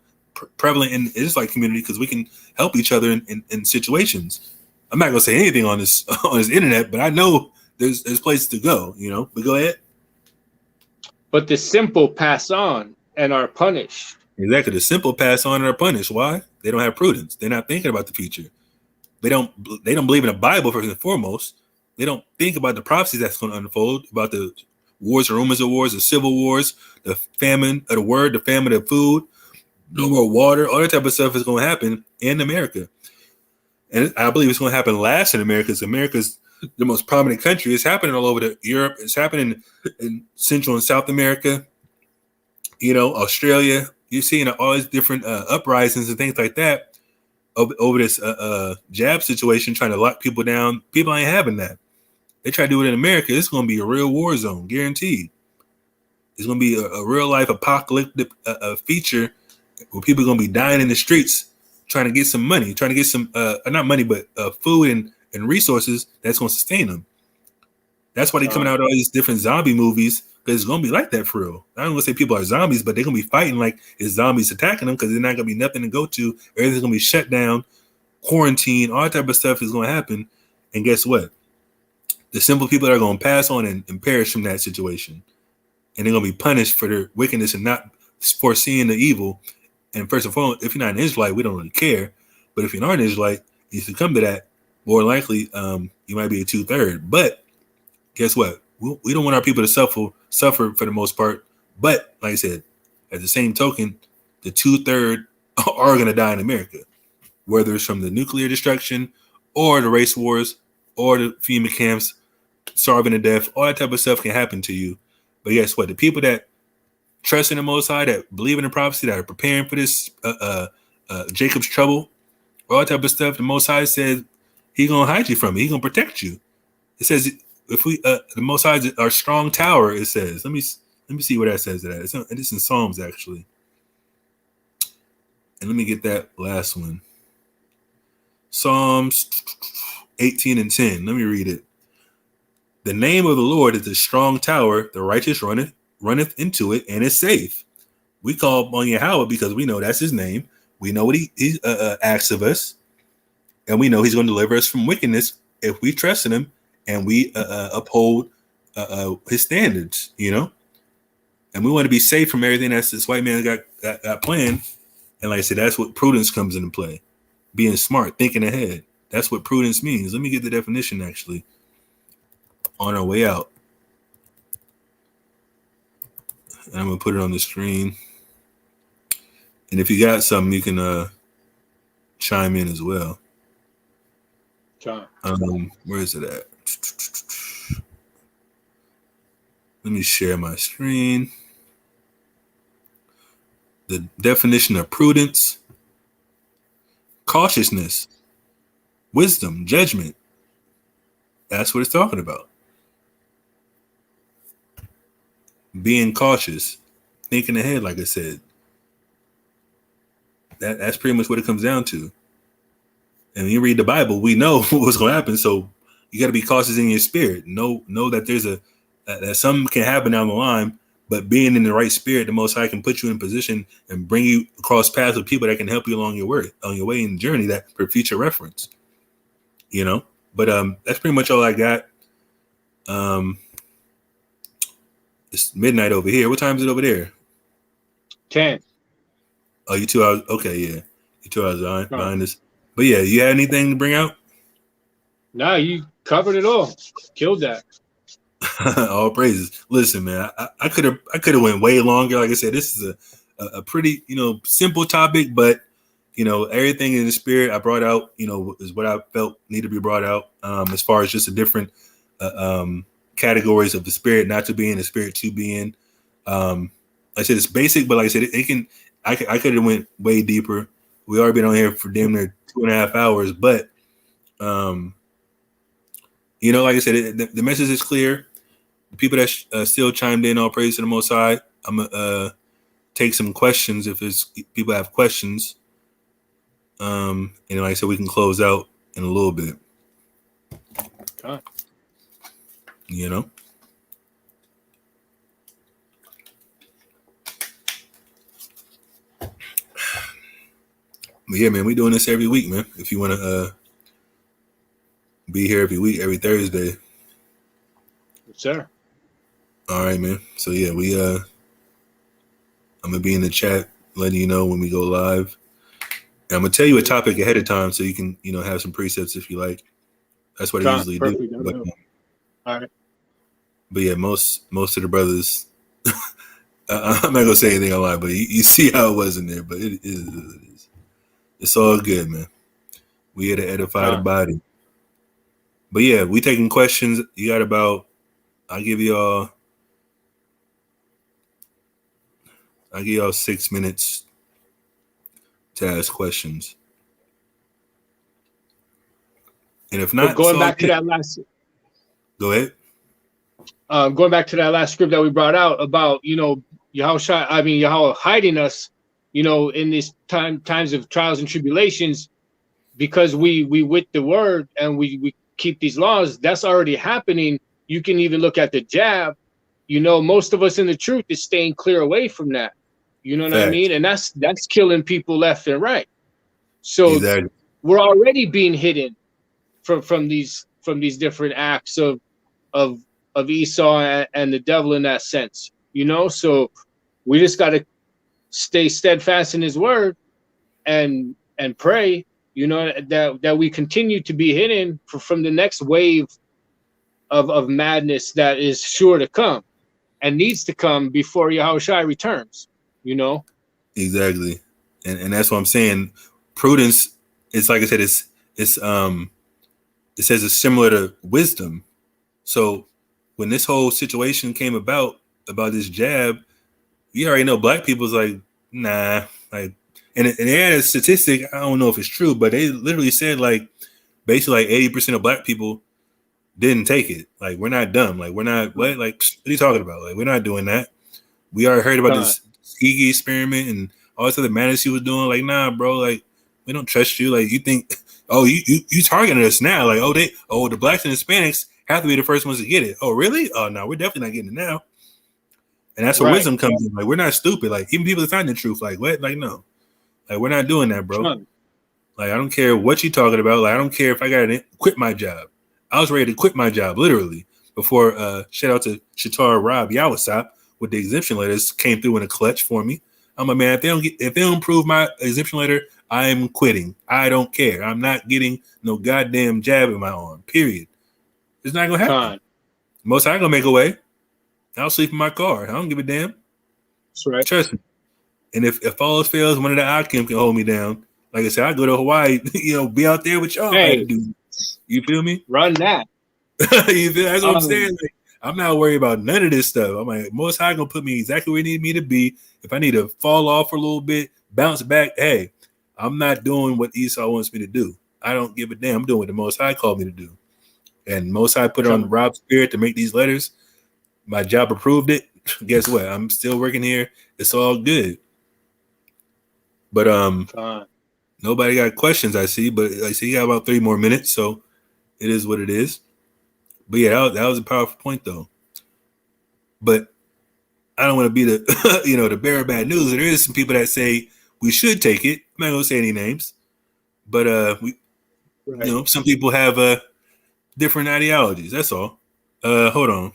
prevalent in the Israelite community, because we can help each other in situations. I'm not gonna say anything on this on this internet, but I know there's places to go. But go ahead. But the simple pass on and are punished. Exactly. The simple pass on and are punished. Why? They don't have prudence. They're not thinking about the future. They don't believe in the Bible first and foremost. They don't think about the prophecies that's going to unfold, about the wars, rumors of wars, the civil wars, the famine of the word, the famine of food, no more water, all that type of stuff is going to happen in America. And I believe it's going to happen last in America, because America's the most prominent country. It's happening all over Europe. It's happening in Central and South America, Australia. You're seeing all these different uprisings and things like that over this jab situation, trying to lock people down. People ain't having that. They try to do it in America. It's going to be a real war zone, guaranteed. It's going to be a real life apocalyptic feature where people are going to be dying in the streets trying to get some money, trying to get some, not money, but food and resources that's going to sustain them. That's why they're coming out with all these different zombie movies, because it's going to be like that for real. I don't want to say people are zombies, but they're going to be fighting like it's zombies attacking them, because there's not going to be nothing to go to. Everything's going to be shut down, quarantine, all that type of stuff is going to happen. And guess what? The simple people that are going to pass on and perish from that situation. And they're going to be punished for their wickedness and not foreseeing the evil. And first and foremost, if you're not an Israelite, we don't really care. But if you're not an Israelite, you succumb to that, more likely you might be a 2/3. But guess what? We don't want our people to suffer for the most part. But like I said, at the same token, the 2/3 are going to die in America, whether it's from the nuclear destruction or the race wars or the FEMA camps, starving to death. All that type of stuff can happen to you. But guess what? The people that trust in the Most High, that believe in the prophecy, that are preparing for this Jacob's trouble, all that type of stuff, the Most High says He's gonna hide you from it. He's gonna protect you. It says if we the Most High is our strong tower. It says. Let me see what that says to that. It's in Psalms actually. And let me get that last one. Psalms 18:10. Let me read it. The name of the Lord is a strong tower. The righteous runneth into it and is safe. We call on Yahweh because we know that's his name. We know what he asks of us. And we know he's going to deliver us from wickedness if we trust in him and we uphold his standards, you know? And we want to be safe from everything that's this white man got planned. And like I said, that's what prudence comes into play. Being smart, thinking ahead. That's what prudence means. Let me get the definition actually on our way out. And I'm going to put it on the screen. And if you got something, you can chime in as well. Where is it at? Let me share my screen. The definition of prudence: cautiousness, wisdom, judgment. That's what it's talking about. Being cautious, thinking ahead, like I said. That's pretty much what it comes down to. And when you read the Bible, we know what's going to happen. So you got to be cautious in your spirit. Know that there's that something can happen down the line, but being in the right spirit, the Most High can put you in position and bring you across paths with people that can help you along your way in the journey, that for future reference. You know, but that's pretty much all I got. It's midnight over here. What time is it over there? 10. Oh, you 2 hours? Okay, yeah, you 2 hours behind us. But yeah, you had anything to bring out? No, you covered it all. Killed that. All praises. Listen, man, I could have went way longer. Like I said, this is a pretty simple topic, but everything in the spirit I brought out, is what I felt needed to be brought out. As far as just the different categories of the spirit, not to be in, the spirit to be in. Like I said, it's basic, but like I said, it can. I could have went way deeper. We already been on here for damn near 2.5 hours, but You know, like I said, the message is clear. The people that still chimed in, all praise to the Most High. I'm gonna take some questions if people have questions. And like I said, we can close out in a little bit. Okay. You know. But yeah, man, we doing this every week, man. If you want to be here every week, every Thursday. Yes, sir. All right, man. So yeah, I'm gonna be in the chat letting you know when we go live. And I'm gonna tell you a topic ahead of time so you can, have some precepts if you like. That's what I usually Perfect. do. But, all right. But yeah, most of the brothers, I'm not gonna say anything online, but you see how it was in there. But it is. It's all good, man. We here to edify the body. But yeah, we taking questions. You got about, I'll give y'all 6 minutes to ask questions. And if not, going back to that last. Go ahead. Going back to that last script that we brought out about, Yahweh hiding us, in these times of trials and tribulations, because we with the word and we keep these laws. That's already happening. You can even look at the jab. Most of us in the truth is staying clear away from that. You know what I mean? And that's killing people left and right. So exactly. We're already being hidden from these different acts of Esau and the devil in that sense. So we just got to stay steadfast in his word and pray, that we continue to be hidden from the next wave of madness that is sure to come and needs to come before Yahushua returns, Exactly. And that's what I'm saying. Prudence, it's like I said, it says it's similar to wisdom. So when this whole situation came about this jab, you already know black people's like, nah, like, and they had a statistic, I don't know if it's true, but they literally said like basically like 80% of black people didn't take it. Like, we're not dumb. Like, we're not, what are you talking about? Like, we're not doing that. We already heard about this Tuskegee experiment and all this other madness he was doing. Like, nah, bro, like, we don't trust you. Like, you think, oh, you targeting us now. Like, the blacks and Hispanics have to be the first ones to get it. Oh, really? Oh, no, we're definitely not getting it now. And that's where wisdom comes in. Like, we're not stupid. Like, even people that find the truth, like, what? Like, no. Like, we're not doing that, bro. Like, I don't care what you're talking about. Like, I don't care if I got to quit my job. I was ready to quit my job, literally, before shout out to Shatar Rob Yawasop with the exemption letters came through in a clutch for me. I'm like, man, if they don't approve my exemption letter, I'm quitting. I don't care. I'm not getting no goddamn jab in my arm, period. It's not going to happen. Most I ain't going to make a way. I'll sleep in my car. I don't give a damn. That's right. Trust me. And if all else fails, one of the Akim can hold me down. Like I said, I go to Hawaii, be out there with y'all. Hey, you feel me? Run that. You feel? That's what I'm saying. Like, I'm not worried about none of this stuff. I'm like, Most High gonna put me exactly where he need me to be. If I need to fall off for a little bit, bounce back, hey, I'm not doing what Esau wants me to do. I don't give a damn. I'm doing what the Most High called me to do. And Most High put it on Rob's spirit to make these letters. My job approved it. Guess what? I'm still working here. It's all good. But nobody got questions, I see. But I see you got about 3 more minutes, so it is what it is. But yeah, that was a powerful point, though. But I don't want to be the the bearer of bad news. There is some people that say we should take it. I'm not gonna say any names, but some people have different ideologies. That's all. Hold on.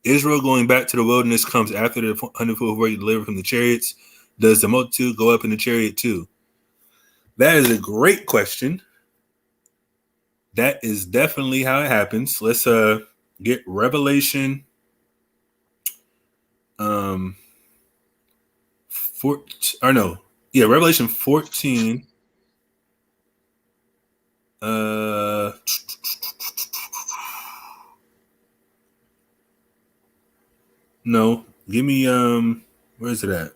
Israel going back to the wilderness comes after the 100-foot were delivered from the chariots. Does the multitude go up in the chariot too? That is a great question. That is definitely how it happens. Let's get Revelation Revelation 14. No, give me where is it at?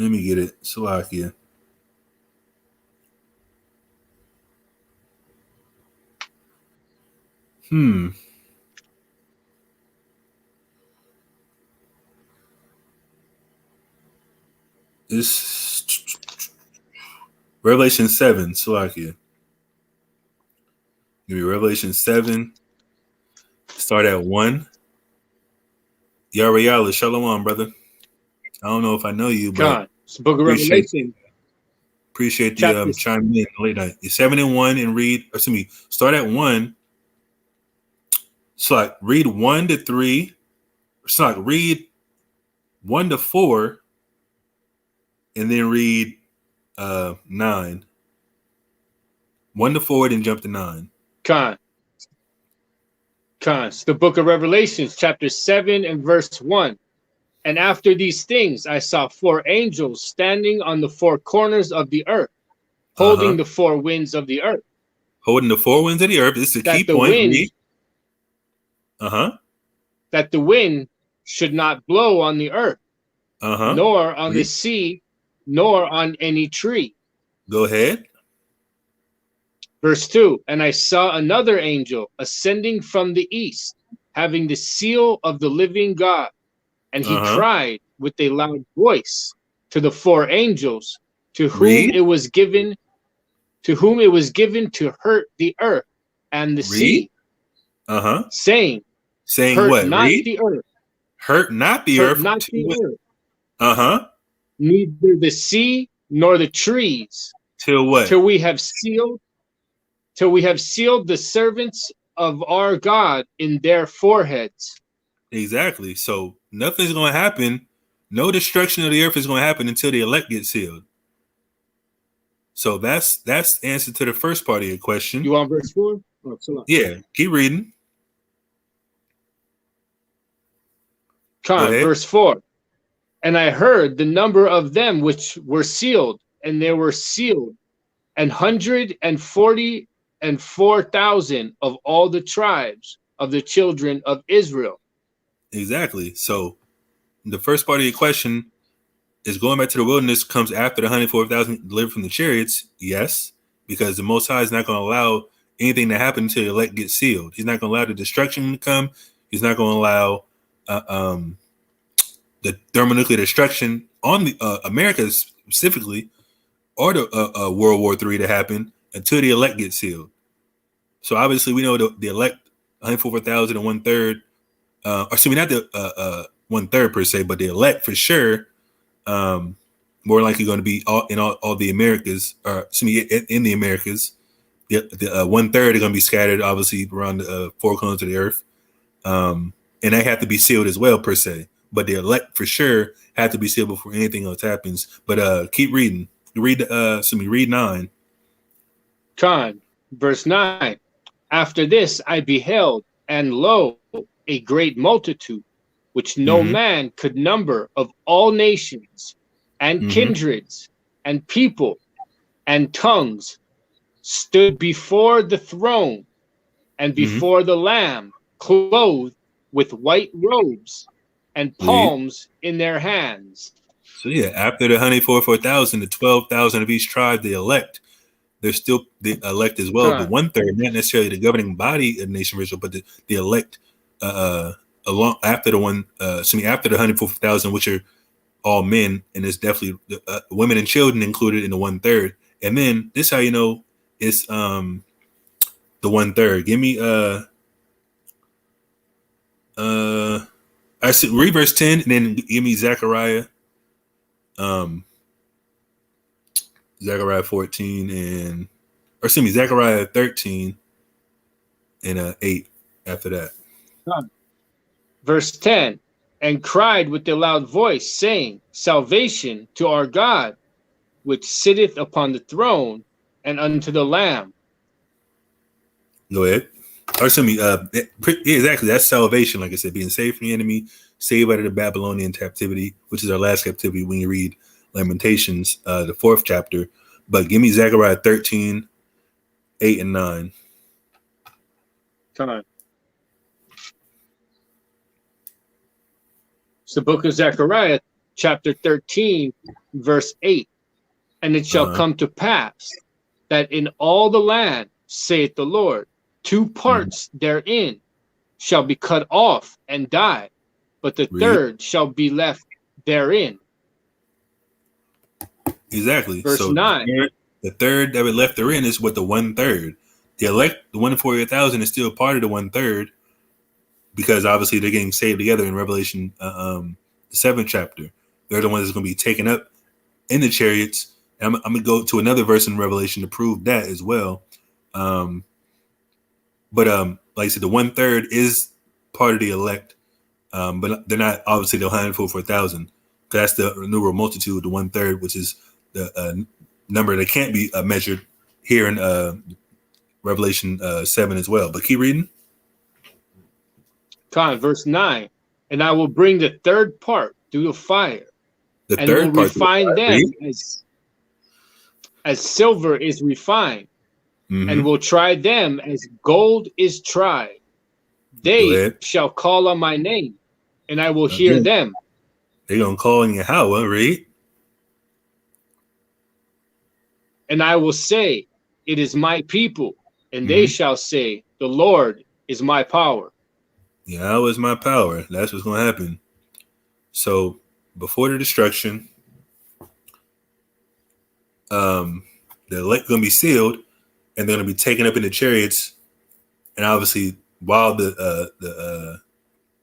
Let me get it. Salakia. It's Revelation 7, Salakia. Give me Revelation 7. Start at 1. Yariala, Shalom, brother. I don't know if I know you, but God, it's the book of Revelation. Appreciate the chiming in late night. You're 7 and 1 and read, excuse me, start at 1. So like read 1 to 3. So like read 1 to 4 and then read 9. 1 to 4, then jump to 9. It's the book of Revelations, chapter 7 and verse 1. And after these things, I saw 4 angels standing on the 4 corners of the earth, holding the 4 winds of the earth. Holding the 4 winds of the earth. This is a key point. That the wind should not blow on the earth, nor on the sea, nor on any tree. Go ahead. Verse 2, and I saw another angel ascending from the east, having the seal of the living God. And he cried with a loud voice to the 4 angels to whom it was given to hurt the earth and the sea. Saying hurt what? Not the earth. Hurt not the hurt earth. Not the earth. Neither the sea nor the trees. Till what? Till we have sealed the servants of our God in their foreheads. Exactly. So nothing's going to happen. No destruction of the earth is going to happen until the elect get sealed. So that's the answer to the first part of your question. You want verse 4? Oh, yeah, keep reading. Verse 4. And I heard the number of them which were sealed, and they were sealed 144,000 of all the tribes of the children of Israel. Exactly. So the first part of your question is going back to the wilderness comes after the 144,000 delivered from the chariots. Yes, because the Most High is not going to allow anything to happen until the elect gets sealed. He's not going to allow the destruction to come. He's not going to allow the thermonuclear destruction on the America specifically, or the World War III to happen until the elect gets sealed. So obviously we know the elect 144,000 and 1/3. Excuse me, not the 1/3 per se, but the elect for sure. More likely going to be all the Americas, or in the Americas. The 1/3 are going to be scattered, obviously, around the 4 corners of the earth, and they have to be sealed as well per se. But the elect for sure have to be sealed before anything else happens. But keep reading. Read 9. Verse 9. After this I beheld, and lo, a great multitude, which no man could number, of all nations, and kindreds, and people, and tongues, stood before the throne, and before the Lamb, clothed with white robes, and palms in their hands. So yeah, after the 144,000, the 12,000 of each tribe, the elect, they're still the elect as well. But 1/3, not necessarily the governing body of the nation of Israel, but the elect along after the after the 144,000, which are all men, and there's definitely women and children included in the 1/3. And then this is how you know it's the 1/3. Give me I said read verse 10 and then give me Zechariah. Zechariah 14 and Zechariah 13 and 8 after that. Verse 10, and cried with a loud voice, saying, salvation to our God, which sitteth upon the throne, and unto the Lamb. Go ahead. Or exactly. That's salvation, like I said, being saved from the enemy, saved out of the Babylonian captivity, which is our last captivity when you read Lamentations, the 4th chapter. But give me Zechariah 13, 8 and 9. Come on. It's the book of Zechariah, chapter 13, verse 8. And it shall come to pass that in all the land, saith the Lord, 2 parts therein shall be cut off and die, but the third shall be left therein. Exactly. Verse So 9. the third that we left therein is what the 1/3. The 148,000 is still part of the 1/3 because obviously they're getting saved together in Revelation, the 7th chapter. They're the ones that's going to be taken up in the chariots. And I'm going to go to another verse in Revelation to prove that as well. But like I said, the 1/3 is part of the elect, but they're not obviously the 144,000. That's the numeral multitude, the 1/3, which is the number that can't be measured here in Revelation 7 as well. But keep reading. Verse 9. And I will bring the third part through the fire, The and third will part refine them as silver is refined, and will try them as gold is tried. They shall call on my name, and I will hear them. They're going to call on Yahweh, read. And I will say, it is my people, and they shall say, the Lord is my power. Yahweh is my power. That's what's going to happen. So before the destruction, the elect going to be sealed, and they're going to be taken up in the chariots. And obviously, while the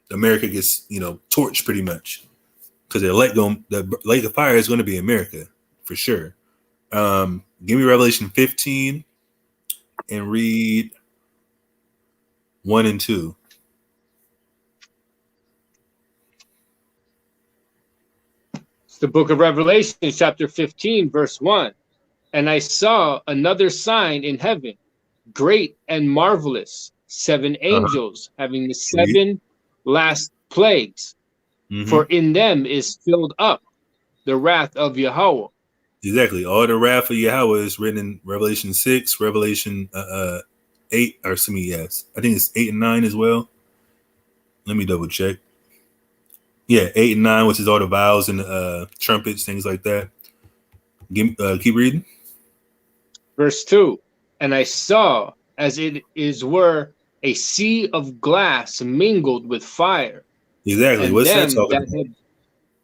America gets torched pretty much, because the lake of fire is going to be America for sure. Give me Revelation 15 and read 1 and 2. It's the book of Revelation, chapter 15, verse 1. And I saw another sign in heaven, great and marvelous, 7 angels having the 7 last plagues. For in them is filled up the wrath of Yahweh. Exactly. All the wrath of Yahweh is written in Revelation 6, Revelation 8, or yes. I think it's 8 and 9 as well. Let me double check. Yeah, 8 and 9, which is all the vials and trumpets, things like that. Keep reading. Verse 2. And I saw, as it were a sea of glass mingled with fire. Exactly. And what's that talking about?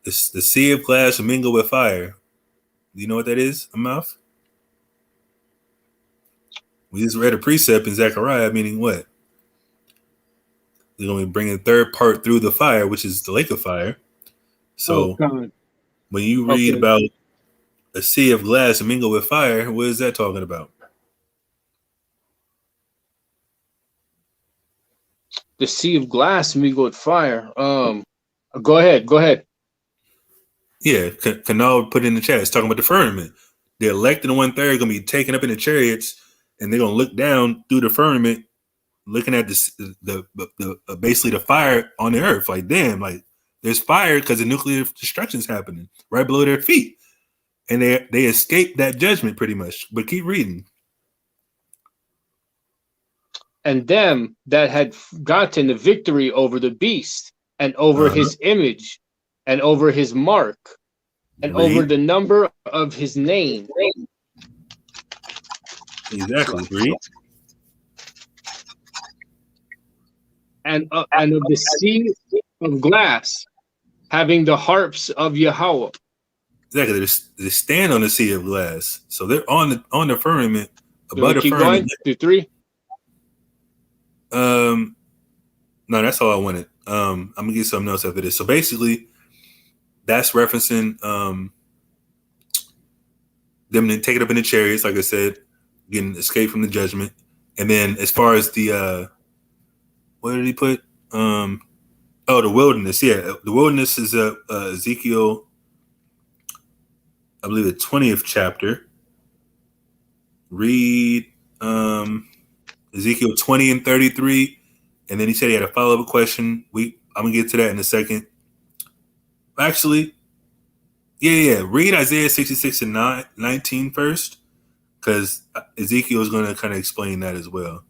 The sea of glass mingled with fire. Do you know what that is, Amath? We just read a precept in Zechariah, meaning what? They're going to be bringing the third part through the fire, which is the lake of fire. So when you read about a sea of glass mingled with fire, what is that talking about? The sea of glass mingled with fire. Go ahead. Yeah, Canal put in the chat. It's talking about the firmament. The elect and the 1/3 are going to be taken up in the chariots, and they're going to look down through the firmament, looking at the basically the fire on the earth. Like, damn, like there's fire because the nuclear destruction is happening right below their feet, and they escape that judgment pretty much. But keep reading. And them that had gotten the victory over the beast, and over his image, and over his mark, and over the number of his name. Exactly. Read. And of the sea of glass, having the harps of Yahweh. Exactly. They stand on the sea of glass, so they're on the firmament above the firmament. Going? 3. No, that's all I wanted. I'm gonna get something else after this. So basically, that's referencing them to take it up in the chariots, like I said, getting escape from the judgment. And then as far as the what did he put? The wilderness. Yeah, the wilderness is Ezekiel, I believe the 20th chapter. Read Ezekiel 20 and 33. And then he said he had a follow-up question. I'm gonna get to that in a second. Actually, yeah. Read Isaiah 66 and 19 first, because Ezekiel is going to kind of explain that as well.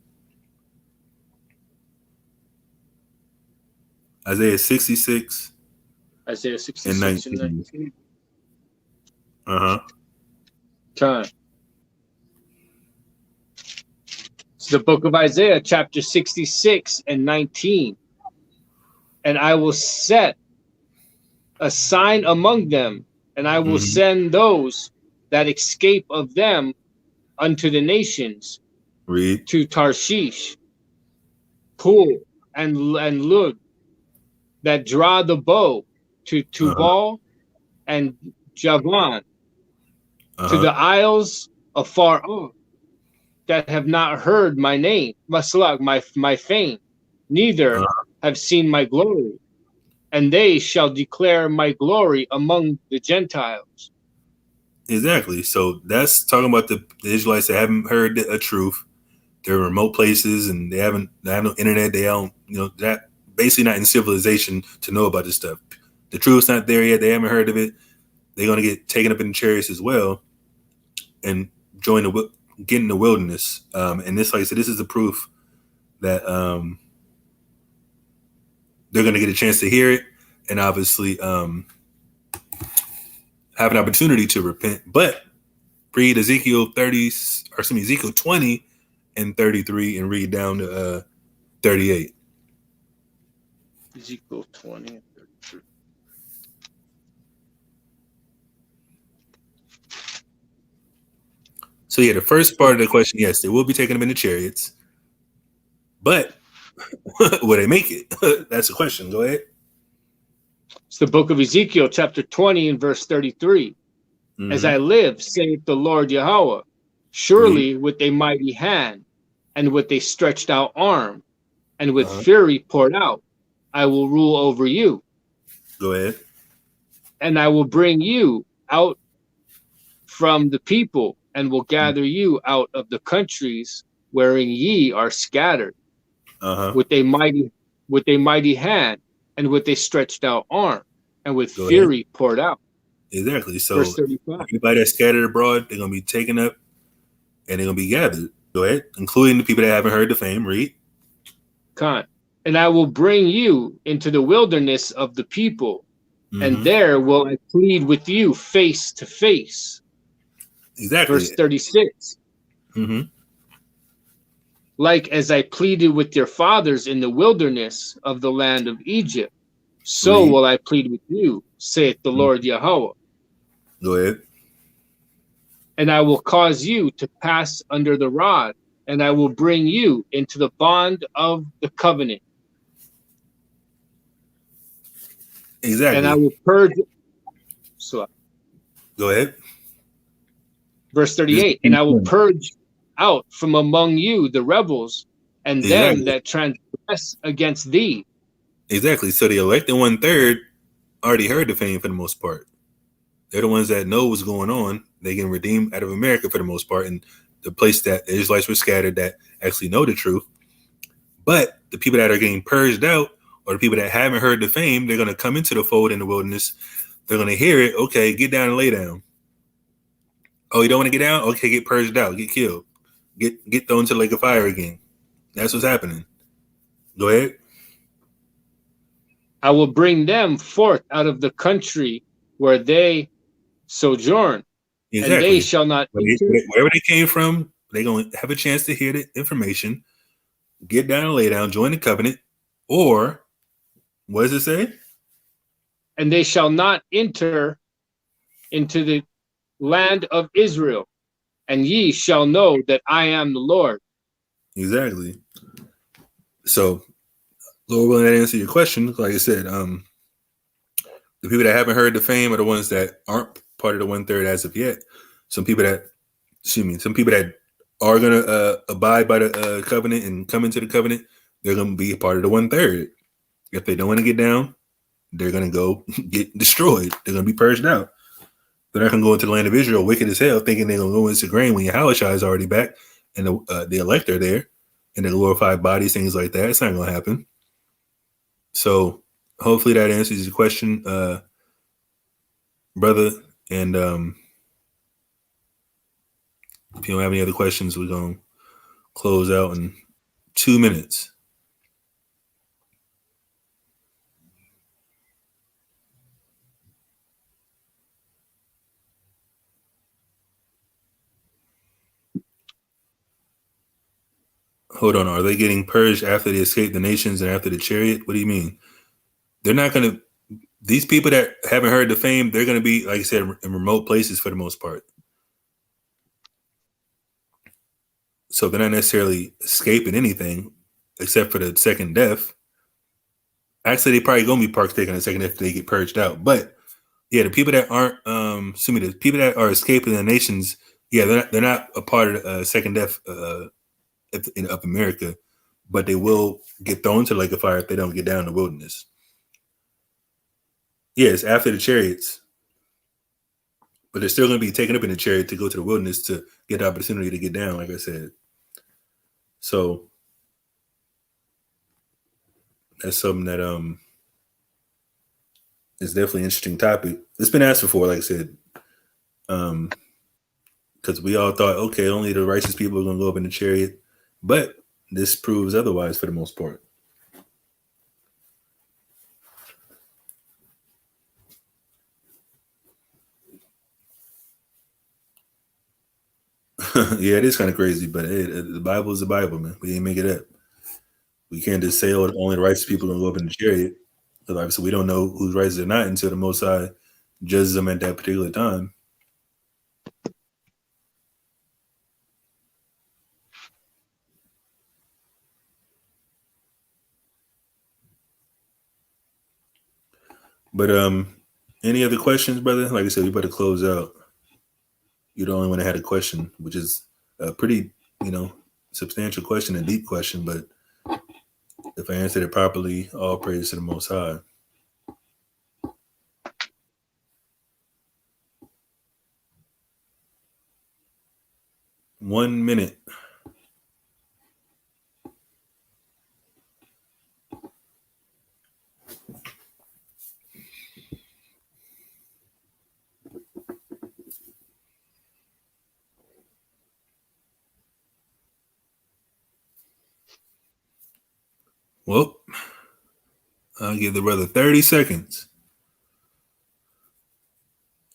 Isaiah 66 Isaiah and 66 and 19. 19. Uh-huh. It's the book of Isaiah, chapter 66 and 19. And I will set a sign among them, and I will send those that escape of them unto the nations, Read. to Tarshish, Pul, and Lud, that draw the bow, to Tubal and Javan, to the isles afar off, that have not heard my name, Maslug, my fame, neither have seen my glory, and they shall declare my glory among the Gentiles. Exactly. So that's talking about the Israelites that haven't heard a truth. They're in remote places and they have no internet. They don't, that basically not in civilization to know about this stuff. The truth's not there yet. They haven't heard of it. They're going to get taken up in the chariots as well and get in the wilderness. And this, like I said, this is the proof that they're going to get a chance to hear it and obviously have an opportunity to repent. But read Ezekiel 20 and 33 and read down to 38. Ezekiel 20 and 33. So yeah, the first part of the question, yes, they will be taking them in the chariots. But will they make it? That's the question. Go ahead. It's the book of Ezekiel, chapter 20 and verse 33. As I live, saith the Lord Yahweh, surely with a mighty hand and with a stretched out arm and with fury poured out, I will rule over you. Go ahead. And I will bring you out from the people and will gather you out of the countries wherein ye are scattered, with a mighty hand and with a stretched out arm and with fury poured out. Exactly. So verse 35. Everybody that's scattered abroad, they're going to be taken up and they're going to be gathered. Go ahead. Including the people that haven't heard the fame. Read. And I will bring you into the wilderness of the people, and there will I plead with you face to face. Exactly. Verse 36. Like as I pleaded with your fathers in the wilderness of the land of Egypt, so will I plead with you, saith the Lord Yahweh. Go ahead. And I will cause you to pass under the rod, and I will bring you into the bond of the covenant. Exactly. And I will purge. So, go ahead. Verse 38. And I will purge out from among you the rebels and them that transgress against thee. Exactly. So the elected 1/3 already heard the fame for the most part. They're the ones that know what's going on. They get redeemed out of America for the most part, and the place that the Israelites were scattered that actually know the truth. But the people that are getting purged out, or the people that haven't heard the fame, they're going to come into the fold in the wilderness. They're going to hear it. Okay, get down and lay down. Oh, you don't want to get down? Okay, get purged out, get killed, get thrown into the lake of fire again. That's what's happening. Go ahead. I will bring them forth out of the country where they sojourn, and they shall not wherever they came from, they're going to have a chance to hear the information, get down and lay down, join the covenant, or what does it say? And they shall not enter into the land of Israel, and ye shall know that I am the Lord. Exactly. So, Lord willing, that answer your question. Like I said, the people that haven't heard the fame are the ones that aren't part of the 1/3 as of yet. Some people that are going to abide by the covenant and come into the covenant, they're going to be a part of the 1/3. If they don't want to get down, they're going to go get destroyed. They're going to be purged out. They're not going to go into the land of Israel wicked as hell, thinking they're going to go into grain when Yahushua is already back and the elect are there and the glorified bodies, things like that. It's not going to happen. So hopefully that answers your question, brother. And if you don't have any other questions, we're going to close out in 2 minutes. Hold on. Are they getting purged after they escape the nations and after the chariot? What do you mean? They're not going to. These people that haven't heard the fame, they're going to be, like I said, in remote places for the most part. So they're not necessarily escaping anything except for the second death. Actually, they probably going to be partaking in the second death if they get purged out. But yeah, the people that aren't, the people that are escaping the nations, yeah, they're not a part of the second death of America, but they will get thrown to the lake of fire if they don't get down in the wilderness. Yes, after the chariots, but they're still going to be taken up in the chariot to go to the wilderness to get the opportunity to get down, like I said. So that's something that is definitely an interesting topic. It's been asked before, like I said, because we all thought, okay, only the righteous people are going to go up in the chariot, but this proves otherwise for the most part. Yeah, it is kind of crazy, but hey, the Bible is the Bible, man. We ain't make it up. We can't just say, oh, only the righteous people are going to go up in the chariot. Because obviously we don't know who's righteous or not until the Most High judges them at that particular time. But any other questions, brother? Like I said, we better close out. You're the only one that had a question, which is a pretty, substantial question, a deep question. But if I answered it properly, all praise to the Most High. One minute. Well, I'll give the brother 30 seconds.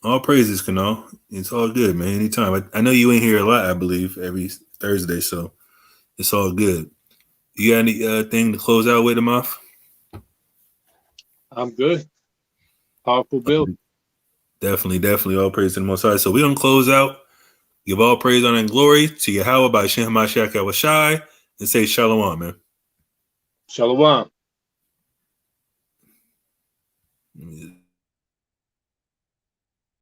All praises, Kanal. It's all good, man. Anytime. I know you ain't here a lot, I believe, every Thursday, so it's all good. You got any thing to close out with him off? I'm good. Powerful build. Definitely all praise to the Most High. So we're going to close out. Give all praise, honor, and glory to Yahweh by Shem HaMashiach Yahushai, and say Shalom, man. Shalom.